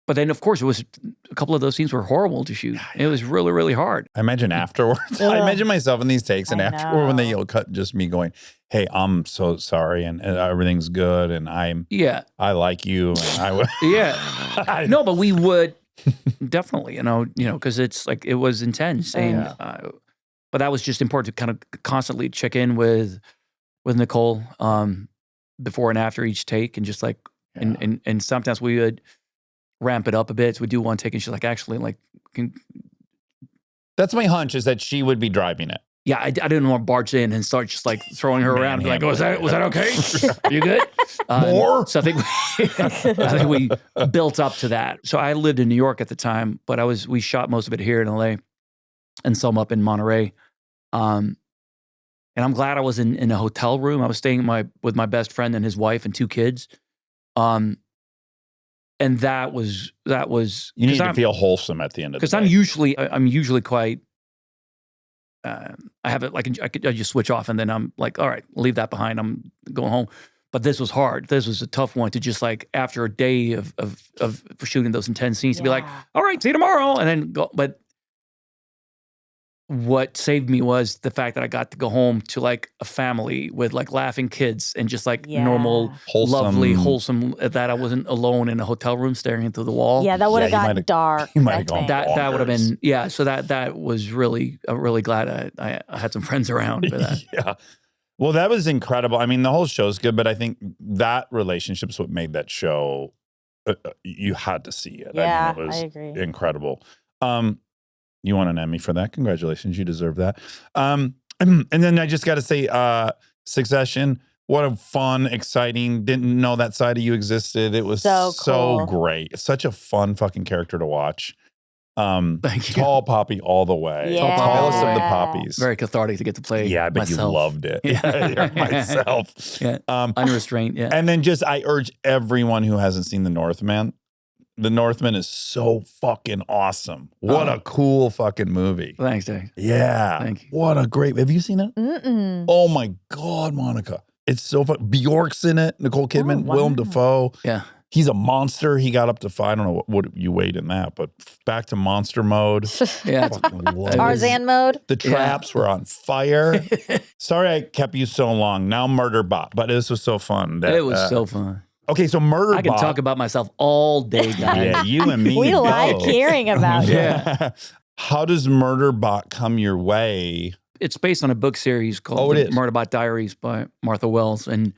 But then, of course, it was a couple of those scenes were horrible to shoot. It was really, really hard. I imagine afterwards. I imagine myself in these takes, and I afterward when they know. yell cut, just me going, "Hey, I'm so sorry, and everything's good, and Yeah. I like you, and I would." Yeah. No, but we would definitely, because it's like it was intense, and but that was just important to kind of constantly check in with Nicole before and after each take, and just like, and sometimes we would ramp it up a bit. So we do one take, and she's like, actually, like, That's my hunch, is that she would be driving it. yeah, I didn't want to barge in and start just like throwing her around, and be like, was that okay? You good? More? So I think we built up to that. So I lived in New York at the time, but we shot most of it here in LA, and some up in Monterey. And I'm glad I was in a hotel room. I was staying with my best friend and his wife and 2 kids. And that was You need to feel wholesome at the end of the day. because I'm usually quite. I have it like I just switch off, and then I'm like, all right, leave that behind. I'm going home. But this was hard. This was a tough one to just like after a day of for shooting those intense scenes to be like, all right, see you tomorrow, and then go. But what saved me was the fact that I got to go home to like a family with like laughing kids and just like normal, Wholesome. lovely, wholesome, that I wasn't alone in a hotel room staring into the wall. Yeah, that would have you gotten might've- dark. you might I have gone think. That would have been, yeah. So that was really, I'm really glad I had some friends around for that. Yeah. Well, that was incredible. I mean, the whole show's good, but I think that relationship's what made that show. You had to see it. Yeah, I mean, it was I agree. incredible. You won an Emmy for that. Congratulations. You deserve that. And then I just got to say, Succession, what a fun, exciting, didn't know that side of you existed. It was So cool. great. It's such a fun fucking character to watch. Thank you. Tall poppy all the way. Yeah. Tallest of the Yeah. poppies. Very cathartic to get to play. Yeah, I bet myself. you loved it. Yeah. Myself. Yeah. Unrestrained. Yeah. And then I urge everyone who hasn't seen The Northman. The Northman is so fucking awesome. What a cool fucking movie. Thanks, Dave. Yeah. Thank you. What a great, have you seen it? Mm-mm. Oh my God, Monica. It's so fun. Bjork's in it. Nicole Kidman, wow. Willem Dafoe. Yeah. He's a monster. He got up to I don't know what you weighed in that, but back to monster mode. Yeah. Fucking love it. Tarzan mode. The traps were on fire. Sorry I kept you so long. Now Murderbot, but this was so fun. It was so fun. Okay, so Murderbot. I can talk about myself all day, guys. Yeah, you and me. We like both. hearing about you. Yeah. How does Murderbot come your way? It's based on a book series called Oh, it The is. Murderbot Diaries by Martha Wells. And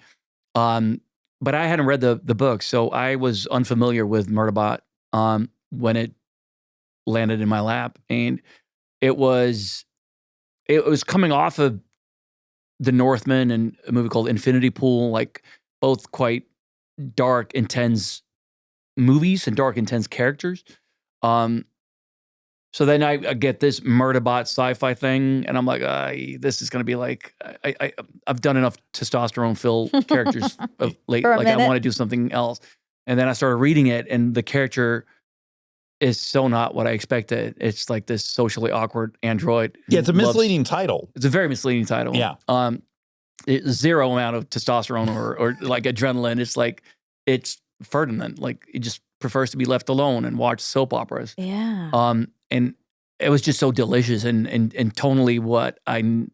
but I hadn't read the book, so I was unfamiliar with Murderbot when it landed in my lap. And it was coming off of The Northman and a movie called Infinity Pool, like both quite dark, intense movies and dark, intense characters. So then I get this Murderbot sci-fi thing, and I'm like, this is going to be like, I've done enough testosterone-filled characters of late. For a Like, I minute. want to do something else. And then I started reading it, and the character is so not what I expected. It's like this socially awkward android. who Yeah, it's a loves- misleading title. It's a very misleading title. Yeah. Zero amount of testosterone or like adrenaline. It's like, it's Ferdinand. Like, he just prefers to be left alone and watch soap operas. Yeah. And it was just so delicious and tonally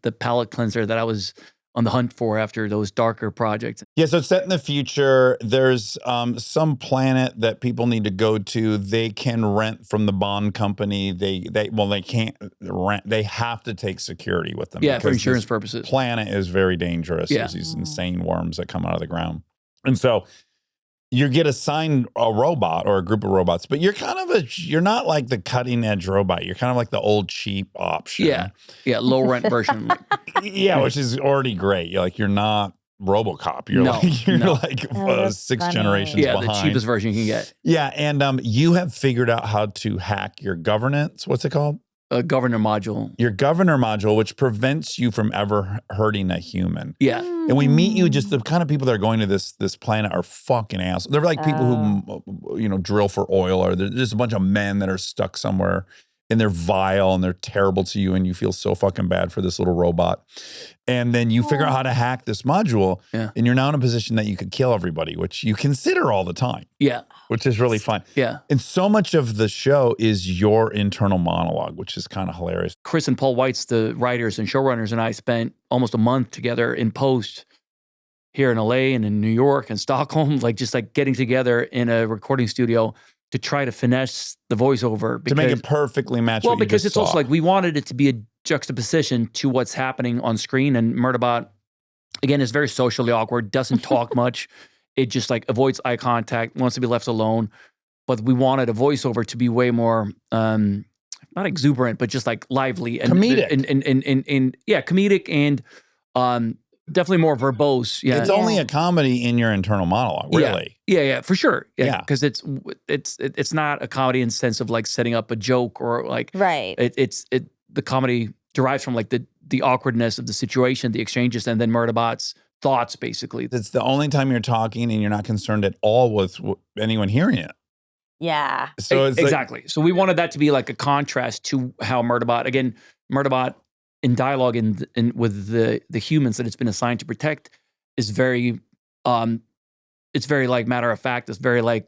the palate cleanser that I was on the hunt for after those darker projects. Yeah, so it's set in the future. There's some planet that people need to go to. They can rent from the Bond company. They can't rent. They have to take security with them. Yeah, for because insurance this purposes. planet is very dangerous. Yeah. There's these insane worms that come out of the ground. And so you get assigned a robot or a group of robots, but you're not like the cutting edge robot. You're kind of like the old cheap option. Yeah. Yeah, low rent version. Yeah, which is already great. You're not RoboCop. You're No, like Oh, that's 6 funny. generations Yeah, behind. the cheapest version you can get. Yeah, and you have figured out how to hack your governance. What's it called? A governor module. Your governor module, which prevents you from ever hurting a human. Yeah. And we meet you, just the kind of people that are going to this planet are fucking assholes. They're like people who drill for oil, or they're just a bunch of men that are stuck somewhere and they're vile and they're terrible to you and you feel so fucking bad for this little robot. And then you figure out how to hack this module and you're now in a position that you could kill everybody, which you consider all the time. Yeah. Which is really fun. Yeah. And so much of the show is your internal monologue, which is kind of hilarious. Chris and Paul Weitz, the writers and showrunners, and I spent almost a month together in post here in LA and in New York and Stockholm, just getting together in a recording studio to try to finesse the voiceover. To make it perfectly match what you because just it's saw. also we wanted it to be a juxtaposition to what's happening on screen. And Murderbot, again, is very socially awkward, doesn't talk much. It just avoids eye contact, wants to be left alone. But we wanted a voiceover to be way more, not exuberant, but just lively. And comedic. And comedic and definitely more verbose. Yeah. It's only a comedy in your internal monologue, really. Yeah, for sure. Yeah. Because it's not a comedy in the sense of setting up a joke or right. The comedy derives from the awkwardness of the situation, the exchanges, and then Murderbot's thoughts, basically. It's the only time you're talking and you're not concerned at all with anyone hearing it. Yeah. So it's exactly. So we wanted that to be a contrast to how Murderbot in dialogue in with the humans that it's been assigned to protect is very, it's very matter of fact. It's very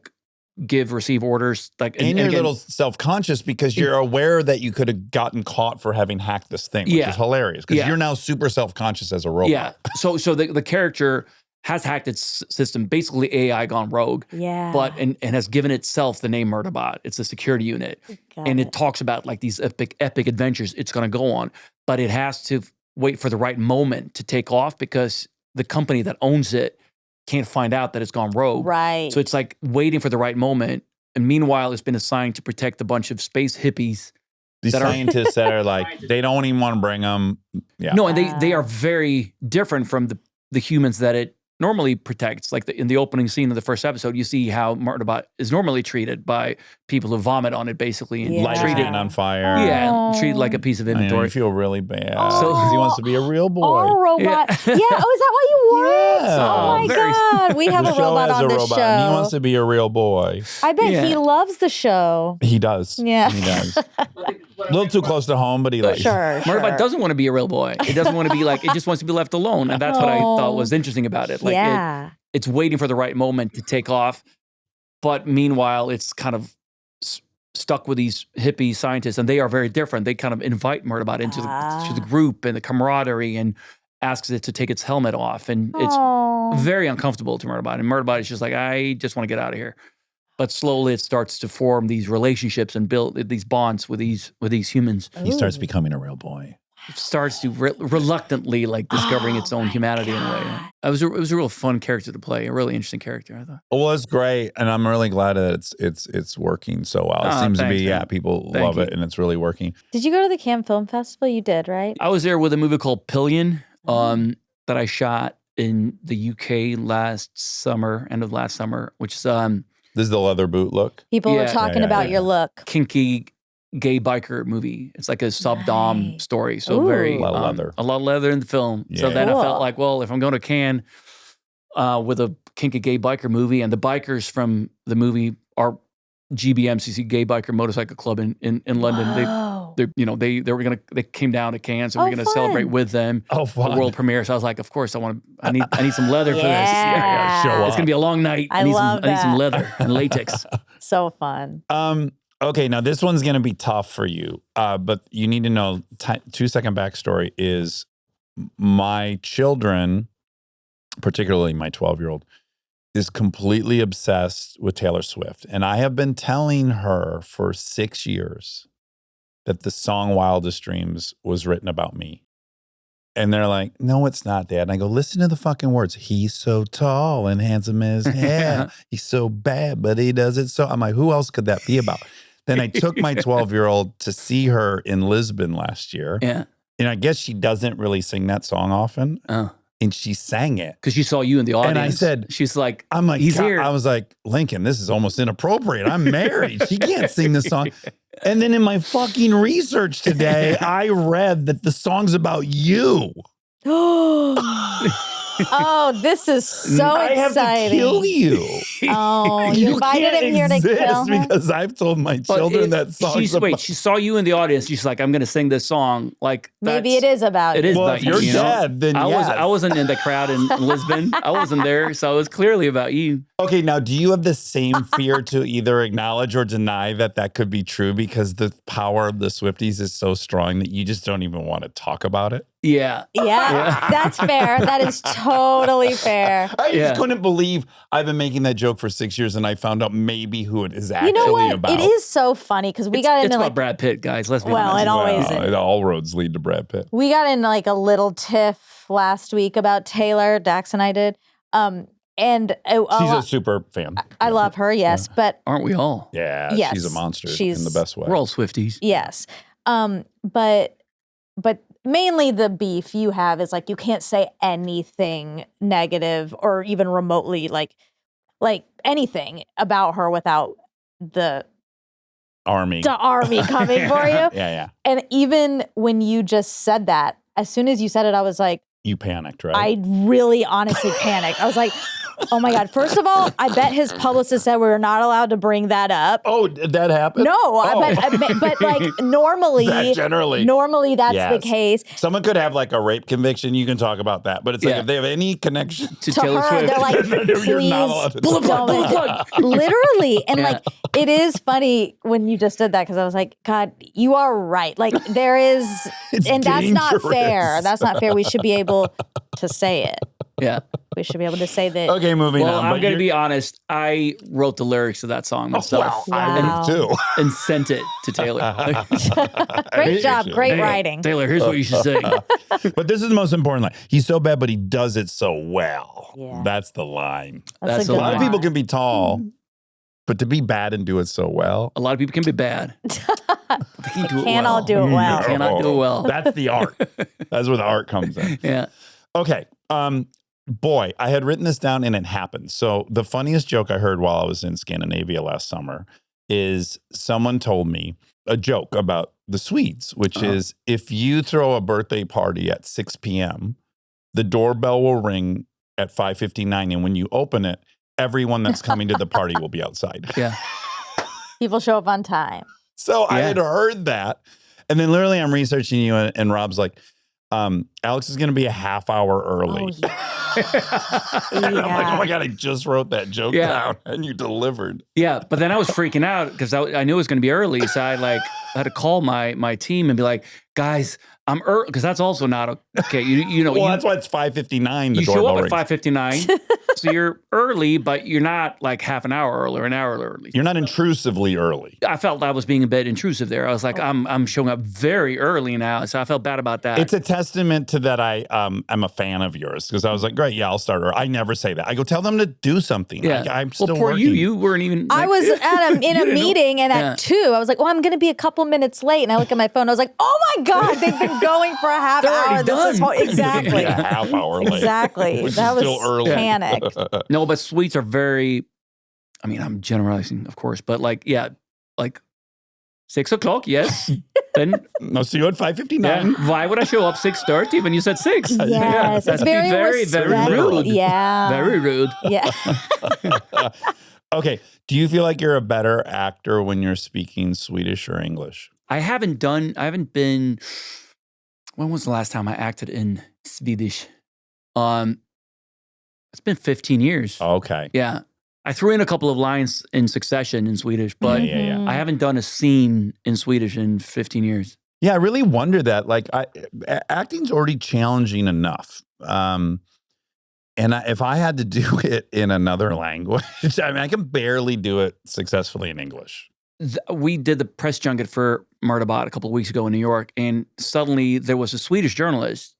give, receive orders. And you're a little self-conscious because you're aware that you could have gotten caught for having hacked this thing, which is hilarious because you're now super self-conscious as a robot. Yeah. So the character has hacked its system, basically AI gone rogue. Yeah. But and has given itself the name Murderbot. It's a security unit. It talks about these epic adventures it's going to go on, but it has to wait for the right moment to take off because the company that owns it can't find out that it's gone rogue. Right. So it's waiting for the right moment. And meanwhile, it's been assigned to protect a bunch of space hippies. These scientists that are they don't even want to bring them. Yeah. No, and they are very different from the humans that it normally protects. In the opening scene of the first episode, you see how Murderbot is normally treated by people who vomit on it, basically. And Light his hand on fire. Yeah, treated like a piece of I inventory. feel really bad. So- Because he wants to be a real boy. All robot. Yeah. Oh, is that what you want? Yeah. Oh my Very- God. We have The a show robot has on a this robot, show. and he wants to be a real boy. I bet Yeah. he loves the show. He does. Yeah. He does. A little too close to home, but he likes Sure. Murderbot doesn't want to be a real boy. It doesn't want to be it just wants to be left alone. And that's what I thought was interesting about it. Yeah. It's waiting for the right moment to take off. But meanwhile, it's kind of stuck with these hippie scientists, and they are very different. They kind of invite Murderbot into to the group and the camaraderie and asks it to take its helmet off. And it's very uncomfortable to Murderbot. And Murderbot is just I just want to get out of here. But slowly it starts to form these relationships and build these bonds with these humans. He starts becoming a real boy. It starts to reluctantly discovering its own humanity in a way. It was a real fun character to play, a really interesting character, I thought. Well, it's great, and I'm really glad that it's working so well. It seems thanks, to be, man. people Thank love you. it, and it's really working. Did you go to the Cannes Film Festival? You did, right? I was there with a movie called Pillion that I shot in the UK end of last summer, which is This is the leather boot look. People were Yeah. talking Yeah, about yeah. your look. kinky gay biker movie. It's like a sub-dom Nice. story. So Ooh. very A lot of leather. a lot of leather in the film. So Yeah. then I Cool. felt well, if I'm going to Cannes with a kinky gay biker movie, and the bikers from the movie are GBMCC Gay Biker Motorcycle Club in London. Whoa. They came down to Cannes, so Oh, we're gonna celebrate fun. with them. Oh, The fun. world premiere. So I was like, of course, I need some leather for this. Yeah. Show It's up. gonna be a long night. I need love I need some that. leather and latex. So fun. Okay, now this one's going to be tough for you, but you need to know, 2-second backstory is my children, particularly my 12-year-old, is completely obsessed with Taylor Swift. And I have been telling her for 6 years that the song Wildest Dreams was written about me. And they're like, no, it's not, Dad. And I go, listen to the fucking words. He's so tall and handsome as hell. He's so bad, but he does it so. I'm like, who else could that be about? Then I took my 12-year-old to see her in Lisbon last year. Yeah. And I guess she doesn't really sing that song often. Oh. And she sang it. Because she saw you in the audience. And I said, she's like, I'm like, he's God, here. I was like, Lincoln, this is almost inappropriate. I'm married. She can't sing this song. And then in my fucking research today, I read that the song's about you. Oh, this is so I have to exciting. kill you. Oh, you invited can't him here to kill exist him? because I've told my But children if that song. she saw you in the audience. She's like, I'm going to sing this song. Like Maybe it is about It you. is Well, about if you're you. know? dead, then yes. I wasn't in the crowd in Lisbon. I wasn't there, so it was clearly about you. Okay, now do you have the same fear to either acknowledge or deny that could be true because the power of the Swifties is so strong that you just don't even want to talk about it? Yeah. Yeah, that's fair. That is totally fair. I just Yeah. couldn't believe I've been making that joke for 6 years and I found out maybe who it is actually You know what? about. It is so funny because we got It's into about like Brad Pitt, guys. Let's be Well, honest. it always Well, is. all roads lead to Brad Pitt. We got in like a little tiff last week about Taylor. Dax and I did. And She's a super fan. I love her, yes, but Aren't we all? Yeah, Yes, she's a monster she's- in the best way. We're all Swifties. yes. But mainly the beef you have is like you can't say anything negative or even remotely like anything about her without the Army. army coming for you. Yeah. And even when you just said that, as soon as you said it, I was like, You panicked, right? I really honestly panicked. I was like, oh my God. First of all, I bet his publicist said we were not allowed to bring that up. Oh, did that happen? No, Oh. but like normally, That generally. that's Yes. the case. Someone could have like a rape conviction. You can talk about that. But it's like Yeah. if they have any connection To To Taylor her, Swift. they're like, You're not please allowed to Pull the plug, pull the don't. plug. Literally. And Yeah. like, it is funny when you just did that because I was like, God, you are right. Like there is, It's and that's not dangerous. fair. That's not fair. We should be able to say it. Yeah. We should be able to say that. Okay, moving Well, on. I'm but going to you're- be honest. I wrote the lyrics to that song myself Well, I Wow. would too. and sent it to Taylor. Great job. Great Hey, writing. Taylor, here's what you should say. But this is the most important line. He's so bad, but he does it so well. Yeah. That's the line. That's a the A good lot of line. people can be tall, but to be bad and do it so well. A lot of people can be bad. They can do it Can't well. all do it well. No. Cannot do it well. That's the art. That's where the art comes in. Yeah. Okay. Boy, I had written this down and it happened. So the funniest joke I heard while I was in Scandinavia last summer is someone told me a joke about the Swedes, which is if you throw a birthday party at 6 p.m., the doorbell will ring at 5:59. And when you open it, everyone that's coming to the party will be outside. Yeah. People show up on time. So I Yeah. had heard that. And then literally I'm researching you and Rob's like, Alex is going to be a half hour early. Oh, yeah. And I'm like, Yeah. oh my God, I just wrote that joke Yeah. down and you delivered. Yeah, but then I was freaking out because I knew it was going to be early, so I had to call my team and be like, "Guys, I'm early," because that's also not okay. You know, Well, you, that's why it's 5:59. The you show doorbell up at rings. 5:59, so you're early, but you're not like half an hour early or an hour early. You're not intrusively early. I felt I was being a bit intrusive there. I was like, I'm showing up very early now, so I felt bad about that. It's a testament to that I'm a fan of yours because I was like, great, yeah, I'll start early. I never say that. I go tell them to do something. yeah. I'm still well, poor working. you weren't even. I like- was in a meeting and Yeah. at 2, I was like, well, I'm going to be a couple minutes late. And I look at my phone. I was like, oh my God, they've been going for a half They're hour. already This is done. exactly. Yeah, half hour late. Exactly. Which That is was still early. panic. No, but Swedes are very. I mean, I'm generalizing, of course, but like 6 o'clock, yes. Then No, see you at 5:59. yeah. Why would I show up 6:30 when you said 6? Yes, Yeah, it's that'd very, be very, very respectful. rude. Yeah. Very rude. Yeah. Okay. Do you feel like you're a better actor when you're speaking Swedish or English? I haven't been. When was the last time I acted in Swedish? It's been 15 years. Okay. Yeah. I threw in a couple of lines in succession in Swedish, but Yeah. I haven't done a scene in Swedish in 15 years. Yeah, I really wonder that. Like, acting's already challenging enough. If I had to do it in another language, I mean, I can barely do it successfully in English. We did the press junket for Murderbot a couple of weeks ago in New York, and suddenly there was a Swedish journalist,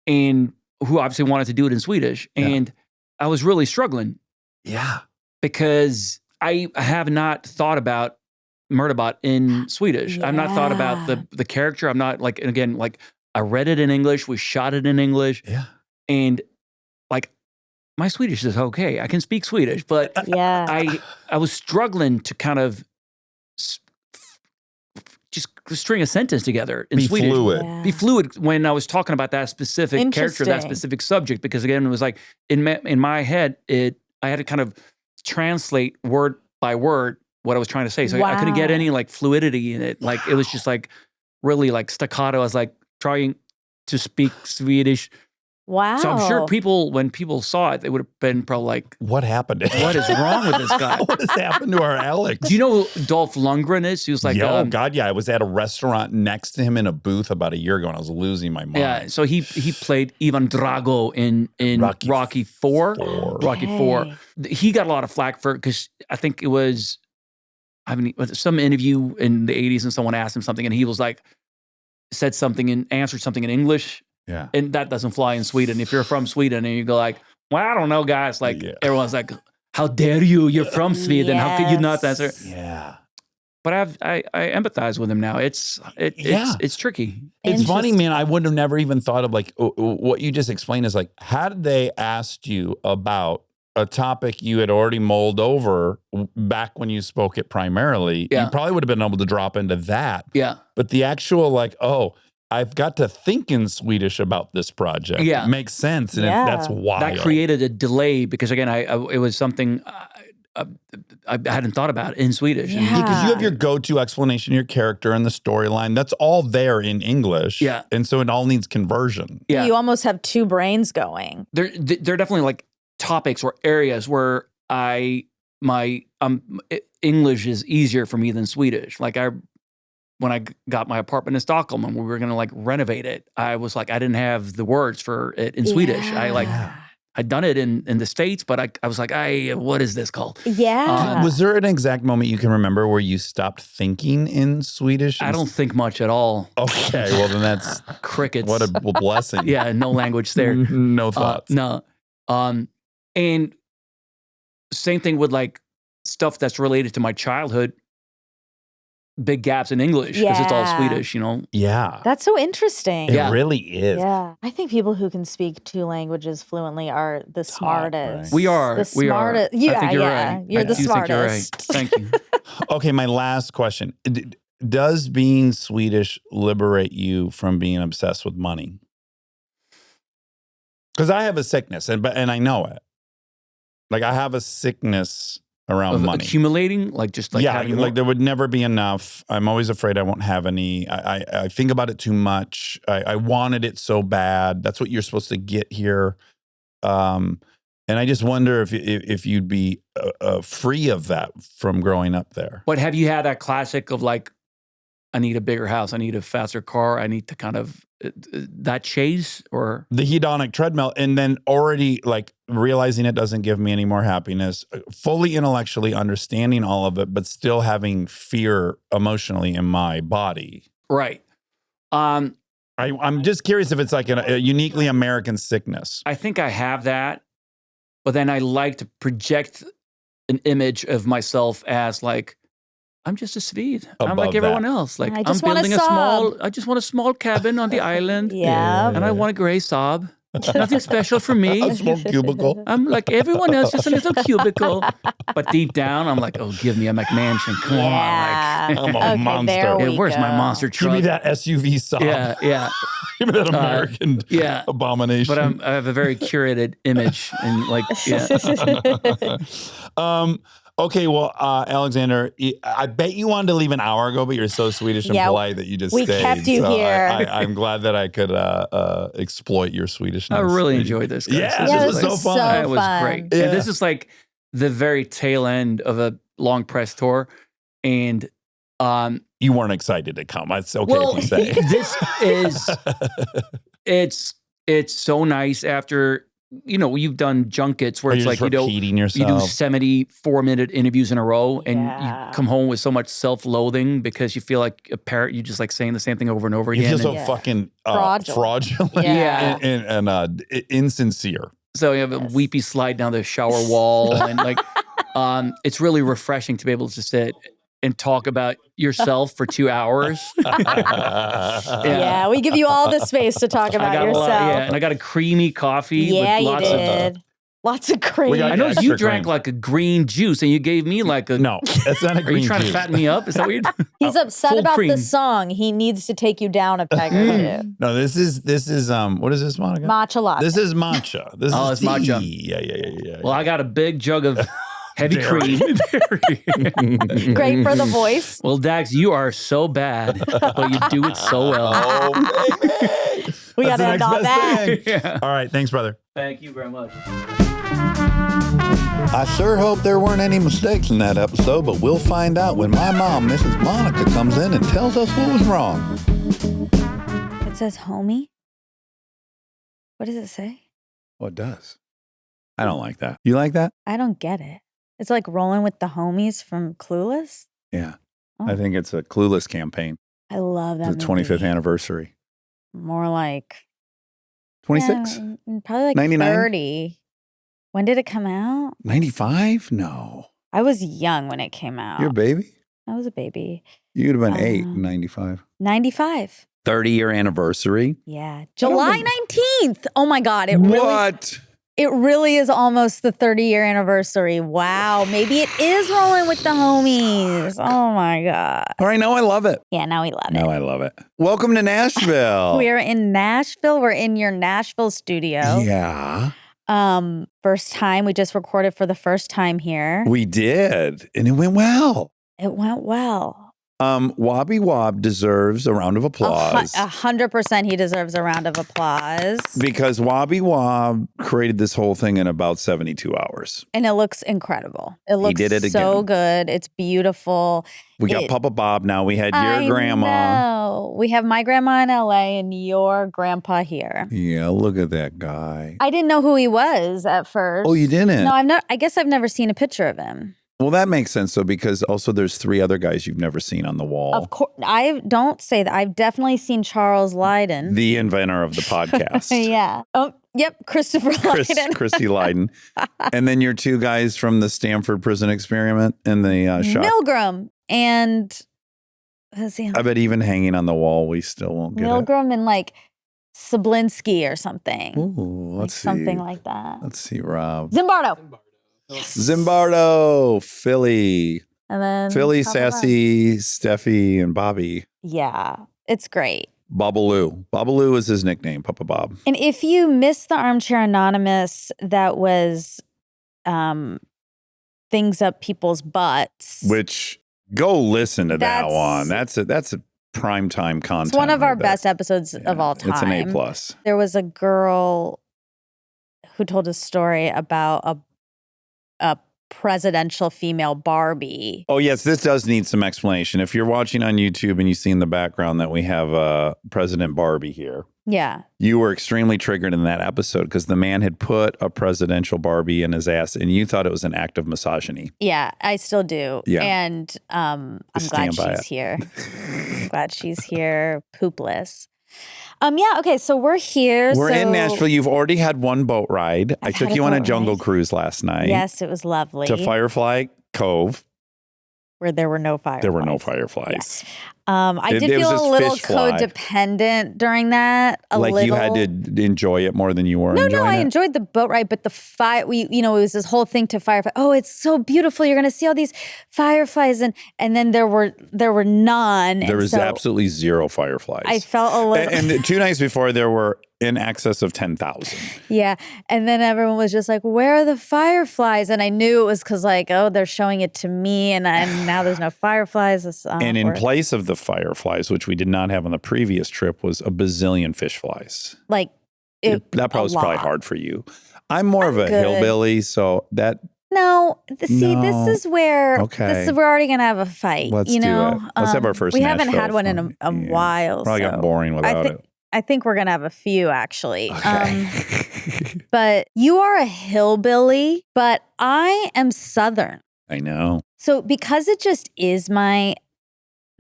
and who obviously wanted to do it in Swedish, Yeah. and I was really struggling Yeah. because I have not thought about Murderbot in Swedish. I've not thought about the character. I'm not like, and again, like I read it in English. We shot it in English, Yeah. and like my Swedish is okay. I can speak Swedish, but Yeah. I was struggling to kind of just string a sentence together in Be Swedish. fluid. Yeah. Be fluid when I was talking about that specific character, that Interesting. specific subject, because again, it was like in my head, I had to kind of translate word by word what I was trying to say. So I couldn't get Wow. any like fluidity in it. Like it was just like really like staccato. I was like trying to speak Swedish. Wow. So I'm sure when people saw it, they would have been probably like, What happened? what is wrong with this guy? What has happened to our Alex? Do you know who Dolph Lundgren is? He was like, oh God, yeah. I was at a restaurant next to him in a booth about a year ago, and I was losing my mind. yeah. So he played Ivan Drago in Rocky IV. Rocky Okay. IV. He got a lot of flack for because I think it was, some interview in the 80s, and someone asked him something, and he was like, said something and answered something in English. Yeah. And that doesn't fly in Sweden. If you're from Sweden and you go like, well, I don't know, guys. Like everyone's like, how dare you? You're from Sweden. How could you not answer? Yeah. But I empathize with him now. It's tricky. It's funny, man. I would have never even thought of like what you just explained is like, had they asked you about a topic you had already mulled over back when you spoke it primarily, you probably would have been able to drop into that. Yeah. But the actual like, I've got to think in Swedish about this project. Yeah. It makes sense. And that's wild. That created a delay because again, it was something I hadn't thought about in Swedish. Yeah. Because you have your go-to explanation, your character and the storyline. That's all there in English. Yeah. And so it all needs conversion. Yeah. You almost have two brains going. There are definitely like topics or areas where English is easier for me than Swedish. Like when I got my apartment in Stockholm and we were going to like renovate it, I was like, I didn't have the words for it in Swedish. I'd done it in the States, but I was like, what is this called? Yeah. Was there an exact moment you can remember where you stopped thinking in Swedish? I don't think much at all. Okay, well then that's crickets. What a blessing. Yeah, no language there. No thoughts. No. And same thing with like stuff that's related to my childhood. Big gaps in English because it's all Swedish, you know? Yeah. That's so interesting. It really is. Yeah. I think people who can speak two languages fluently are the smartest. right? We are. The We are. smartest. Yeah, I think you're right. You're I the do think you're right. smartest. Thank you. Okay, my last question. Does being Swedish liberate you from being obsessed with money? Because I have a sickness, and I know it. Like I have a sickness around Of money. accumulating, like just like having like there would never be enough. I'm always afraid I won't have any. I think about it too much. I wanted it so bad. That's what you're supposed to get here. And I just wonder if you'd be free of that from growing up there. But have you had that classic of like, I need a bigger house, I need a faster car, I need to kind of that chase or The hedonic treadmill, and then already like realizing it doesn't give me any more happiness, fully intellectually understanding all of it, but still having fear emotionally in my body. right. I'm just curious if it's like a uniquely American sickness. I think I have that, but then I like to project an image of myself as like, I'm just a Swede. I'm like Above everyone that. else. Like I I'm just want a building Saab. I just want a small cabin on the island. Yeah. And I want a gray Saab. Nothing special for me. A small cubicle. I'm like everyone else, just a little cubicle. But deep down, I'm like, oh, give me a McMansion. Come Yeah. I'm a Okay, monster. there on. Like, we yeah, where's my go. monster Give truck? me that SUV Saab. Yeah. Give me that American yeah. abomination. But I have a very curated image. And like, yeah. Okay, well, Alexander, I bet you wanted to leave an hour ago, but you're so Swedish and Yeah, polite that you just we stayed. kept you So here. I'm glad that I could exploit your Swedishness. I really enjoyed this, guys. Yeah, Yeah, this was so fun. It was great. Yeah. And this is like the very tail end of a long press tour. And You weren't excited to come. It's okay well, if you say. this is it's so nice after, you know, you've done junkets where Are it's you like, just repeating you do yourself? 74-minute interviews in a row and Yeah. you come home with so much self-loathing because you feel like a parrot, you just like saying the same thing over and over You again. feel so Yeah. fucking Fraudulent. fraudulent Yeah. and insincere. So you have a Yes. weepy slide down the shower wall and like it's really refreshing to be able to sit and talk about yourself for 2 hours. Yeah, we give you all the space to talk I about got yourself. and I got a creamy coffee Yeah, with you lots did. of Lots of cream. We got I know extra you drank cream. like a green juice and you gave me like a. No, that's not a Are green you trying to juice. fatten me up? Is that what you're doing? He's upset full about cream. the song. He needs to take you down a peg or two. No, this is what is this, Monica? Matcha latte. This is matcha. This Oh, is it's matcha. tea. Yeah. Well, I got a big jug of heavy Dairy. cream. Great for the voice. Well, Dax, you are so bad, but you do it so well. Oh, baby. We That's gotta the end next on best that. thing. Yeah. All right, thanks, brother. Thank you very much. I sure hope there weren't any mistakes in that episode, but we'll find out when my mom, Mrs. Monica, comes in and tells us what was wrong. It says homie. What does it say? Well, it does. I don't like that. You like that? I don't get it. It's like rolling with the homies from Clueless. Yeah. Oh. I think it's a Clueless campaign. I love that. It's the 25th movie. anniversary. More like 26? yeah, probably like 99? 30. When did it come out? 95? No. I was young when it came out. You're a baby? I was a baby. You'd have been 8 in Um, 95. 95. 30-year anniversary. Yeah. July 19th. Oh my God. It really is almost the 30-year anniversary. Wow. Maybe it is rolling with the homies. Oh my God. All right, now I love it. Yeah, now we love it. Now I love it. Welcome to Nashville. We're in Nashville. We're in your Nashville studio. Yeah, First time. We just recorded for the first time here. we did. And it went well. It went well. Wobby Wob deserves a round of applause 100% he deserves a round of applause. because Wobby Wob created this whole thing in about 72 hours. And it looks incredible. It looks did it so again. good. It's beautiful. We got It- Papa Bob now. We had your grandma. No, we have my grandma in LA and your grandpa here. Yeah, look at that guy. I didn't know who he was at first. Oh, you didn't? No, I guess I've never seen a picture of him. Well, that makes sense, though, because also there's 3 other guys you've never seen on the wall. Of course, I don't say that. I've definitely seen Charles Lydon. The inventor of the podcast. Yeah. Oh, yep. Christopher Lydon. Christy Lydon. And then your 2 guys from the Stanford prison experiment and the shop. Milgram and who's he? I bet even hanging on the wall, we still won't get it. Milgram and like Sablinski or something. Ooh, Like let's see. something like that. Let's see, Rob. Zimbardo. Zimbardo, Philly. And then Philly, top of that. Sassy, Steffi, and Bobby. Yeah, it's great. Babaloo. Babaloo is his nickname, Papa Bob. And if you missed the Armchair Anonymous, that was things up people's butts. Which, go listen to that That's- one. That's a primetime content. It's one of our right there. best episodes of all time. It's an A+. There was a girl who told a story about a presidential female Barbie. Oh, yes, this does need some explanation. If you're watching on YouTube and you see in the background that we have President Barbie here, Yeah. you were extremely triggered in that episode because the man had put a presidential Barbie in his ass and you thought it was an act of misogyny. Yeah, I still do. Yeah. And I'm glad stand by she's it. here. I'm glad she's here, poopless. Yeah, okay, so we're here. We're in so- Nashville. You've already had one boat ride. I I've took had a you on a boat jungle ride. cruise last night Yes, it was lovely. to Firefly Cove. Where there were no fireflies. There were no fireflies. I It- did it was feel this a little fish fly. codependent during that. Like you had to enjoy it more than you were enjoying I it. enjoyed the boat ride, but the fire, it was this whole thing to firefly. Oh, it's so beautiful. You're going to see all these fireflies. And then there were none. There and was so absolutely 0 fireflies. I felt a little. And the 2 nights before, there were in excess of 10,000. Yeah. And then everyone was just like, where are the fireflies? And I knew it was because they're showing it to me and now there's no fireflies. It's, And in awkward. place of the fireflies, which we did not have on the previous trip, was a bazillion fish flies. Like, That probably was probably lot. hard for you. I'm more of a good. hillbilly, so that No, see, No. this is where Okay. we're already gonna have a fight. Let's you do know, it. Let's have our first We haven't Nashville had one in fun. a Yeah. while. probably got so boring without it. I think we're gonna have a few actually. Okay. But you are a hillbilly, but I am Southern. I know. So because it just is my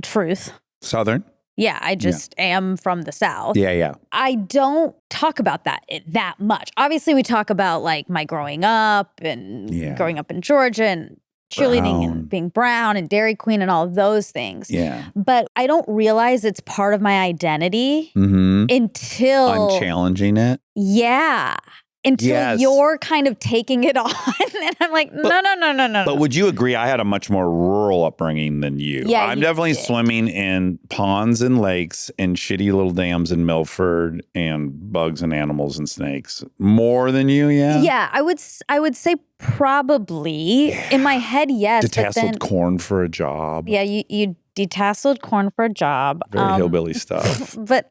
truth. Southern? Yeah, I just am from the South. Yeah. I don't talk about that much. Obviously, we talk about like my growing up and Yeah. growing up in Georgia and cheerleading Brown. and being brown and Dairy Queen and all of those things. Yeah. But I don't realize it's part of my identity Mm-hmm. until I'm challenging it. yeah. until Yes. you're kind of taking it on. And I'm like, no. But would you agree I had a much more rural upbringing than you? Yeah, I'm you definitely did. swimming in ponds and lakes and shitty little dams in Milford and bugs and animals and snakes more than you, yeah? Yeah, I would say probably in my head, yes. But Detasseled then, corn for a job. yeah, you detasseled corn for a job. Very hillbilly stuff. But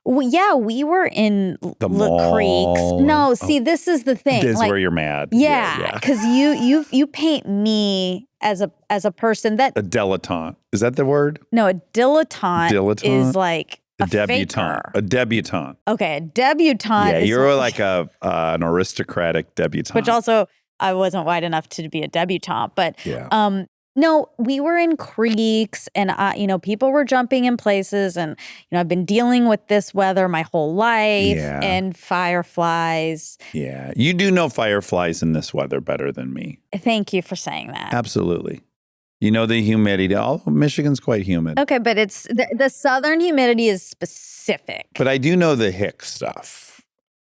we were in The Creeks. mall. No, see, this is the thing. This is like, where you're mad. yeah, because you paint me as a person that A dilettante. Is that the word? no, a dilettante, Dilettante? is like a debutante. faker. A debutante. Okay, a debutante. Yeah, is you're like an aristocratic debutante. which also I wasn't white enough to be a debutante, but Yeah. no, we were in creeks and people were jumping in places and I've been dealing with this weather my whole life Yeah. and fireflies. Yeah. You do know fireflies in this weather better than me. Thank you for saying that. Absolutely. You know the humidity. Although Michigan's quite humid. Okay, but it's the southern humidity is specific. But I do know the hick stuff.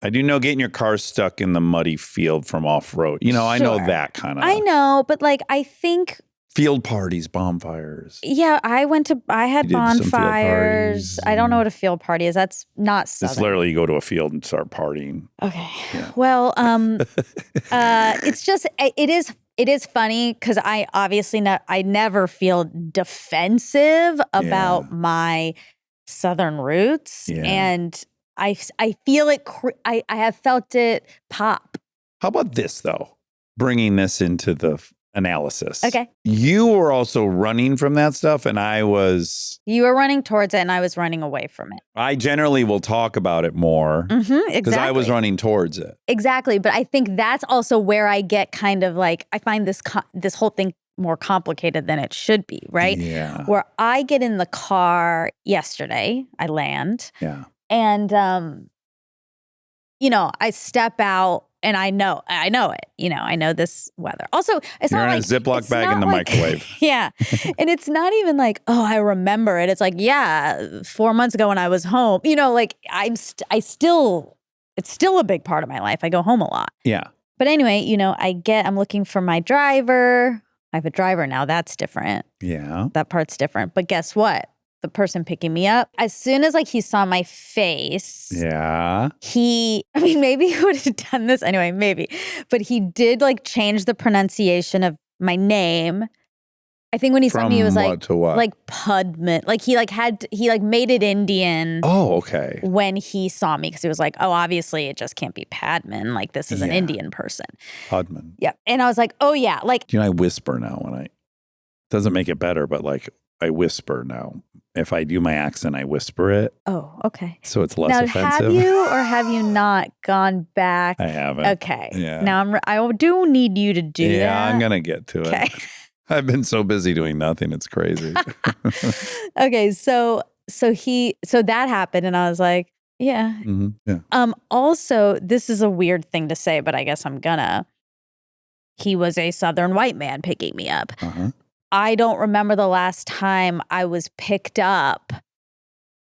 I do know getting your car stuck in the muddy field from off-road. I know Sure. that kind of I know, but I think field parties, bonfires. yeah, I had You did some field bonfires. parties I don't know and- what a field party is. That's not It's southern. literally you go to a field and start partying. Okay. Yeah. Well, it's just it is funny because I obviously I never feel defensive about my southern roots, Yeah. and I feel it. I have felt it pop. How about this, though? Bringing this into the analysis. Okay. You were also running from that stuff, and You were running towards it, and I was running away from it. I generally will talk about it more Mm-hmm, because I was exactly. running towards it. Exactly, but I think that's also where I get kind of I find this whole thing more complicated than it should be, right? Yeah. Where I get in the car yesterday, I land, Yeah. and I step out and I know it. I know this weather. Also, it's You're not in a like Ziploc it's bag not in the like- microwave. Yeah, and it's not even like, oh, I remember it. It's like, yeah, 4 months ago when I was home. It's still a big part of my life. I go home a lot. Yeah. But anyway, I'm looking for my driver. I have a driver now. That's different. Yeah. That part's different. But guess what? The person picking me up, as soon as he saw my face, Yeah. maybe he would have done this anyway, maybe. But he did change the pronunciation of my name. I think when he saw me, it was what to what? Pudman. He made it Indian. Oh, okay. When he saw me, because he was like, oh, obviously it just can't be Padman. This is an Yeah. Indian person. Pudman. Yeah. And I was like, oh yeah. I whisper now when I doesn't make it better, but I whisper now. If I do my accent, I whisper it. Oh, okay. So it's less Now, offensive. have you or have you not gone back? I haven't. Okay. Yeah. Now I do need you to do that. Yeah, I'm going to get to Okay. it. I've been so busy doing nothing. It's crazy. Okay. So that happened, and I was like, yeah. Mhm. Yeah. Also, this is a weird thing to say, but I guess I'm gonna. He was a Southern white man picking me up. Uh-huh. I don't remember the last time I was picked up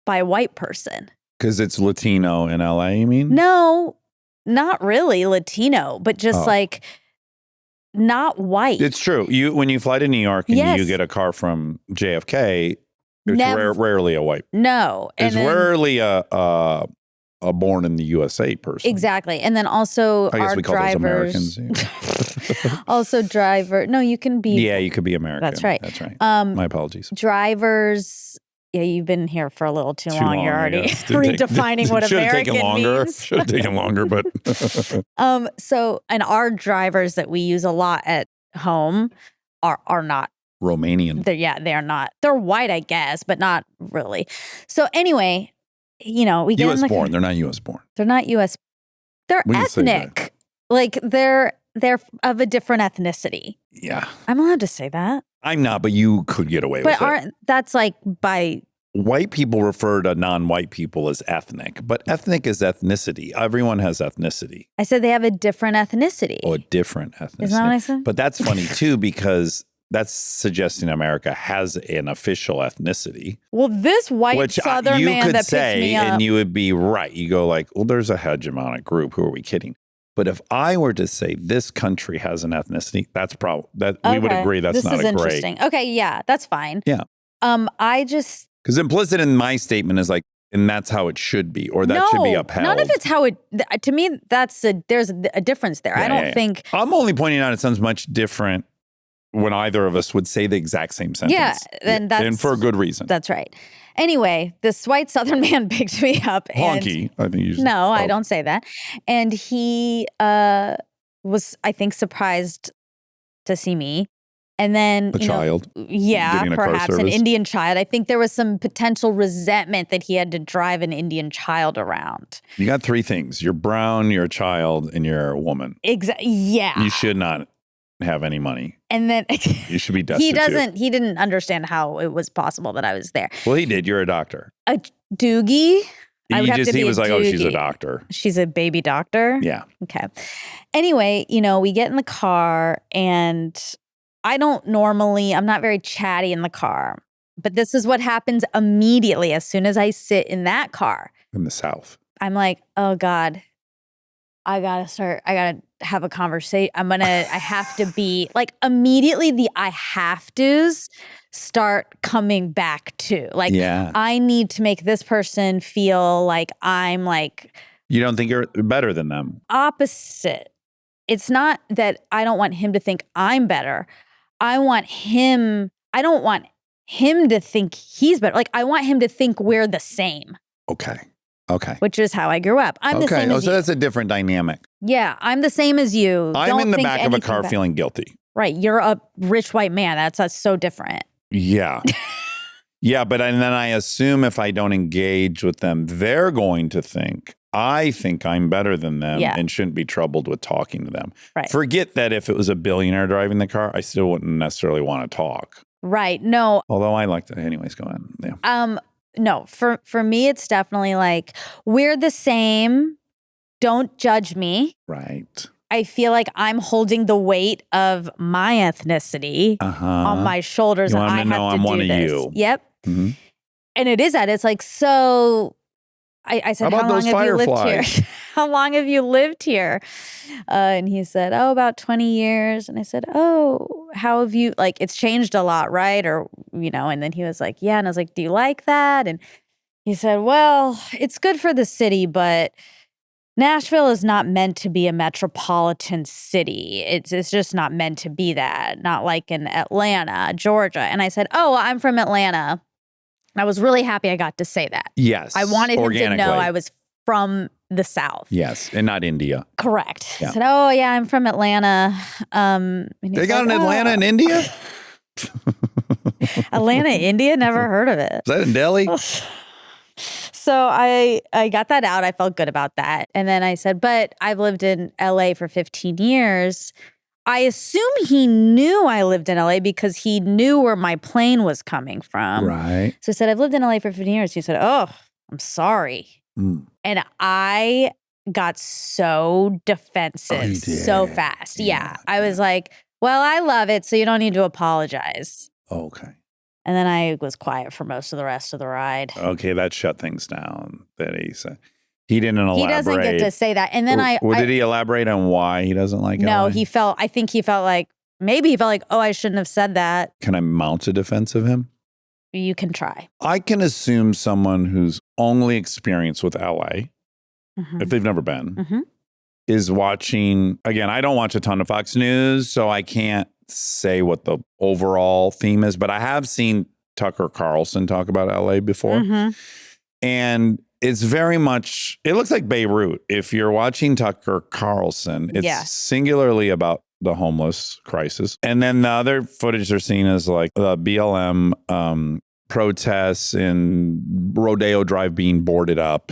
by a white person. Because it's Latino in LA, you mean? No, not really Latino, but just Oh. not white. It's true. When you fly to New York and Yes. you get a car from JFK, it's Never- rarely a white. No. It's then- rarely a born in the USA person. Exactly. And then also I guess our we call those drivers. Americans. Also no, you can be. Yeah, you could be American. That's right. That's right. Um, My apologies. drivers. Yeah, you've been here for a little too long. You're already yes. Didn't take- redefining what Should've American taken longer. means. Should have taken longer, but So, and our drivers that we use a lot at home are not. Romanian. They're not. They're white, I guess, but not really. So anyway, we get U.S. in the born. They're not U.S. born. They're not U.S. They're We can say that. ethnic. They're of a different ethnicity. Yeah. I'm allowed to say that, I'm not, but you could get away but with it. that's by. White people refer to non-white people as ethnic, but ethnic is ethnicity. Everyone has ethnicity. I said they have a different ethnicity. Oh, a different ethnicity. Isn't that what I said? But that's funny too, because that's suggesting America has an official ethnicity. Well, this white Which Southern you man could that picked say, me up. and you would be right. You go like, well, there's a hegemonic group. Who are we kidding? But if I were to say this country has an ethnicity, that's probably that we would Okay. agree that's this not is a great. interesting. Okay, yeah, that's fine. Yeah. I just Because implicit in my statement is like, and that's how it should be, or that should be upheld. None of it's how it. To me, there's a difference there. I don't think. I'm only pointing out it sounds much different when either of us would say the exact same sentence. Yeah, then that's and for a good reison. That's right. Anyway, this white Southern man picked me up. And Honky, I think you should. no, I don't say that. And he was, I think, surprised to see me. And then, A child. Yeah, getting a car perhaps an service. Indian child. I think there was some potential resentment that he had to drive an Indian child around. You got three things: you're brown, you're a child, and you're a woman. Yeah. You should not have any money. And then You should be destitute. he didn't understand how it was possible that I was there. Well, he did. You're a doctor. A doogie. I would have to He be was a like, oh, she's a doogie. doctor. She's a baby doctor. Yeah. Okay. Anyway, we get in the car and I'm not very chatty in the car, but this is what happens immediately as soon as I sit in that car. In the South. I'm like, oh God, I gotta have a conversation. I have to be like immediately I have to's start coming back to like, Yeah. I need to make this person feel like I'm like You don't think you're better than them? opposite. It's not that I don't want him to think I'm better. I don't want him to think he's better. Like I want him to think we're the same, Okay. which is how I grew up. I'm the same as so you. that's a different dynamic. Yeah, I'm the same as you. I'm Don't in the think back of a anything car ba- feeling guilty. Right, you're a rich white man. That's so different. Yeah. Yeah, but and then I assume if I don't engage with them, they're going to think I'm better than them Yeah. and shouldn't be troubled with talking to them. Right. Forget that if it was a billionaire driving the car, I still wouldn't necessarily want to talk. Right. No. Although I like to. Anyways, go on. Yeah. No. For me, it's definitely like we're the same. Don't judge me. Right. I feel like I'm holding the weight of my ethnicity on my shoulders. You And want I them to have know to I'm do one of this. you. Yep. Mhm. And it is that. It's like, so I said, How about how long those have you lived fireflies? here? How long have you lived here? And he said, oh, about 20 years. And I said, oh, how have you, like, it's changed a lot, right? Or, and then he was like, yeah. And I was like, do you like that? And he said, well, it's good for the city, but Nashville is not meant to be a metropolitan city. It's just not meant to be that. Not like in Atlanta, Georgia. And I said, oh, I'm from Atlanta. And I was really happy I got to say that. Yes. I wanted him to know organically. I was from the South. Yes, and not India. Correct. Yeah. I said, oh, yeah, I'm from Atlanta. And he's They got like, an Atlanta "Oh." in India? Atlanta, India? Never heard of it. Is that in Delhi? So I got that out. I felt good about that. And then I said, but I've lived in LA for 15 years. I assume he knew I lived in LA because he knew where my plane was coming from. Right. So I said, I've lived in LA for 15 years. He said, oh, I'm sorry. Mm. And I got so defensive Oh, you so did. fast. Yeah, Yeah. I was like, well, I love it, so you don't need to apologize. Okay. And then I was quiet for most of the rest of the ride. Okay, that shut things down. That he said he didn't elaborate. He doesn't get to say that. And then Did he elaborate on why he doesn't like No, LA? I think he felt like, maybe he felt like, oh, I shouldn't have said that. Can I mount a defense of him? You can try. I can assume someone who's only experienced with LA, Mhm. if they've never been, Mhm. is watching. Again, I don't watch a ton of Fox News, so I can't say what the overall theme is, but I have seen Tucker Carlson talk about LA before. Mhm. And it's very much, it looks like Beirut. If you're watching Tucker Carlson, it's Yeah. singularly about the homeless crisis. And then the other footage they're seeing is like the BLM protests and Rodeo Drive being boarded up.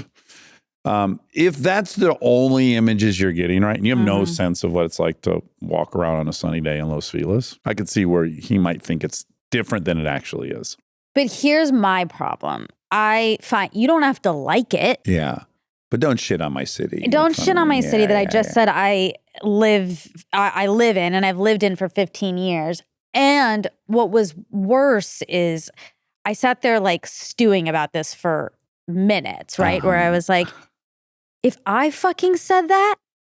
If that's the only images you're getting, right, and you have no Mhm. sense of what it's like to walk around on a sunny day in Los Feliz, I could see where he might think it's different than it actually is. But here's my problem. You don't have to like it. Yeah. But don't shit on my city. Don't shit on my city that I just said. said I live in and I've lived in for 15 years. And what was worse is I sat there like stewing about this for minutes, right? Where I was like, if I fucking said that,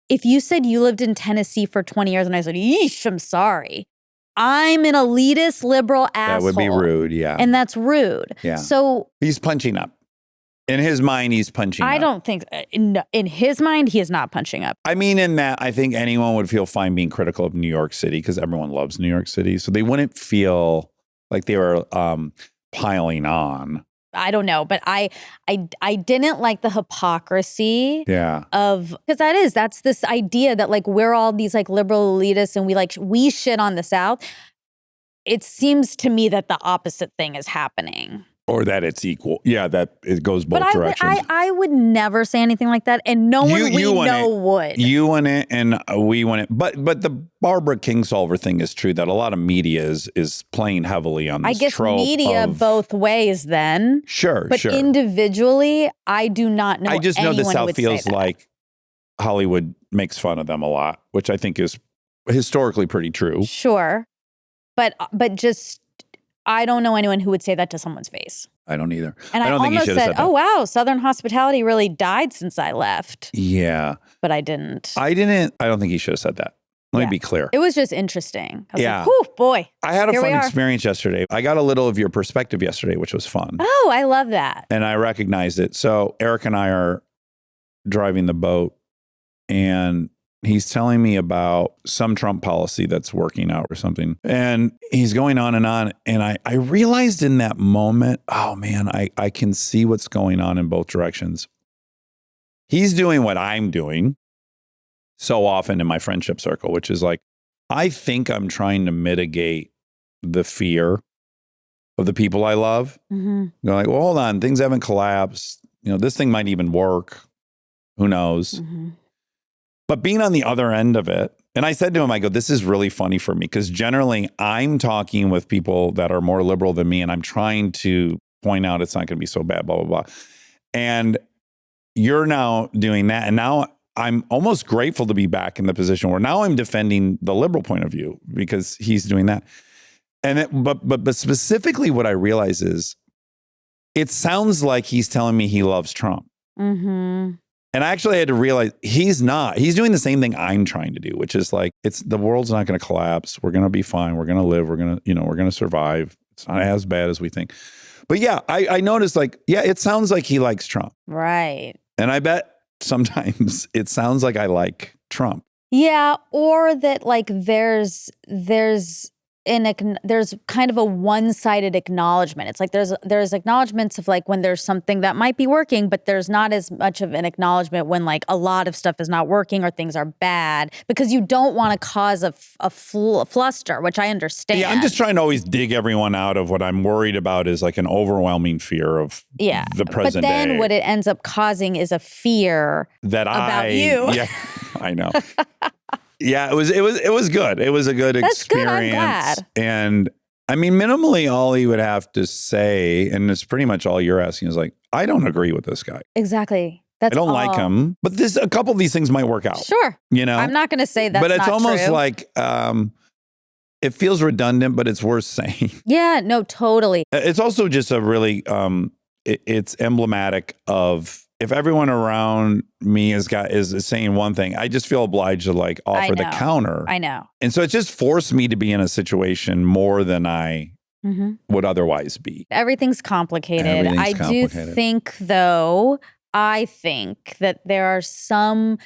if you said you lived in Tennessee for 20 years and I said, yeesh, I'm sorry. I'm an elitist liberal asshole. That would be rude, yeah. And that's rude. Yeah. So He's punching up. In his mind, he's punching up. I don't think, in his mind, he is not punching up. I mean, in that, I think anyone would feel fine being critical of New York City because everyone loves New York City. So they wouldn't feel like they were piling on. I don't know, but I didn't like the hypocrisy Yeah. of, because that's this idea that like we're all these like liberal elitists and we shit on the South. It seems to me that the opposite thing is happening. Or that it's equal. Yeah, that it goes both directions. I would never say anything like that, and no one we know would. You want it, and we want it. But the Barbara Kingsolver thing is true that a lot of media is playing heavily on this I guess trope media of, both ways then. Sure, But sure. individually, I do not know I just know the anyone who South would feels say that. like Hollywood makes fun of them a lot, which I think is historically pretty true. Sure. But just I don't know anyone who would say that to someone's face. I don't either. And I don't think he almost should have said, said that. oh, wow, Southern hospitality really died since I left. Yeah. But I didn't. I don't think he should have said that. Let Yeah. me be clear. It was just interesting. I was Yeah. like, whew, boy. I had a Here we fun are. experience yesterday. I got a little of your perspective yesterday, which was fun. Oh, I love that. And I recognized it. So Eric and I are driving the boat, and he's telling me about some Trump policy that's working out or something. And he's going on. And I realized in that moment, oh man, I can see what's going on in both directions. He's doing what I'm doing so often in my friendship circle, which is like, I think I'm trying to mitigate the fear of the people I love. Mm-hmm. They're like, well, hold on, things haven't collapsed. You know, this thing might even work. Who knows? Mm-hmm. But being on the other end of it, and I said to him, I go, this is really funny for me because generally I'm talking with people that are more liberal than me and I'm trying to point out it's not going to be so bad, blah, blah, blah. And you're now doing that. And now I'm almost grateful to be back in the position where now I'm defending the liberal point of view because he's doing that. And but specifically what I realize is it sounds like he's telling me he loves Trump. Mm-hmm. And I actually had to realize he's not. He's doing the same thing I'm trying to do, which is like, the world's not going to collapse. We're going to be fine. We're going to live. We're going to survive. It's not as bad as we think. But yeah, I noticed like, yeah, it sounds like he likes Trump. Right. And I bet sometimes it sounds like I like Trump. Yeah, or that like there's kind of a one-sided acknowledgement. It's like there's acknowledgements of like when there's something that might be working, but there's not as much of an acknowledgement when like a lot of stuff is not working or things are bad because you don't want to cause a fluster, which I understand. Yeah, I'm just trying to always dig everyone out of what I'm worried about is like an overwhelming fear of the present But then day. what it ends up causing is a fear about you. Yeah, I know. Yeah, it was good. It was a good That's experience. good. I'm glad. And I mean, minimally, all he would have to say, and it's pretty much all you're asking, is like, I don't agree with this guy. Exactly. I don't like him. But a couple of these things might work out. Sure. You know? I'm not going to say that's but it's not almost true. like it feels redundant, but it's worth saying. Yeah, no, totally. It's also just a really, it's emblematic of if everyone around me is saying one thing, I just feel obliged to like offer the counter. I know. And so it just forced me to be in a situation more than I would otherwise be. Everything's complicated. I do think, though, that there are some,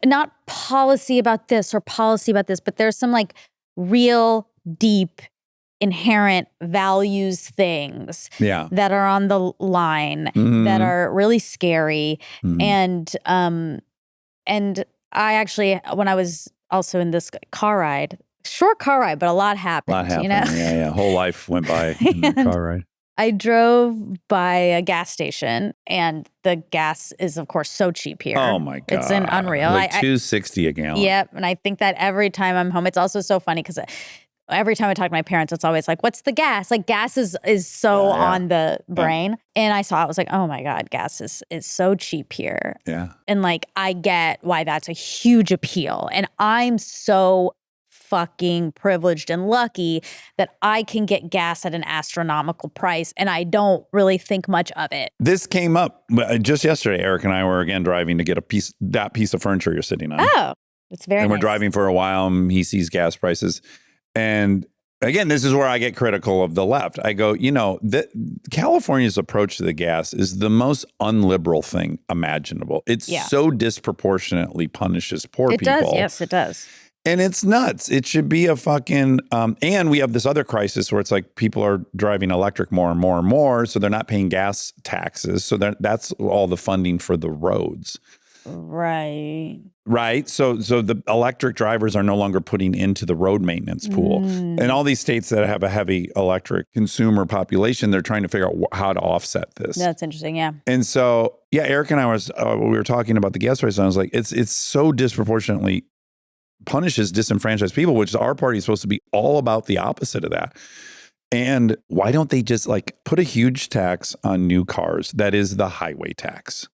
not policy about this or policy about this, but there's some like real deep inherent values things that are on the line that are really scary. And I actually, when I was also in this short car ride, but a lot happened. You know? Yeah. Whole life went by in the car ride. I drove by a gas station, and the gas is, of course, so cheap here. Oh my God. It's unreal. Like $2.60 a gallon. Yep. And I think that every time I'm home, it's also so funny because every time I talk to my parents, it's always like, what's the gas? Like gas is so on the brain. And I saw it, I was like, oh my God, gas is so cheap here. Yeah. And like, I get why that's a huge appeal. And I'm so fucking privileged and lucky that I can get gas at an astronomical price and I don't really think much of it. This came up just yesterday. Eric and I were again driving to get that piece of furniture you're sitting on. Oh, it's very and we're nice. driving for a while and he sees gas prices. And again, this is where I get critical of the left. I go, California's approach to the gas is the most unliberal thing imaginable. It's so disproportionately punishes poor people. It does. Yes, it does. And it's nuts. It should be a fucking, and we have this other crisis where it's like people are driving electric more and more and more. So they're not paying gas taxes. So that's all the funding for the roads. Right. Right. So the electric drivers are no longer putting into the road maintenance pool. And all these states that have a heavy electric consumer population, they're trying to figure out how to offset this. That's interesting. Yeah. And so, Eric and I we were talking about the gas price, and I was like, it's so disproportionately punishes disenfranchised people, which our party is supposed to be all about the opposite of that. And why don't they just put a huge tax on new cars? That is the highway tax.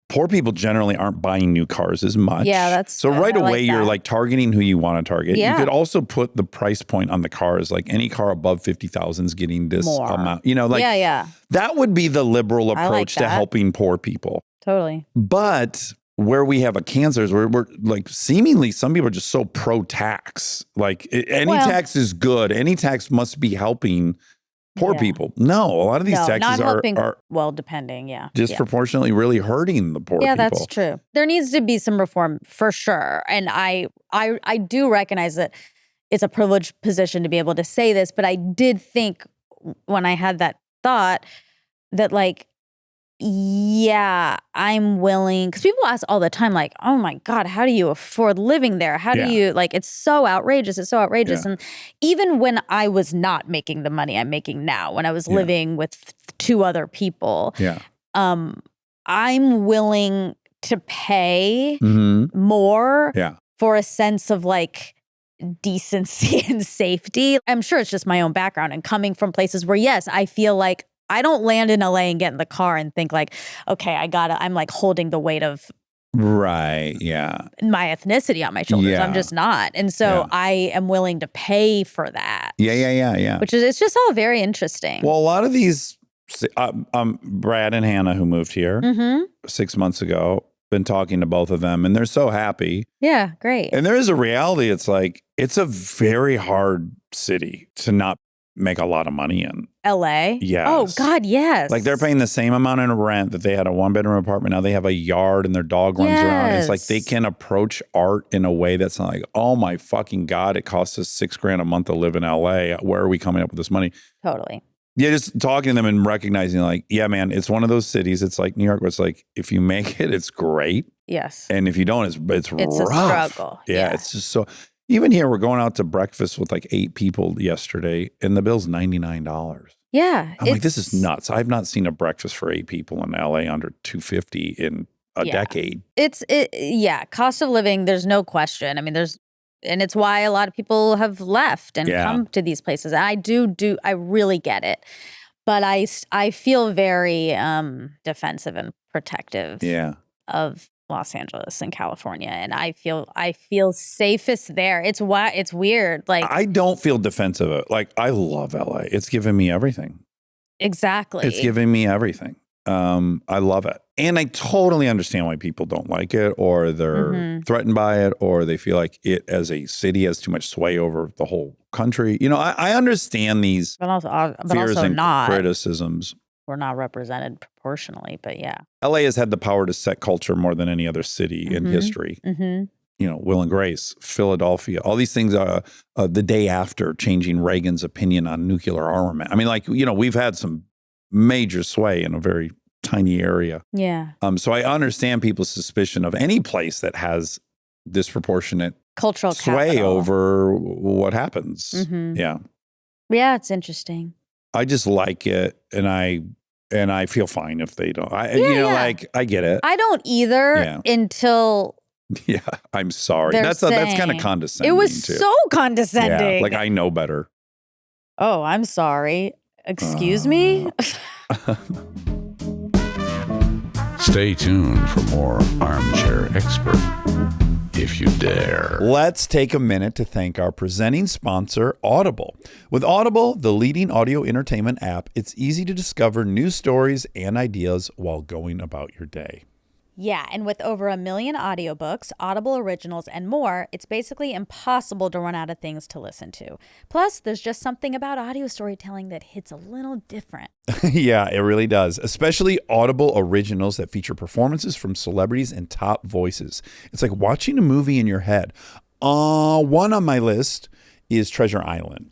Poor people generally aren't buying new cars as much. Yeah, that's so right I away like you're targeting who you want to target. Yeah. You could also put the price point on the cars, any car above 50,000 is getting this More. amount. Yeah. That would be the liberal approach to that. helping poor people. Totally. But where we have a cancer is we're seemingly some people are just so pro-tax. Any tax is good. Any tax must be helping poor people. No, a lot of these taxes not helping, are depending, disproportionately really hurting the poor people. Yeah, that's true. There needs to be some reform for sure. And I do recognize that it's a privileged position to be able to say this, but I did think when I had that thought that I'm willing, because people ask all the time, oh my God, how do you afford living there? How do you, it's so outrageous. It's so outrageous. Yeah. And even when I was not making the money I'm making now, when I was living with two other people, I'm willing to pay more for a sense of decency and safety. I'm sure it's just my own background and coming from places where, yes, I feel like I don't land in LA and get in the car and think okay, I'm holding the weight of my ethnicity on my shoulders. Yeah. I'm just not. And so I am willing to pay for that. Yeah. Which is, it's just all very interesting. Well, a lot of these, Brad and Hannah who moved here 6 months ago, been talking to both of them and they're so happy. Yeah, great. And there is a reality. It's it's a very hard city to not make a lot of money in. LA? Yes. Oh, God, yes. They're paying the same amount in rent that they had a 1-bedroom apartment. Now they have a yard and their dog runs around. It's they can approach art in a way that's not oh my fucking God, it costs us $6,000 a month to live in LA. Where are we coming up with this money? Totally. Yeah, just talking to them and recognizing man, it's one of those cities. It's like New York where it's if you make it, it's great. Yes. And if you don't, it's It's rough. a struggle. Yeah, it's just so. Even here, we're going out to breakfast with 8 people yesterday, and the bill's $99. Yeah. I'm this is nuts. I've not seen a breakfast for 8 people in LA under $250 in a decade. Cost of living, there's no question. I mean, and it's why a lot of people have left and come to these places. And I really get it. But I feel very defensive and protective of Los Angeles and California, and I feel safest there. It's weird. I don't feel defensive of it. I love LA. It's given me everything. Exactly. It's giving me everything. I love it. And I totally understand why people don't like it or they're threatened by it or they feel like it as a city has too much sway over the whole country. I understand these fears and criticisms. We're not represented proportionally, but yeah. LA has had the power to set culture more than any other city in history. Will and Grace, Philadelphia, all these things are the day after changing Reagan's opinion on nuclear armament. I mean, we've had some major sway in a very tiny area. Yeah. So I understand people's suspicion of any place that has disproportionate cultural sway capital over what happens. Yeah. Yeah, it's interesting. I just like it, and I feel fine if they don't. I get it. I don't either until. Yeah, I'm sorry. That's kind of condescending. It was too. so condescending. Yeah, I know better. Oh, I'm sorry. Excuse me? Stay tuned for more Armchair Expert. if you dare. Let's take a minute to thank our presenting sponsor, Audible. With Audible, the leading audio entertainment app, it's easy to discover new stories and ideas while going about your day. Yeah, and with over 1 million audiobooks, Audible originals, and more, it's basically impossible to run out of things to listen to. Plus, there's just something about audio storytelling that hits a little different. Yeah, it really does. Especially Audible originals that feature performances from celebrities and top voices. It's like watching a movie in your head. One on my list is Treasure Island.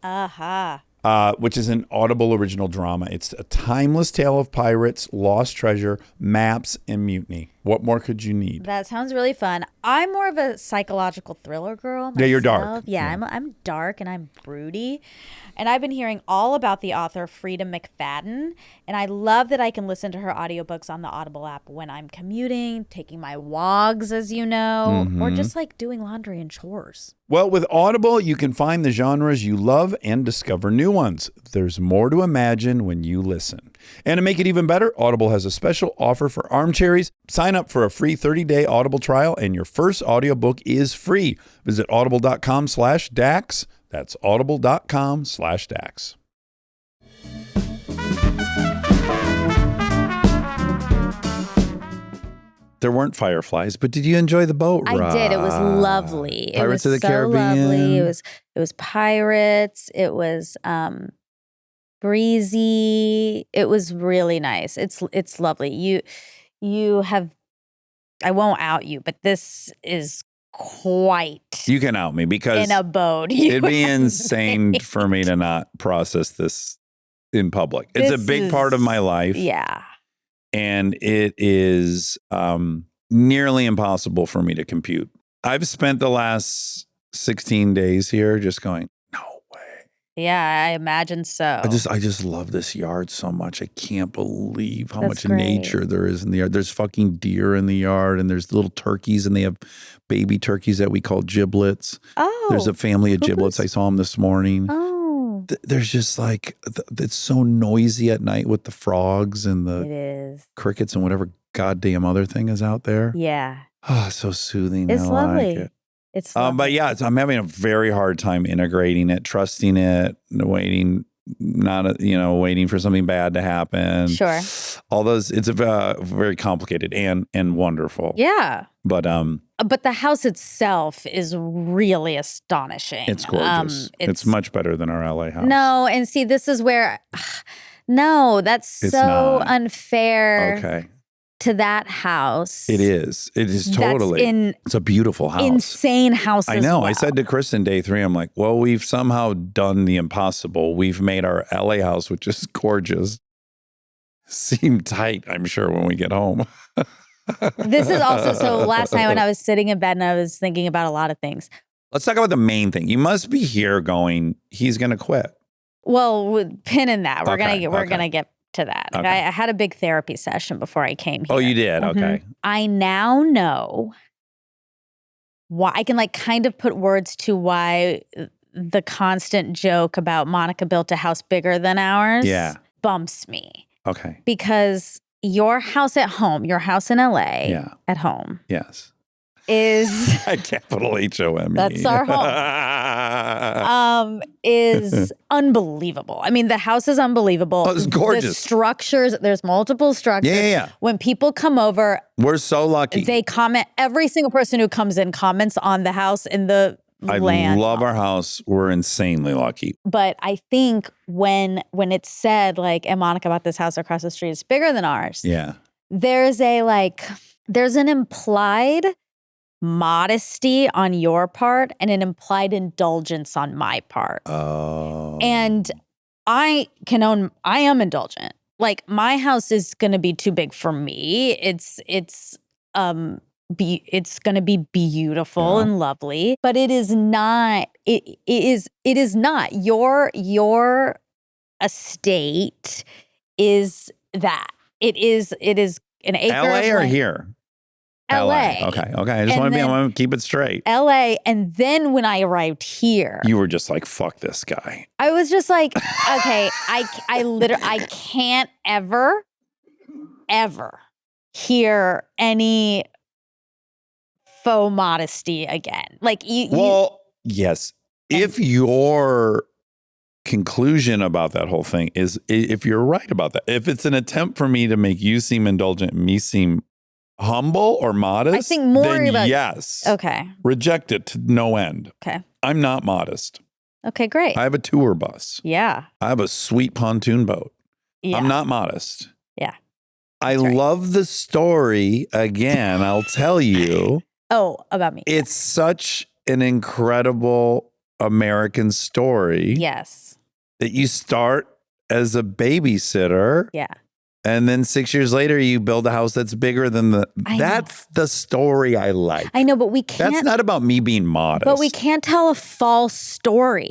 Which is an Audible original drama. It's a timeless tale of pirates, lost treasure, maps, and mutiny. What more could you need? That sounds really fun. I'm more of a psychological thriller girl myself. Yeah, you're dark. Yeah, I'm dark and I'm broody. And I've been hearing all about the author Frida McFadden, and I love that I can listen to her audiobooks on the Audible app when I'm commuting, taking my walks, as you know, or just like doing laundry and chores. Well, with Audible, you can find the genres you love and discover new ones. There's more to imagine when you listen. And to make it even better, Audible has a special offer for armchairies. Sign up for a free 30-day Audible trial, and your first audiobook is free. Visit audible.com/Dax. That's audible.com/Dax. There weren't fireflies, but did you enjoy the boat ride? I did. It was lovely. Pirates it was of the so Caribbean. Lovely. It was pirates. It was breezy. It was really nice. It's lovely. You have, I won't out you, but this is quite You can out me because in a boat. it'd be insane for me to not process this in public. It's a big part of my life. Yeah. And it is nearly impossible for me to compute. I've spent the last 16 days here just going, no way. Yeah, I imagine so. I just love this yard so much. I can't believe how That's much great. nature there is in the yard. There's fucking deer in the yard, and there's little turkeys, and they have baby turkeys that we call giblets. Oh. There's a family of giblets. I Who's- saw them this morning. Oh. There's just like, it's so noisy at night with the frogs and It the is. crickets and whatever goddamn other thing is out there. Yeah. Oh, so soothing. It's I lovely. like it. It's But lovely. yeah, I'm having a very hard time integrating it, trusting it, waiting, waiting for something bad to happen. Sure. All those, it's very complicated and wonderful. Yeah. But the house itself is really astonishing. it's gorgeous. It's much better than our LA house. No, and see, this is where, no, that's It's so not. unfair Okay. to that house. It is. It is totally. It's a beautiful house. Insane house. I as know. well. I said to Kristen day 3, I'm like, well, we've somehow done the impossible. We've made our LA house, which is gorgeous, seem tight, I'm sure, when we get home. This is also, so last night when I was sitting in bed and I was thinking about a lot of things. Let's talk about the main thing. You must be here going, he's going to quit. Well, with pin in that, we're Okay, gonna get to that. Okay. I had a big therapy session before I came here. Oh, you did? Mhm. Okay. I now know why I can kind of put words to why the constant joke about Monica built a house bigger than ours Yeah. bumps me. Okay. Because your house at home, your house in LA Yeah. at home Yes. is Capital H-O-M-E. That's our is unbelievable. I mean, the house is unbelievable. Oh, it's gorgeous. The structures, there's multiple structures. Yeah. When people come over, We're so lucky. they comment. Every single person who comes in comments on the house in the I land. love our house. We're insanely lucky. But I think when it's said and Monica bought this house across the street, it's bigger than ours. Yeah. There's an implied modesty on your part and an implied indulgence on my part. Oh. And I am indulgent. My house is going to be too big for me. It's going to be beautiful and lovely, but it is not. It is not. Your estate is that. It is an acre. LA of or land. here? LA. Okay. I just And want then- to keep it straight. LA. And then when I arrived here, You were just like, fuck this guy. I was just like, okay, I can't ever hear any faux modesty again. Like you Well, yes. If your conclusion about that whole thing is, if you're right about that, if it's an attempt for me to make you seem indulgent, me seem humble or modest, I think more then about yes. Okay. Reject it to no end. Okay. I'm not modest. Okay, great. I have a tour bus. Yeah. I have a sweet pontoon boat. Yeah. I'm not modest. Yeah. I That's right. love the story. Again, I'll tell you. Oh, about me. It's such an incredible American story Yes. that you start as a babysitter. Yeah. And then 6 years later, you build a house that's bigger than the. I know. That's the story I like. I know, but we can't. That's not about me being modest. But we can't tell a false story.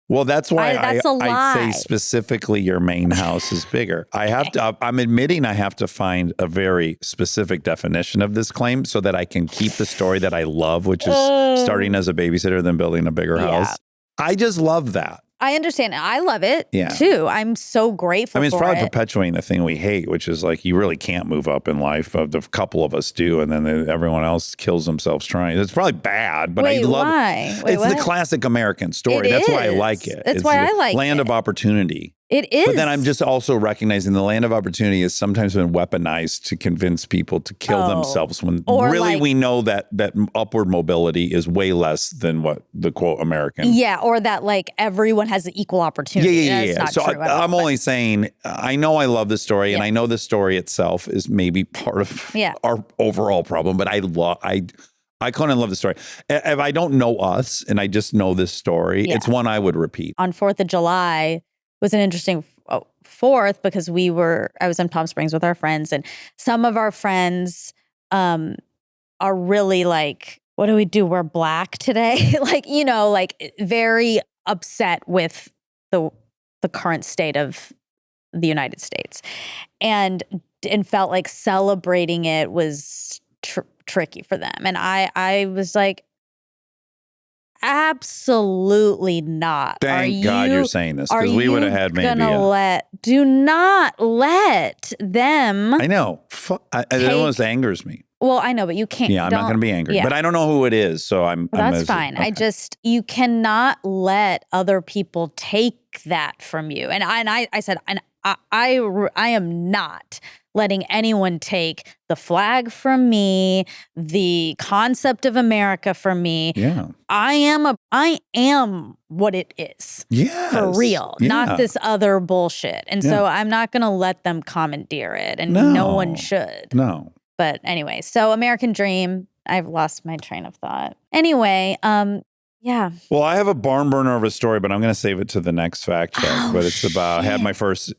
Well, that's why that's a I lie. say specifically your main house is bigger. I have to. I'm admitting I have to find a very specific definition of this claim so that I can keep the story that I love, which is starting as a babysitter, then building a bigger Yeah. house. I just love that. I understand. I love it Yeah. too. I'm so grateful. I mean, it's for probably it. perpetuating the thing we hate, which is like you really can't move up in life. A couple of us do, and then everyone else kills themselves trying. It's probably bad, but Wait, I love why? Wait, it's the what? classic American story. It That's why I is. like it. That's It's why the I like land it. of opportunity. It is. But then I'm just also recognizing the land of opportunity has sometimes been weaponized to convince people to kill themselves when Or really like- we know that upward mobility is way less than what the quote American. Yeah, or that like everyone has the equal opportunity. Yeah. That's not So true at all, I'm but- only saying I know I love this story, and Yeah. I know the story itself is maybe part of Yeah. our overall problem. But I kind of love the story. If I don't know us and I just know this story, Yeah. it's one I would repeat. on 4th of July was an interesting 4th because I was in Palm Springs with our friends, and some of our friends are really like, what do we do? We're black today. like, like very upset with the current state of the United States and felt like celebrating it was tricky for them. And I was like, absolutely not. Thank God you're saying this, because we would have had maybe. Do not let them. I know. It almost angers me. Well, I know, but you can't. Yeah, I'm not going to be angry. yeah. But I don't know who it is, so I'm. That's fine. Okay. You cannot let other people take that from you. And I said, and I am not letting anyone take the flag from me, the concept of America from me. Yeah. I am what it is. Yeah. For real, not this other bullshit. And so I'm not going to let them commandeer it, and no one should. No. But anyway, so American Dream, I've lost my train of thought. Anyway, yeah. Well, I have a barn burner of a story, but I'm going to save it to the next fact check. Oh, but it's about, shit.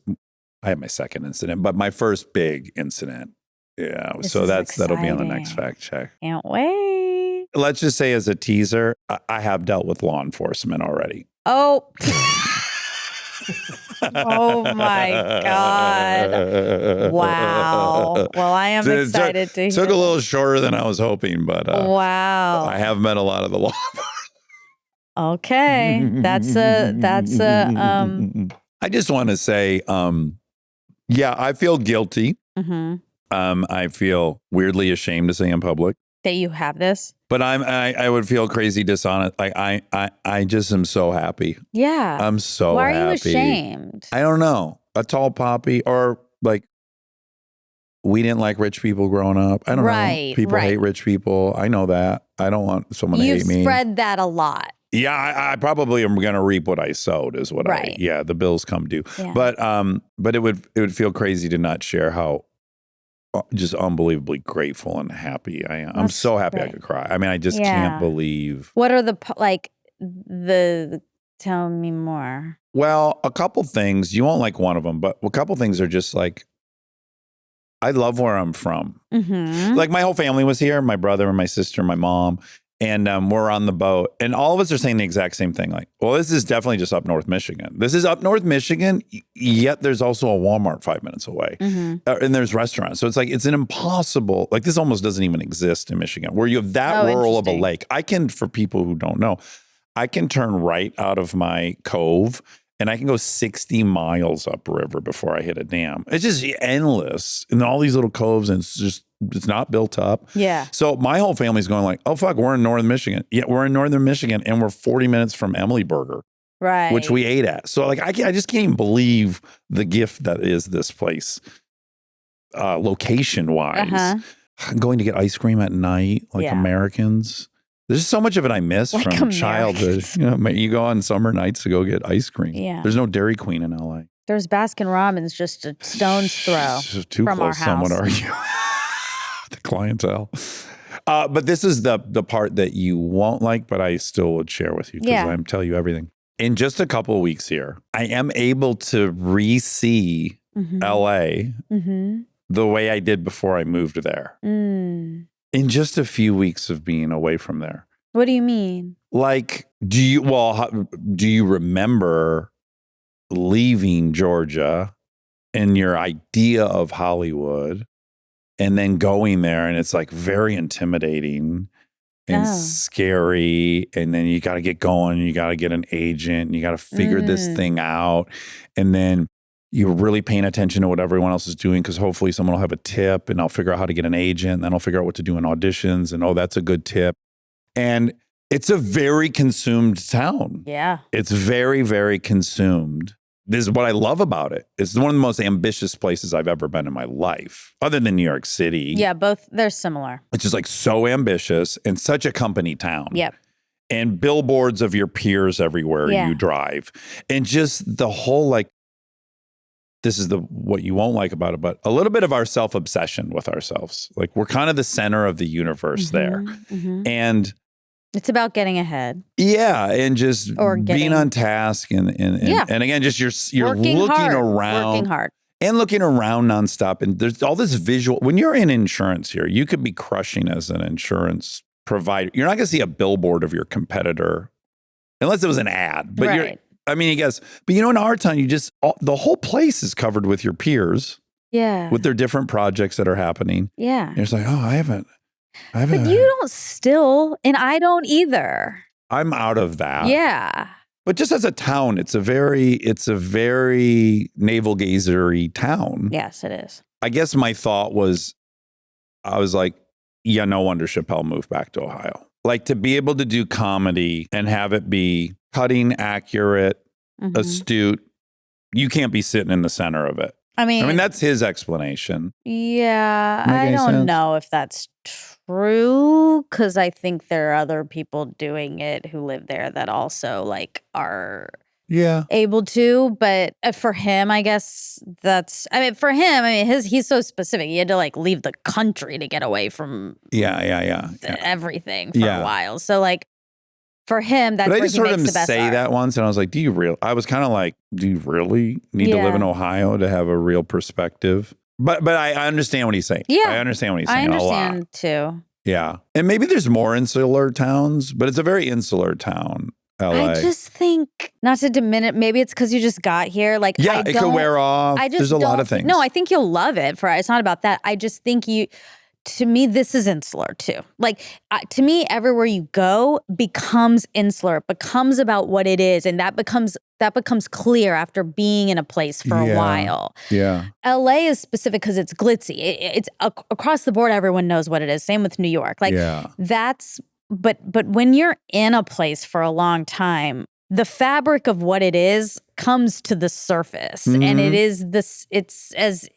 I had my second incident, but my first big incident. Yeah. This So is that'll be on the next exciting. fact check. Can't wait. Let's just say as a teaser, I have dealt with law enforcement already. Oh. Oh my God. Wow. Well, I am excited to hear. Took a little shorter than I was hoping, but wow. I have met a lot of the law. Okay. That's a I just want to say, yeah, I feel guilty. mhm. I feel weirdly ashamed to say in public, That you have this. but I would feel crazy dishonest. Like I just am so happy. Yeah. I'm so Why are happy. you ashamed? I don't know. A tall poppy, or like we didn't like rich people growing up. I don't Right, know. People right. hate rich people. I know that. I don't want someone to You've hate me. spread that a lot. Yeah, I probably am going to reap what I sowed. Is what Right. the bills come due. Yeah. But it would feel crazy to not share how just unbelievably grateful and happy I am. I'm That's so happy I great. could cry. I mean, I just Yeah. can't believe. What are tell me more. Well, a couple things. You won't like one of them, but a couple things are just like, I love where I'm from. Mm-hmm. Like my whole family was here, my brother and my sister, my mom, and we're on the boat. And all of us are saying the exact same thing. Like, well, this is definitely just up North Michigan. This is up North Michigan, yet there's also a Walmart 5 minutes away. Mm-hmm. And there's restaurants. So it's like, it's an impossible, like this almost doesn't even exist in Michigan, where you have that rural of a interesting. lake. For people who don't know, I can turn right out of my cove and I can go 60 miles upriver before I hit a dam. It's just endless. And all these little coves, and it's not built up. Yeah. So my whole family's going like, oh, fuck, we're in northern Michigan. Yeah, we're in northern Michigan, and we're 40 minutes from Emily Burger, Right. which we ate at. So like, I just can't even believe the gift that is this place, location-wise. Uh-huh. Going to get ice cream at night, like Yeah. Americans. There's so much of it I miss Like from childhood. Americans. You go on summer nights to go get ice cream. Yeah. There's no Dairy Queen in LA. There's Baskin Robbins just a stone's throw. Too from our close, some would house. argue. The clientele. But this is the part that you won't like, but I still would share with you because Yeah. I'm telling you everything. In just a couple of weeks here, I am able to re-see Mhm. LA Mhm. the way I did before I moved there. Mm. In just a few weeks of being away from there. What do you mean? Like, do you remember leaving Georgia and your idea of Hollywood and then going there, and it's like very intimidating and Oh. scary, and then you got to get going, you got to get an agent, and you got to figure this thing out, and then you're really paying attention to what everyone else is doing because hopefully someone will have a tip, and I'll figure out how to get an agent, and then I'll figure out what to do in auditions, and oh, that's a good tip. And it's a very consumed town. Yeah. It's very, very consumed. This is what I love about it. It's one of the most ambitious places I've ever been in my life, other than New York City. Yeah, both they're similar. It's just like so ambitious and such a company town. Yep. And billboards of your peers everywhere Yeah. you drive. And just the whole like, this is what you won't like about it, but a little bit of our self-obsession with ourselves. Like we're kind of the center of the universe there. Mhm. And It's about getting ahead. yeah, and just Or being getting- on task and Yeah. and again, just you're Working looking hard. around Working hard. and looking around nonstop. And there's all this visual. When you're in insurance here, you could be crushing as an insurance provider. You're not going to see a billboard of your competitor unless it was an ad. But Right. I guess, but in our town, the whole place is covered with your peers Yeah. with their different projects that are happening. Yeah. And it's like, oh, I haven't. But you don't still, and I don't either. I'm out of that. Yeah. But just as a town, it's a very navel gazery town. Yes, it is. I guess my thought was, I was like, yeah, no wonder Chappelle moved back to Ohio. Like to be able to do comedy and have it be cutting, accurate, Mhm. astute. You can't be sitting in the center of it. I mean, that's his explanation. yeah, Make I any don't sense? know if that's true because I think there are other people doing it who live there that also like are Yeah. able to. But for him, I guess for him, he's so specific. He had to like leave the country to get away from Yeah. everything for Yeah. a while. So like for him, that's But I where just he heard makes him the best say art. that once, and I was like, I was kind of like, do you really need to live in Yeah. Ohio to have a real perspective? But I understand what he's saying. Yeah. I understand what he's I saying a lot. understand too. Yeah. And maybe there's more insular towns, but it's a very insular town, LA. I just think not to diminish. Maybe it's because you just got here. Like, yeah, I it could don't- wear off. I just There's a lot don't of think- things. No, I think you'll love it. It's not about that. I just think to me, this is insular too. Like to me, everywhere you go becomes insular. It becomes about what it is, and that becomes clear after being in a place for a Yeah. while. Yeah. LA is specific because it's glitzy. It's across the board. Everyone knows what it is. Same with New York. Like yeah. that's. But when you're in a place for a long time, the fabric of what it is comes to the surface, and Mm-hmm. it is this. It's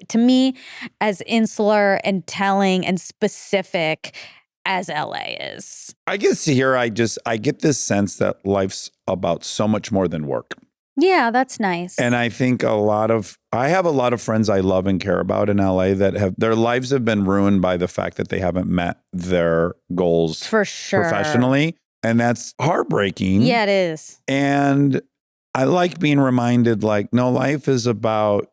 to me as insular and telling and specific as LA is. I guess here I get this sense that life's about so much more than work. Yeah, that's nice. And I think I have a lot of friends I love and care about in LA that their lives have been ruined by the fact that they haven't met their goals for sure, professionally. And that's heartbreaking. Yeah, it is. And I like being reminded, like, no, life is about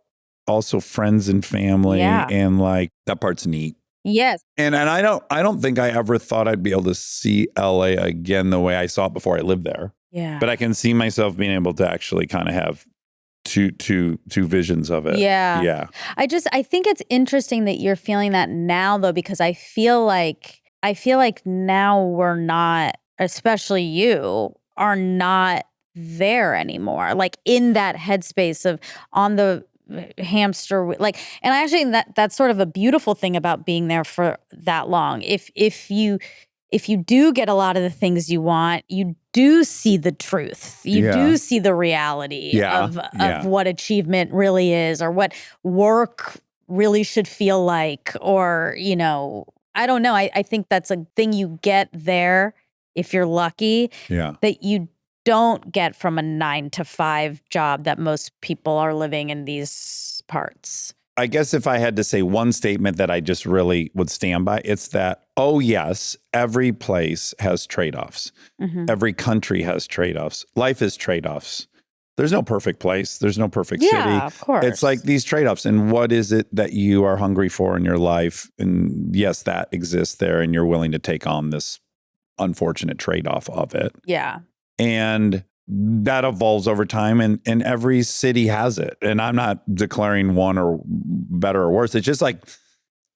also friends and family. Yeah. And like that part's neat. Yes. And I don't think I ever thought I'd be able to see LA again the way I saw it before I lived there. Yeah. But I can see myself being able to actually kind of have two visions of it. Yeah. Yeah. I think it's interesting that you're feeling that now though, because I feel like now we're not, especially you, are not there anymore, like in that headspace of on the hamster like. And actually that's sort of a beautiful thing about being there for that long. If you do get a lot of the things you want, you do see the truth. You do see the reality of what achievement really is, or what work really should feel like, or, you know, I don't know. I think that's a thing you get there if you're lucky, that you don't get from a 9-to-5 job that most people are living in these parts. I guess if I had to say one statement that I just really would stand by, it's that, oh, yes, every place has trade-offs. Every country has trade-offs. Life is trade-offs. There's no perfect place. There's no perfect city. Yeah, of course. It's like these trade-offs. And what is it that you are hungry for in your life? And yes, that exists there, and you're willing to take on this unfortunate trade-off of it. Yeah. And that evolves over time, and every city has it. And I'm not declaring one or better or worse. It's just like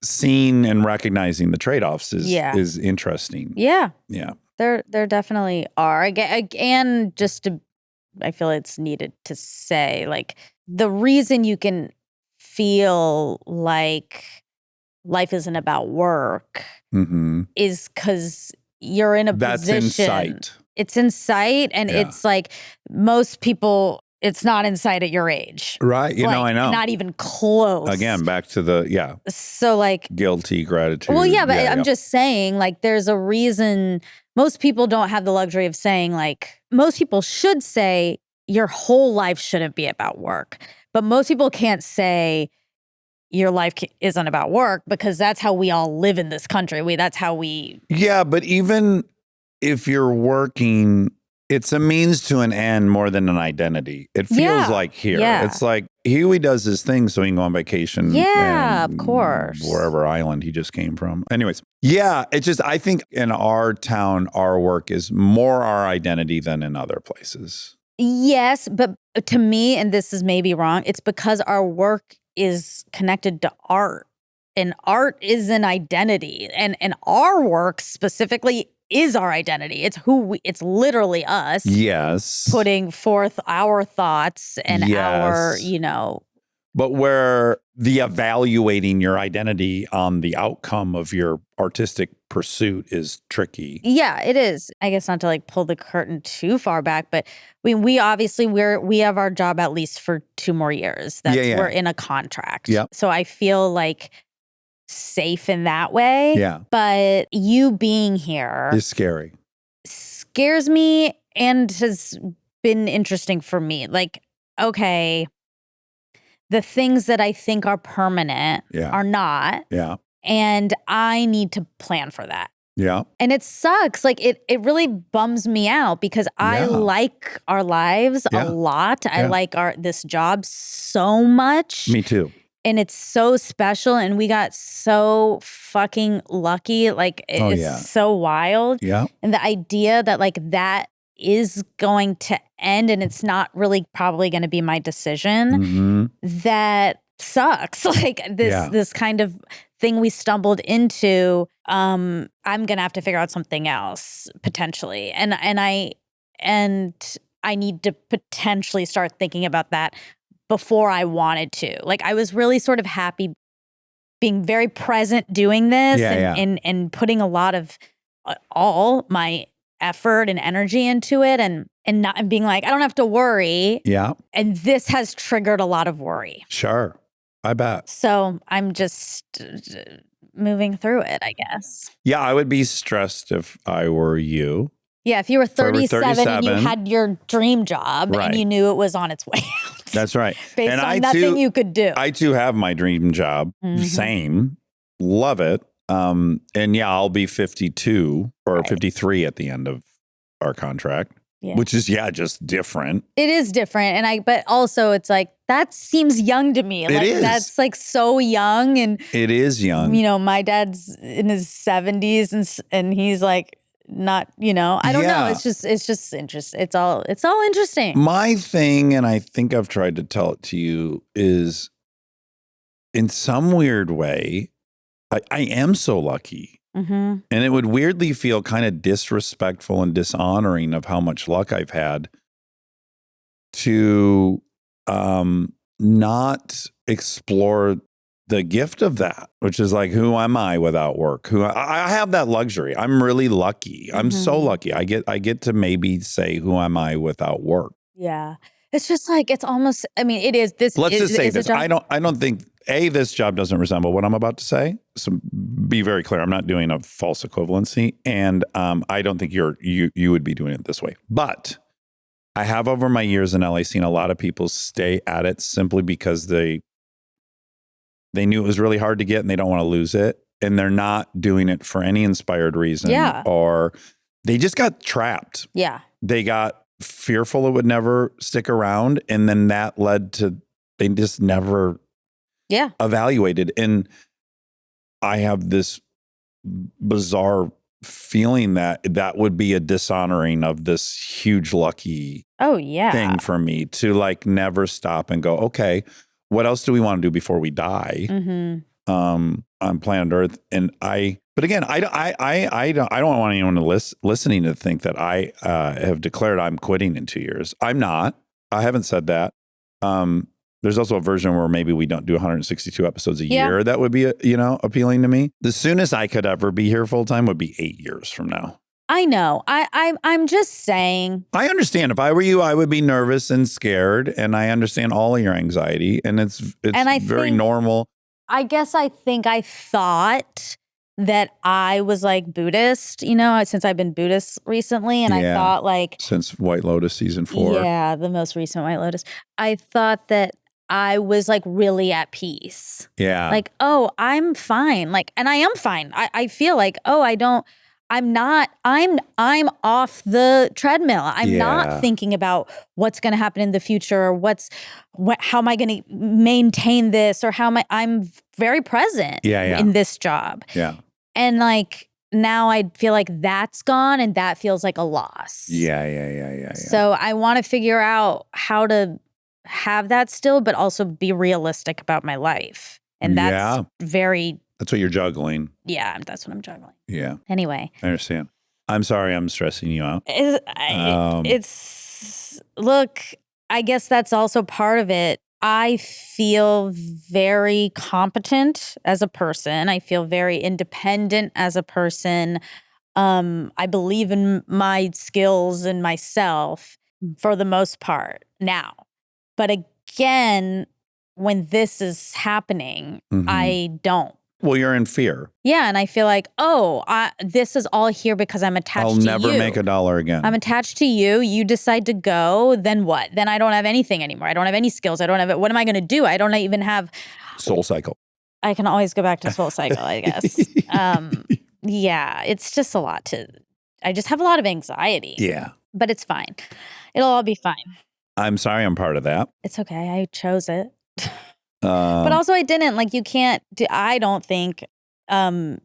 seeing and recognizing the trade-offs is interesting. Yeah. Yeah. There definitely are. And just to, I feel it's needed to say, like, the reason you can feel like life isn't about work is because you're in a position. That's in sight. It's in sight, and it's like most people, it's not in sight at your age. Right. You know, I know. Not even close. Again, back to the, So like. guilty gratitude. Well, yeah, but I'm just saying, like, there's a reason most people don't have the luxury of saying, like, most people should say your whole life shouldn't be about work. But most people can't say your life isn't about work, because that's how we all live in this country. That's how we. Yeah, but even if you're working, it's a means to an end more than an identity. It feels like here. Yeah. It's like Huey does his thing so he can go on vacation. Yeah, of course. Wherever island he just came from. Anyways, yeah, it's just, I think in our town, our work is more our identity than in other places. Yes, but to me, and this is maybe wrong, it's because our work is connected to art. And art is an identity. And our work specifically is our identity. It's it's literally us. Yes. Putting forth our thoughts and our, you know. But where the evaluating your identity on the outcome of your artistic pursuit is tricky. Yeah, it is. I guess not to like pull the curtain too far back, but we obviously we have our job at least for 2 more years. We're in a contract. Yeah. So I feel like safe in that way. Yeah. But you being here is scary. Scares me, and has been interesting for me. Like, okay, the things that I think are permanent are not. Yeah. And I need to plan for that. Yeah. And it sucks. Like it really bums me out, because I like our lives a lot. I like this job so much. Me too. And it's so special, and we got so fucking lucky. Like, it's so wild. Yeah. And the idea that like that is going to end, and it's not really probably going to be my decision, that sucks. Like this kind of thing we stumbled into, I'm going to have to figure out something else potentially. And I need to potentially start thinking about that before I wanted to. Like, I was really sort of happy being very present doing this and putting a lot of all my effort and energy into it, and being like, I don't have to worry. Yeah. And this has triggered a lot of worry. Sure. I bet. So I'm just moving through it, I guess. Yeah, I would be stressed if I were you. Yeah, if you were 37 and you had your dream job and you knew it was on its way out. That's right. Based on nothing you could do. I too have my dream job. Same. Love it. And yeah, I'll be 52 or 53 at the end of our contract, which is, just different. It is different. But also it's like, that seems young to me. Like, that's like so young. And it is young. You know, my dad's in his 70s and he's like, not, you know, I don't know. It's just interesting. It's all interesting. My thing, and I think I've tried to tell it to you, is in some weird way, I am so lucky. And it would weirdly feel kind of disrespectful and dishonoring of how much luck I've had to not explore the gift of that, which is like, who am I without work? I have that luxury. I'm really lucky. I'm so lucky. I get to maybe say, who am I without work? Yeah. It's just like, it's almost, I mean, it is this. Let's just say this. A I don't think this job doesn't resemble what I'm about to say. So be very clear. I'm not doing a false equivalency. And I don't think you would be doing it this way. But I have over my years in LA seen a lot of people stay at it simply because they knew it was really hard to get and they don't want to lose it. And they're not doing it for any inspired reason. Yeah. Or they just got trapped. Yeah. They got fearful it would never stick around. And then that led to, they just never evaluated. And I have this bizarre feeling that would be a dishonoring of this huge lucky thing for me to like never stop and go, okay, what else do we want to do before we die on planet Earth? And but again, I don't want anyone listening to think that I have declared I'm quitting in 2 years. I'm not. I haven't said that. There's also a version where maybe we don't do 162 episodes a year. That would be, appealing to me. The soonest I could ever be here full time would be 8 years from now. I know. I'm just saying. I understand. If I were you, I would be nervous and scared, and I understand all of your anxiety, and it's very normal. I guess I thought that I was like Buddhist, since I've been Buddhist recently, and I thought like since White Lotus season 4. Yeah, the most recent White Lotus. I thought that I was like really at peace. Yeah. Like, oh, I'm fine. Like, and I am fine. I feel like, oh, I'm off the treadmill. I'm not thinking about what's going to happen in the future or how am I going to maintain this or I'm very present in this job. Yeah. And like now I feel like that's gone and that feels like a loss. Yeah. So I want to figure out how to have that still, but also be realistic about my life. And that's that's what you're juggling. Yeah, that's what I'm juggling. Yeah. Anyway. I understand. I'm sorry I'm stressing you out. Look, I guess that's also part of it. I feel very competent as a person. I feel very independent as a person. I believe in my skills and myself for the most part now. But again, when this is happening, I don't. Well, you're in fear. Yeah, and I feel like, this is all here because I'm attached to you. I'll never make $1 again. I'm attached to you. You decide to go, then what? Then I don't have anything anymore. I don't have any skills. I don't have it. What am I going to do? I don't even have Soul Cycle. I can always go back to Soul Cycle, I guess. Yeah, it's just a lot I just have a lot of anxiety. Yeah. But it's fine. It'll all be fine. I'm sorry I'm part of that. It's okay. I chose it. But also I didn't. Like you can't I don't think fully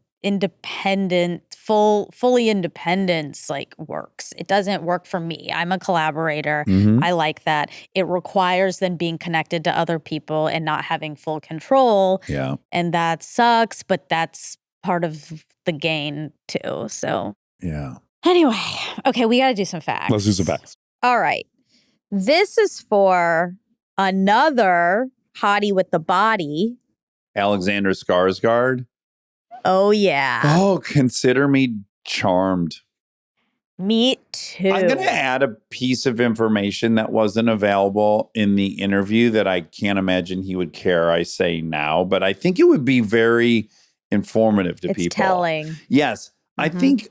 independence like works. It doesn't work for me. I'm a collaborator. I like that. It requires then being connected to other people and not having full control. Yeah. And that sucks, but that's part of the gain too. So yeah. Anyway, okay, we got to do some facts. Let's do some facts. All right. This is for another hottie with the body. Alexander Skarsgård. Oh, yeah. Oh, consider me charmed. Me too. I'm going to add a piece of information that wasn't available in the interview that I can't imagine he would care I say now, but I think it would be very informative to people. It's telling. Yes. I think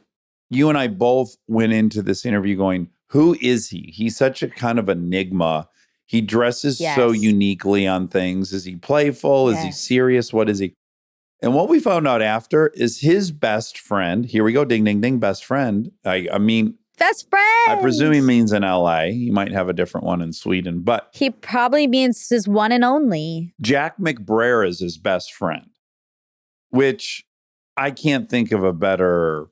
you and I both went into this interview going, who is he? He's such a kind of enigma. He dresses so uniquely on things. Is he playful? Is he serious? What is he? And what we found out after is his best friend. Here we go. Ding, ding, ding. Best friend. I mean. Best friend. I presume he means in LA. He might have a different one in Sweden. But he probably means his one and only. Jack McBrayer is his best friend, which I can't think of a better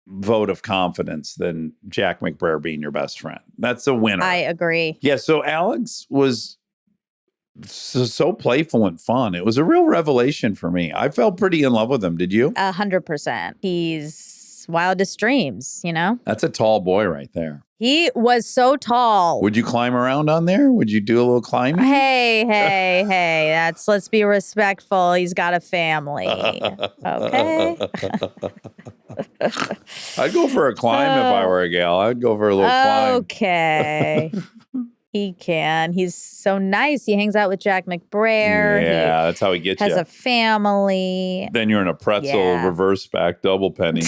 vote of confidence than Jack McBrayer being your best friend. That's a winner. I agree. Yeah, so Alex was so playful and fun. It was a real revelation for me. I felt pretty in love with him. Did you? 100%. He's wildest dreams, That's a tall boy right there. He was so tall. Would you climb around on there? Would you do a little climbing? Hey, let's be respectful. He's got a family. Okay. I'd go for a climb if I were a gal. I'd go for a little climb. Okay. He can. He's so nice. He hangs out with Jack McBrayer. Yeah, that's how he gets He has you. a family. Then you're in a pretzel Yeah. reverse back double penny.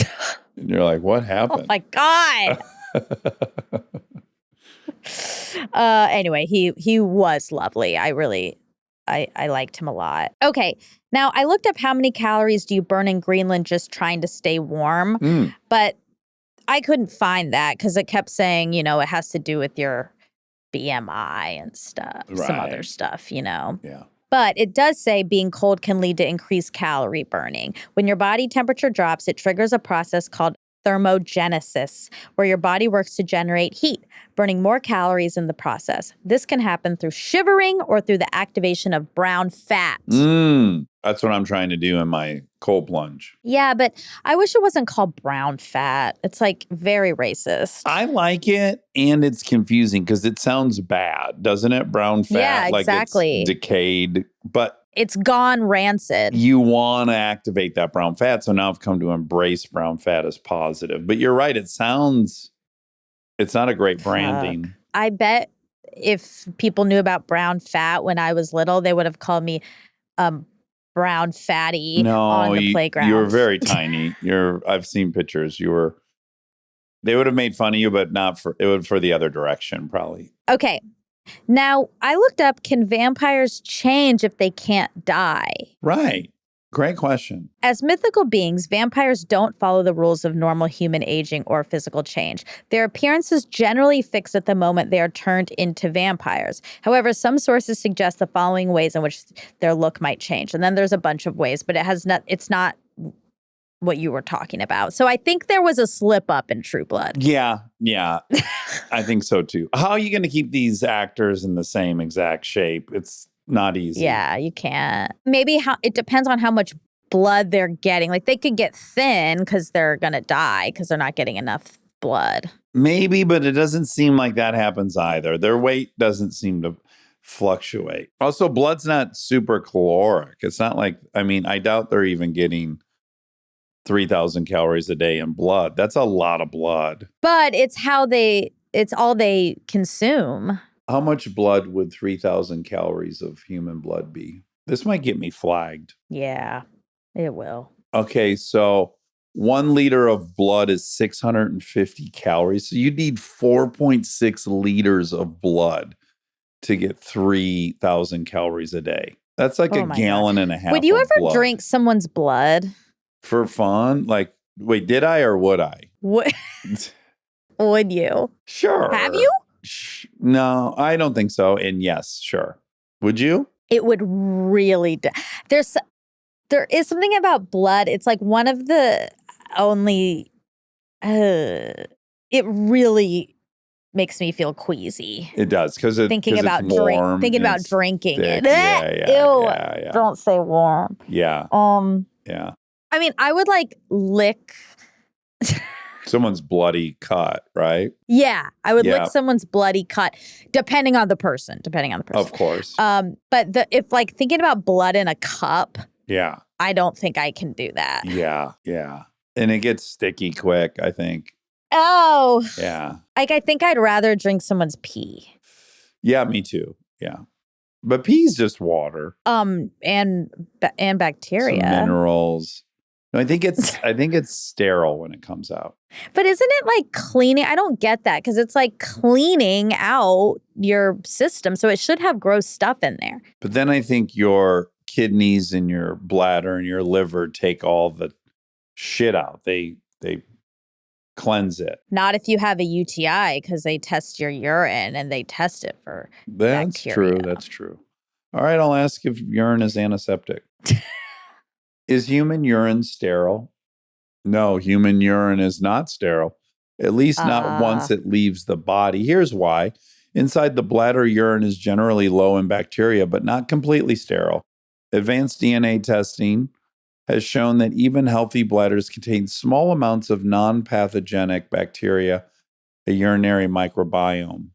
And you're like, what Oh happened? my God. Anyway, he was lovely. I liked him a lot. Okay. Now I looked up how many calories do you burn in Greenland just trying to stay warm, but I couldn't find that because it kept saying, it has to do with your BMI and stuff, some other Right. stuff, Yeah. But it does say being cold can lead to increased calorie burning. When your body temperature drops, it triggers a process called thermogenesis, where your body works to generate heat, burning more calories in the process. This can happen through shivering or through the activation of brown fat. That's what I'm trying to do in my cold plunge. Yeah, but I wish it wasn't called brown fat. It's like very racist. I like it, and it's confusing because it sounds bad, doesn't it? Brown fat, Yeah, like exactly. it's decayed, but It's gone rancid. you want to activate that brown fat. So now I've come to embrace brown fat as positive. But you're right. It's not a great branding. I bet if people knew about brown fat when I was little, they would have called me brown fatty on the playground. You were very tiny. I've seen pictures. They would have made fun of you, but not for the other direction, probably. Okay. Now, I looked up, can vampires change if they can't die? Right. Great question. As mythical beings, vampires don't follow the rules of normal human aging or physical change. Their appearance is generally fixed at the moment they are turned into vampires. However, some sources suggest the following ways in which their look might change. And then there's a bunch of ways, but it's not what you were talking about. So I think there was a slip up in True Blood. Yeah. I think so too. How are you going to keep these actors in the same exact shape? It's not easy. Yeah, you can't. Maybe it depends on how much blood they're getting. Like they could get thin because they're going to die because they're not getting enough blood. Maybe, but it doesn't seem like that happens either. Their weight doesn't seem to fluctuate. Also, blood's not super caloric. It's not like, I doubt they're even getting 3,000 calories a day in blood. That's a lot of blood. But it's all they consume. How much blood would 3,000 calories of human blood be? This might get me flagged. Yeah, it will. Okay, so 1 liter of blood is 650 calories. So you need 4.6 liters of blood to get 3,000 calories a day. That's like a gallon and a half. Would you of ever blood. drink someone's blood? For fun? Like, wait, did I or would I? Would you? Sure. Have you? No, I don't think so. And yes, sure. Would you? It would really. There is something about blood. It's like one of the only. It really makes me feel queasy. It does because Thinking about warm. thinking about it's drinking thick. it. Yeah. Ew. Don't say warm. Yeah. Yeah. I mean, I would like lick. Someone's bloody cut, right? Yeah, I would lick someone's bloody cut, depending on the person. Of course. But if like thinking about blood in a cup, Yeah. I don't think I can do that. Yeah. And it gets sticky quick, I think. Oh. Yeah. Like I think I'd rather drink someone's pee. Yeah, me too. Yeah. But pee's just water. And bacteria. Some minerals. No, I think it's sterile when it comes out. But isn't it like cleaning? I don't get that because it's like cleaning out your system. So it should have gross stuff in there. But then I think your kidneys and your bladder and your liver take all the shit out. They cleanse it. Not if you have a UTI because they test your urine and they test it for That's bacteria. true. That's true. All right, I'll ask if urine is antiseptic. Is human urine sterile? No, human urine is not sterile. At least not once it leaves the body. Here's why. Inside the bladder, urine is generally low in bacteria, but not completely sterile. Advanced DNA testing has shown that even healthy bladders contain small amounts of non-pathogenic bacteria a urinary microbiome.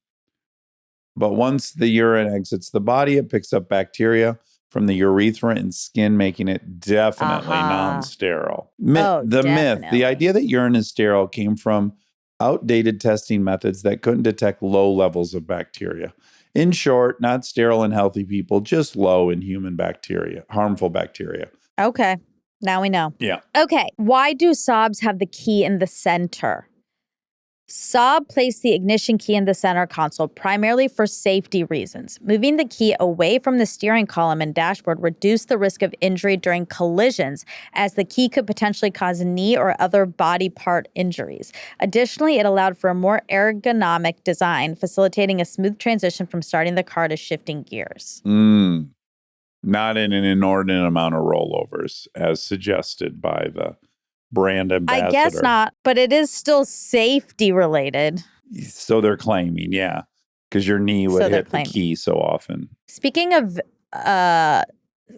But once the urine exits the body, it picks up bacteria from the urethra and skin, making it definitely non-sterile. The myth, the idea that urine is sterile came from outdated testing methods that couldn't detect low levels of bacteria. In short, not sterile in healthy people, just low in human bacteria, harmful bacteria. Okay. Now we know. Yeah. Okay. Why do Saabs have the key in the center? Saab placed the ignition key in the center console primarily for safety reasons. Moving the key away from the steering column and dashboard reduced the risk of injury during collisions, as the key could potentially cause knee or other body part injuries. Additionally, it allowed for a more ergonomic design, facilitating a smooth transition from starting the car to shifting gears. Not in an inordinate amount of rollovers, as suggested by the brand ambassador. I guess not, but it is still safety related. So they're claiming, yeah, because your knee would hit the key so often. Speaking of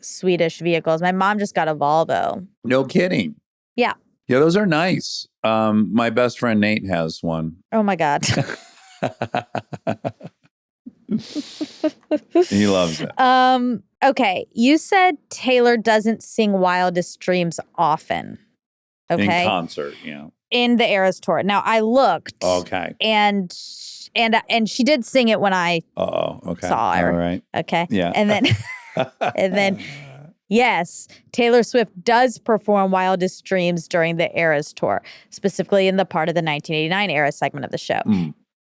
Swedish vehicles, my mom just got a Volvo. No kidding. Yeah. Yeah, those are nice. My best friend Nate has one. Oh my God. He loves it. Okay. You said Taylor doesn't sing Wildest Dreams often. Okay. In concert, yeah. In the Eras tour. Now I looked. Okay. And she did sing it when I saw her. All right. Okay. Yeah. And then yes, Taylor Swift does perform Wildest Dreams during the Eras tour, specifically in the part of the 1989 Eras segment of the show.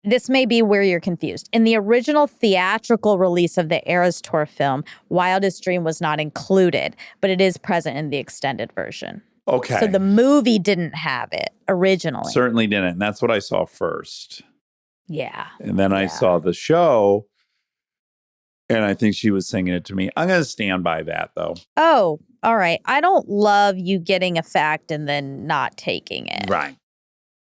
This may be where you're confused. In the original theatrical release of the Eras tour film, Wildest Dream was not included, but it is present in the extended version. Okay. So the movie didn't have it originally. Certainly didn't. And that's what I saw first. Yeah. And then I saw the show, and I think she was singing it to me. I'm going to stand by that, though. Oh, all right. I don't love you getting a fact and then not taking it. Right.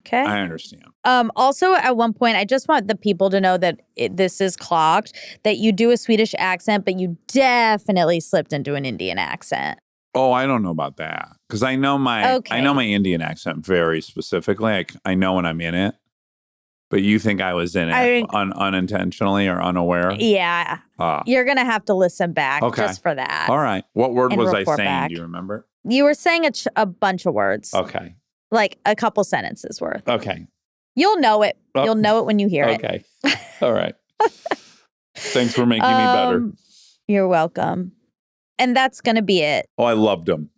Okay. I understand. Also, at one point, I just want the people to know that this is clogged, that you do a Swedish accent, but you definitely slipped into an Indian accent. Oh, I don't know about that, because I know my Indian accent very specifically. I know when I'm in it, but you think I was in it unintentionally or unaware? Yeah. You're going to have to listen back just for that. All right. What word was I saying? Back. Do you remember? You were saying a bunch of words. Okay. Like a couple sentences worth. Okay. You'll know it. Oh. You'll know it when you hear it. Okay. All right. Thanks for making me better. You're welcome. And that's going to be it. Oh, I loved them.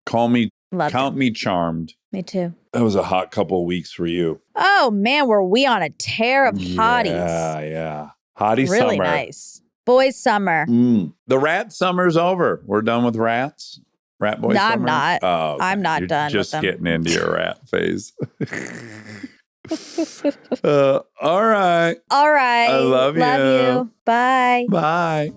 Count me charmed. Me too. That was a hot couple of weeks for you. Oh, man, were we on a tear of hotties. Yeah. Hottie summer. Really nice. Boys summer. The rat summer's over. We're done with rats. Rat boy summer? I'm not. Oh, okay. I'm not done just with them. getting into your rat phase. All right. All right. I love you. Love you. Bye. Bye.